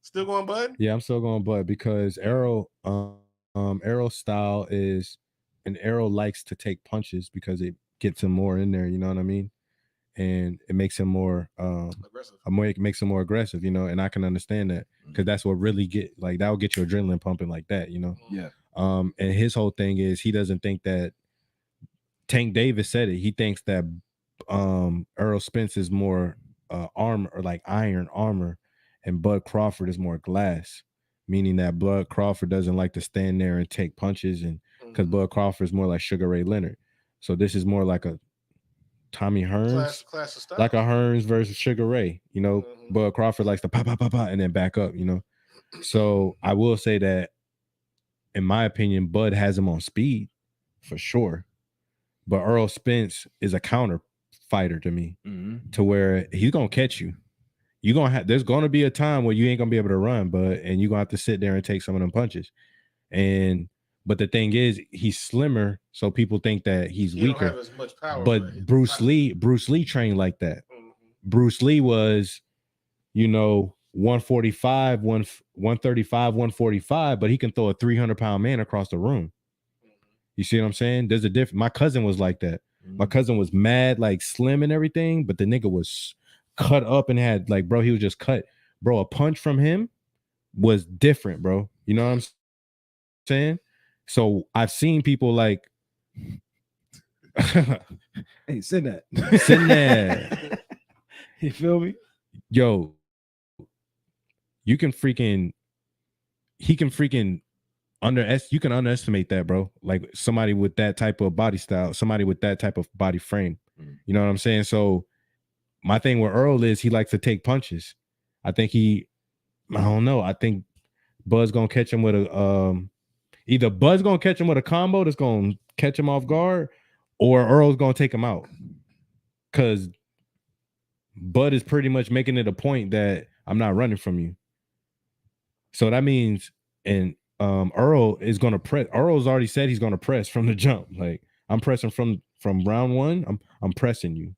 S1: Still going Bud?
S2: Yeah, I'm still going Bud because Arrow style is, and Arrow likes to take punches because it gets him more in there. You know what I mean? And it makes him more aggressive. It makes him more aggressive, and I can understand that because that's what really that will get your adrenaline pumping like that,
S4: Yeah.
S2: And his whole thing is he doesn't think that Tank Davis said it. He thinks that Errol Spence is more armor or like iron armor, and Bud Crawford is more glass, meaning that Bud Crawford doesn't like to stand there and take punches, and because Bud Crawford is more like Sugar Ray Leonard, so this is more like a Tommy Hearns,
S1: class of style.
S2: like a Hearns versus Sugar Ray, Bud Crawford likes to pop, and then back up, So I will say that, in my opinion, Bud has him on speed for sure, but Errol Spence is a counter fighter to me, to where he's gonna catch you. There's gonna be a time where you ain't gonna be able to run, and you're gonna have to sit there and take some of them punches, But the thing is, he's slimmer, so people think that he's weaker.
S1: Don't have as much power,
S2: but Bruce Lee trained like that. Bruce Lee was, 145, 135, 145, but he can throw a 300-pound man across the room. You see what I'm saying? There's a difference. My cousin was like that. My cousin was mad, like slim and everything, but the nigga was cut up and had he was just cut. Bro, a punch from him was different, bro. You know what I'm saying? So I've seen people like,
S4: hey, send that. You feel me?
S2: Yo, you can underestimate that, bro. Like somebody with that type of body style, somebody with that type of body frame. You know what I'm saying? So my thing with Earl is he likes to take punches. I don't know. I think Bud's gonna catch him with either Bud's gonna catch him with a combo that's gonna catch him off guard, or Earl's gonna take him out. Cause Bud is pretty much making it a point that I'm not running from you. So that means, and Earl is gonna press. Earl's already said he's gonna press from the jump. Like I'm pressing from round one. I'm pressing you.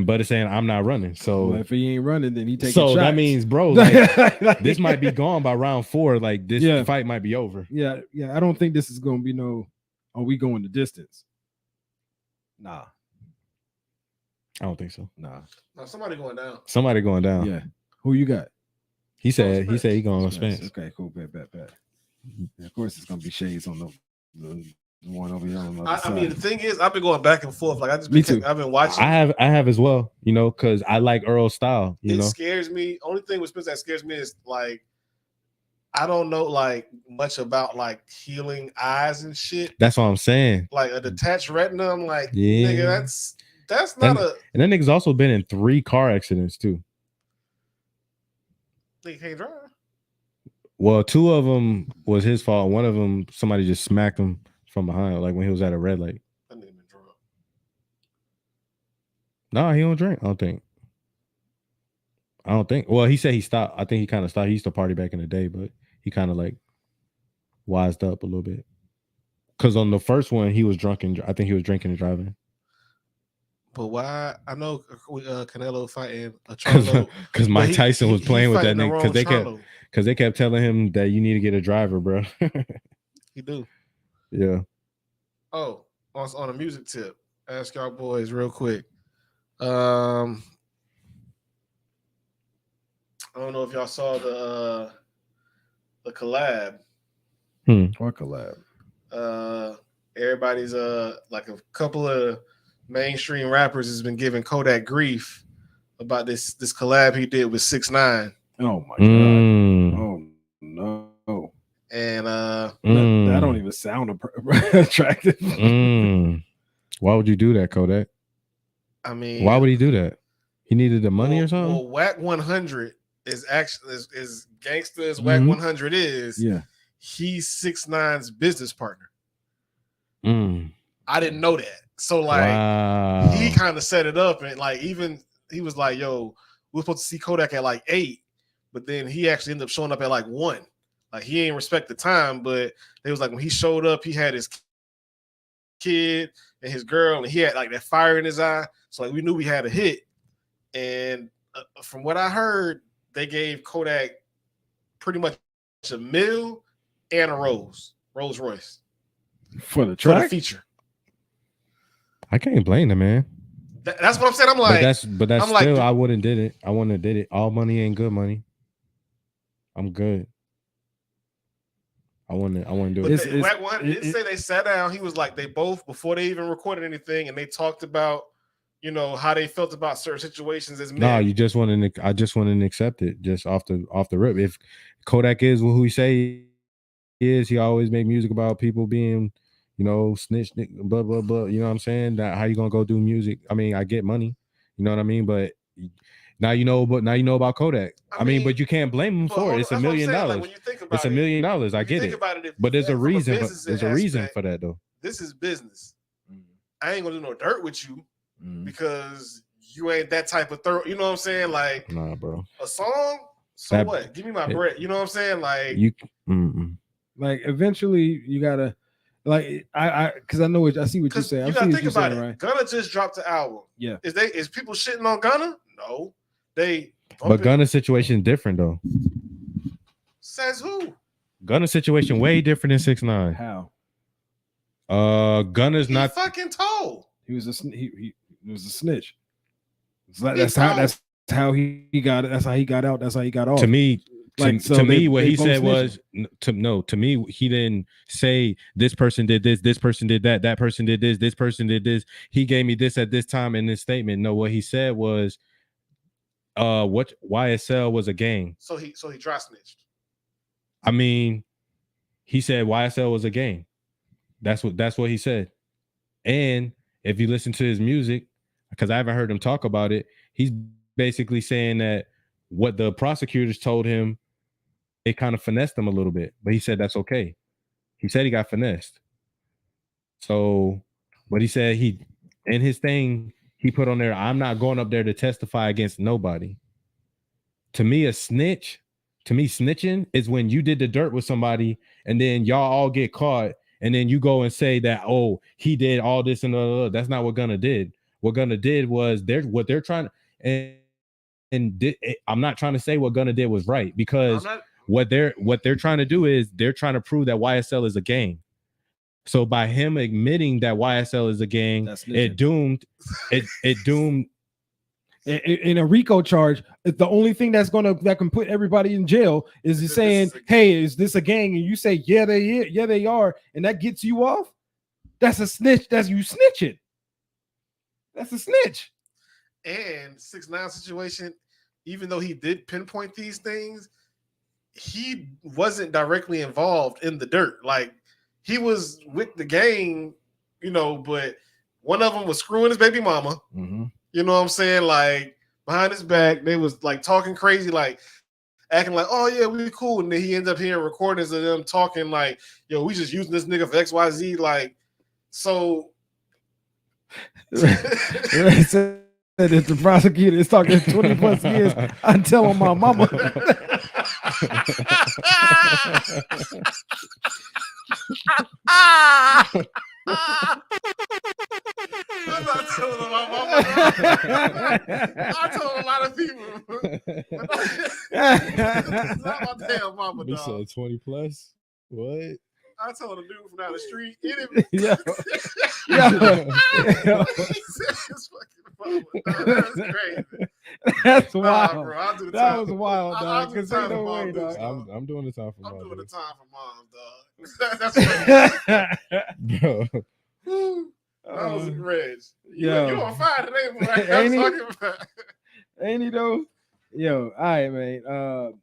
S2: But it's saying I'm not running. So
S4: if he ain't running, then he taking
S2: so
S4: shots.
S2: that means, bro, like, this might be gone by round 4. Like this fight might be over.
S4: Yeah. I don't think this is gonna be are we going the distance? Nah.
S2: I don't think so.
S4: Nah.
S1: No, somebody going down.
S2: Somebody going down.
S4: Yeah. Who you got?
S2: He said he going on Spence.
S4: Okay, cool. Bet. Yeah, of course, it's gonna be shades on the one over here.
S1: I mean, the thing is, I've been going back and forth. Like I've been watching.
S2: I have as well. You know, because I like Earl's style. You know,
S1: scares me. Only thing with Spence that scares me is like I don't know like much about like healing eyes and shit.
S2: That's what I'm saying.
S1: Like a detached retina. I'm like,
S2: yeah,
S1: nigga, that's not a.
S2: And that nigga's also been in 3 car accidents too.
S1: He can't drive.
S2: Well, 2 of them was his fault. One of them, somebody just smacked him from behind, like when he was at a red light.
S1: That nigga been drunk.
S2: No, he don't drink. I don't think. Well, he said he stopped. I think he kind of stopped. He used to party back in the day, but he kind of like wised up a little bit. Because on the first one, he was drunk and I think he was drinking and driving.
S1: But why? I know Canelo fighting a Charlo.
S2: Because Mike Tyson was playing with that nigga because they kept telling him that you need to get a driver, bro.
S1: He do.
S2: Yeah.
S1: Oh, on a music tip, ask y'all boys real quick. I don't know if y'all saw the collab.
S4: What collab?
S1: Everybody's like a couple of mainstream rappers has been giving Kodak grief about this collab he did with 6ix9ine.
S4: Oh my god! Oh no!
S1: And
S4: that don't even sound attractive.
S2: Why would you do that, Kodak?
S1: I mean,
S2: why would he do that? He needed the money or something?
S1: Well, Whack 100 is actually as gangster as Whack 100 is.
S4: Yeah,
S1: he's 6ix9ine's business partner. I didn't know that. So like he kind of set it up and like even he was like, yo, we're supposed to see Kodak at like 8, but then he actually ended up showing up at like 1. Like he ain't respect the time, but they was like when he showed up, he had his kid and his girl, and he had like that fire in his eye. So like we knew we had a hit. And from what I heard, they gave Kodak pretty much $1 million and a Rolls Royce
S4: for the track,
S1: for the feature.
S2: I can't blame him, man.
S1: That's what I'm saying. I'm like,
S2: but that's I'm still, like, I wouldn't did it. I wouldn't have did it. All money ain't good money. I'm good. I wouldn't do it.
S1: Didn't say they sat down. He was like, they both before they even recorded anything, and they talked about, you know, how they felt about certain situations as men.
S2: No, you just want to. I just want to accept it, just off the rip. If Kodak is who he say he is, he always make music about people being, you know, snitch, blah blah blah. You know what I'm saying? That how you gonna go do music? I mean, I get money. You know what I mean? But now you know about Kodak. I mean, but you can't blame him for it. It's $1 million. Like, it's $1 million. I get it. But there's a reason. There's a reason for that, though.
S1: This is business. I ain't gonna do no dirt with you because you ain't that type of thorough. You know what I'm saying? Like,
S2: nah, bro.
S1: A song. So that, what? Give me my bread. You know what I'm saying? Like
S2: you.
S4: Like eventually you gotta. Like I because I know what I see what you're saying.
S1: You gotta think about it. Right? Gunna just dropped the album.
S4: Yeah.
S1: Is people shitting on Gunna? No.
S2: But Gunna's situation different though.
S1: Says who?
S2: Gunna's situation way different than 6ix9ine.
S4: How?
S2: Gunna's not
S1: fucking told.
S4: He was a snitch. That's how he got it. That's how he got out. That's how he got off.
S2: To me, to me, what he said was to me, he didn't say this person did this person did that person did this person did this. He gave me this at this time in this statement. No, what he said was, what YSL was a gang.
S1: So he dry snitched.
S2: I mean, he said YSL was a gang. That's what he said. And if you listen to his music, because I haven't heard him talk about it, he's basically saying that what the prosecutors told him, it kind of finessed him a little bit, but he said that's okay. He said he got finessed. So, but he said in his thing, he put on there, I'm not going up there to testify against nobody. To me, snitching is when you did the dirt with somebody and then y'all all get caught and then you go and say that, oh, he did all this and that's not what Gunna did. what Gunna did was what they're trying I'm not trying to say what Gunna did was right, because what they're trying to do is they're trying to prove that YSL is a gang. So by him admitting that YSL is a gang, it doomed
S4: in a RICO charge. The only thing that can put everybody in jail is he saying, "Hey, is this a gang?" And you say, "Yeah, they are," and that gets you off. That's a snitch. That's you snitching. That's a snitch.
S1: And 6ix9ine situation, even though he did pinpoint these things, he wasn't directly involved in the dirt. Like, he was with the gang, but one of them was screwing his baby mama.
S4: Mm-hmm.
S1: You know what I'm saying? Like, behind his back, they was like talking crazy, like acting like, "Oh yeah, we cool." And then he ends up hearing recordings of them talking like, "Yo, we just using this nigga for XYZ." Like, so.
S4: If the prosecutor is talking 20 plus years, I'm telling my mama.
S1: I'm not telling my mama. I told a lot of people. It's not my damn mama, dog.
S2: You said 20 plus? What?
S1: I told a dude from down the street. That's crazy.
S4: That's wild.
S1: Bro, I'll do the
S4: that
S1: time.
S4: was wild, dog.
S1: I'll do the time for mom,
S2: dog. I'm doing the time for mom.
S1: I'm doing the time for mom, dog. That's crazy.
S2: Bro.
S1: That was Reg.
S4: You
S1: on fire today, boy. I'm talking about.
S4: Ain't he though? Yo, all right, man.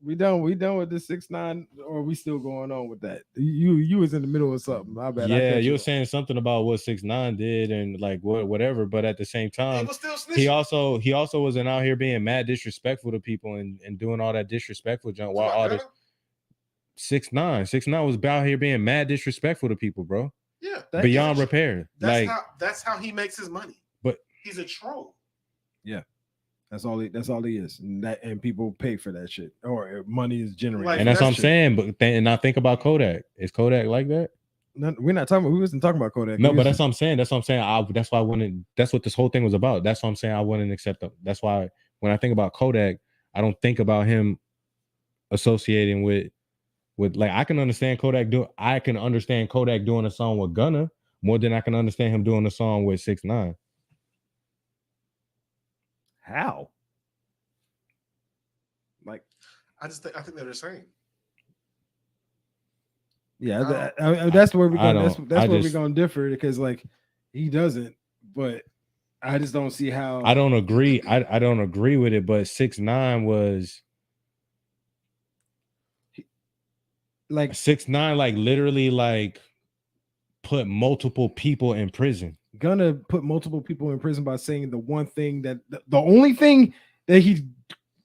S4: We done with the 6ix9ine, or we still going on with that? You was in the middle of something. My bad.
S2: Yeah, you were saying something about what 6ix9ine did and like whatever, but at the same time, he also wasn't out here being mad disrespectful to people and doing all that disrespectful junk while all this 6ix9ine was out here being mad disrespectful to people, bro.
S1: Yeah,
S2: beyond repair.
S1: That's how he makes his money. But he's a troll.
S4: Yeah. That's all he is, and people pay for that shit, or money is generated.
S2: And that's what I'm saying. But and I think about Kodak. Is Kodak like that?
S4: No, we're not talking. We wasn't talking about Kodak.
S2: No, but that's what I'm saying. That's what I'm saying. That's why I wouldn't. That's what this whole thing was about. That's what I'm saying. I wouldn't accept them. That's why when I think about Kodak, I don't think about him associating with like I can understand Kodak doing a song with Gunna more than I can understand him doing a song with 6ix9ine.
S4: How? Like,
S1: I think they're the same.
S4: Yeah, that's where we're going. That's where we're going to differ, because like he doesn't, but I just don't see how.
S2: I don't agree. I don't agree with it. But 6ix9ine was
S4: like
S2: 6ix9ine, like literally like put multiple people in prison.
S4: Gonna put multiple people in prison by saying the one thing that the only thing that he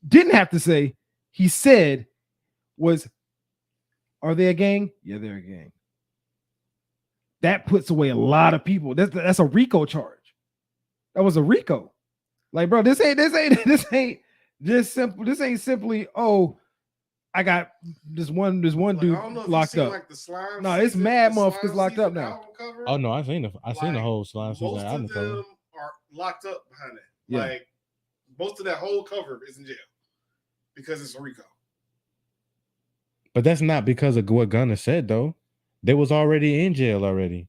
S4: didn't have to say, he said was, "Are they a gang? Yeah, they're a gang." That puts away a lot of people. That's a RICO charge. That was a RICO. Like, bro, this ain't just simple. This ain't simply, "Oh, I got this one dude locked up."
S1: Like the slime
S4: no, it's mad motherfuckers locked up now.
S2: Oh no, I seen the whole slime season.
S1: Most of them are locked up behind it.
S4: Yeah.
S1: Like most of that whole cover is in jail because it's a RICO.
S2: But that's not because of what Gunna said though. They was already in jail already.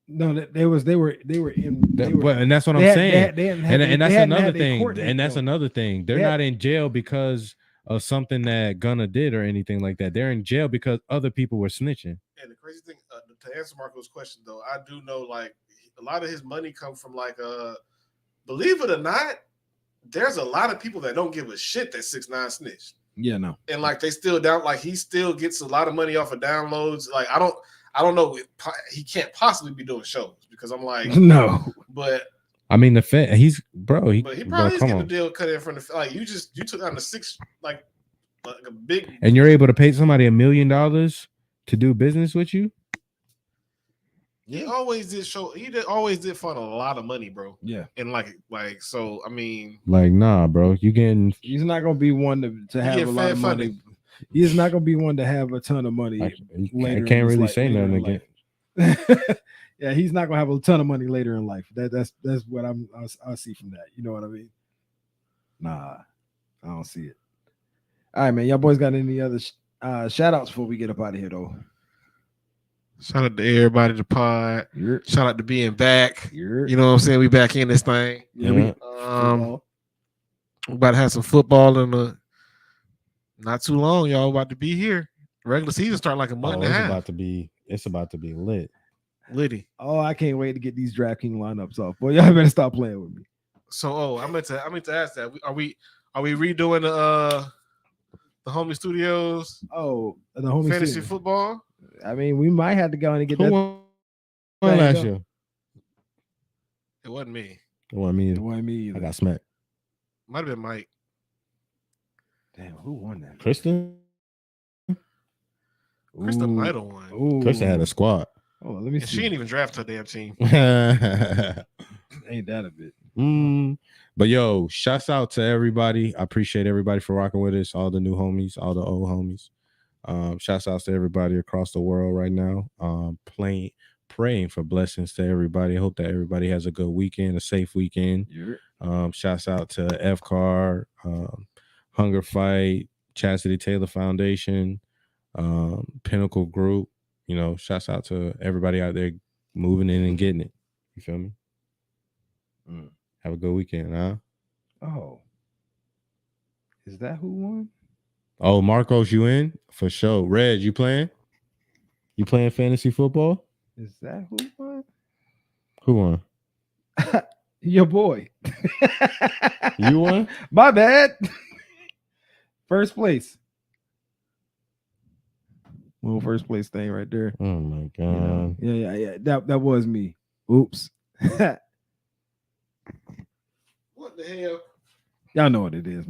S4: No, they were in.
S2: And that's what I'm saying. And that's another thing. And that's another thing. They're not in jail because of something that Gunna did or anything like that. They're in jail because other people were snitching.
S1: And the crazy thing, to answer Marco's question though, I do know like a lot of his money comes from like believe it or not, there's a lot of people that don't give a shit that 6ix9ine snitched.
S4: Yeah, no.
S1: And like they still he still gets a lot of money off of downloads. Like I don't know. He can't possibly be doing shows because I'm like
S4: no.
S1: But
S2: I mean the
S1: but he probably is getting the deal cut in from the like you took down the 6 like a big,
S2: and you're able to pay somebody $1 million to do business with you.
S1: He always did always did fund a lot of money, bro.
S4: Yeah.
S1: And like so I mean,
S2: like nah, bro,
S4: he's not gonna be one to have a lot of money. He's not gonna be one to have a ton of money.
S2: I can't really say nothing again.
S4: Yeah, he's not gonna have a ton of money later in life. That's what I see from that. You know what I mean? Nah, I don't see it. All right, man. Y'all boys got any other shout outs before we get up out of here though?
S1: Shout out to everybody, the pod. Shout out to being back.
S4: You
S1: know what I'm saying? We back in this thing.
S4: Yeah,
S1: we're about to have some football in not too long, y'all. About to be here. Regular season start like a month and a half.
S2: It's about to be lit.
S1: Litty.
S4: Oh, I can't wait to get these DraftKings lineups off. Boy, y'all better stop playing with me.
S1: So, I meant to ask that. Are we redoing the Homie Studios?
S4: Oh, the Homie
S1: fantasy
S4: Studios.
S1: Football.
S4: I mean, we might have to go in and get
S2: Who
S4: that.
S2: won last year?
S1: It wasn't me.
S2: It wasn't me.
S4: It wasn't me either.
S2: I got smacked.
S1: Might have been Mike.
S4: Damn, who won that?
S2: Kristen
S1: might have won.
S4: Ooh.
S2: Kristen had a squad.
S4: Oh, let me see.
S1: She didn't even draft her damn team.
S4: Ain't that a bit?
S2: But yo, shouts out to everybody. I appreciate everybody for rocking with us. All the new homies, all the old homies. Shouts out to everybody across the world right now. Praying for blessings to everybody. I hope that everybody has a good weekend, a safe weekend. Shouts out to FCAR, Hunger Fight, Chastity Taylor Foundation, Pinnacle Group. You know, shouts out to everybody out there moving in and getting it. You feel me? Have a good weekend, huh?
S4: Oh. Is that who won?
S2: Oh, Marcos, you in? For sure. Reg, you playing? You playing fantasy football?
S4: Is that who won?
S2: Who won?
S4: Your boy.
S2: You won?
S4: My bad. First place. Little first place thing right there.
S2: Oh my god.
S4: Yeah. That was me. Oops.
S1: What the hell?
S4: Y'all know what it is,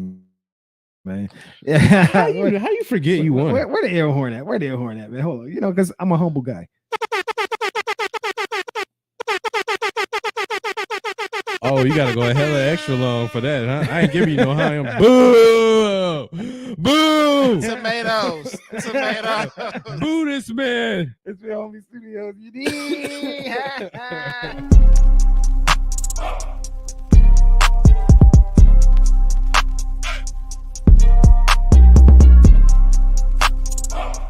S4: man. Yeah. How
S2: you forget you won?
S4: Where the air horn at? Where the air horn at, man? Hold on. You know, because I'm a humble guy.
S2: Oh, you gotta go hella extra long for that, huh? I ain't giving you no high. Boo! Boo!
S1: Tomatoes.
S2: Boo this man.
S4: It's the only studios you need.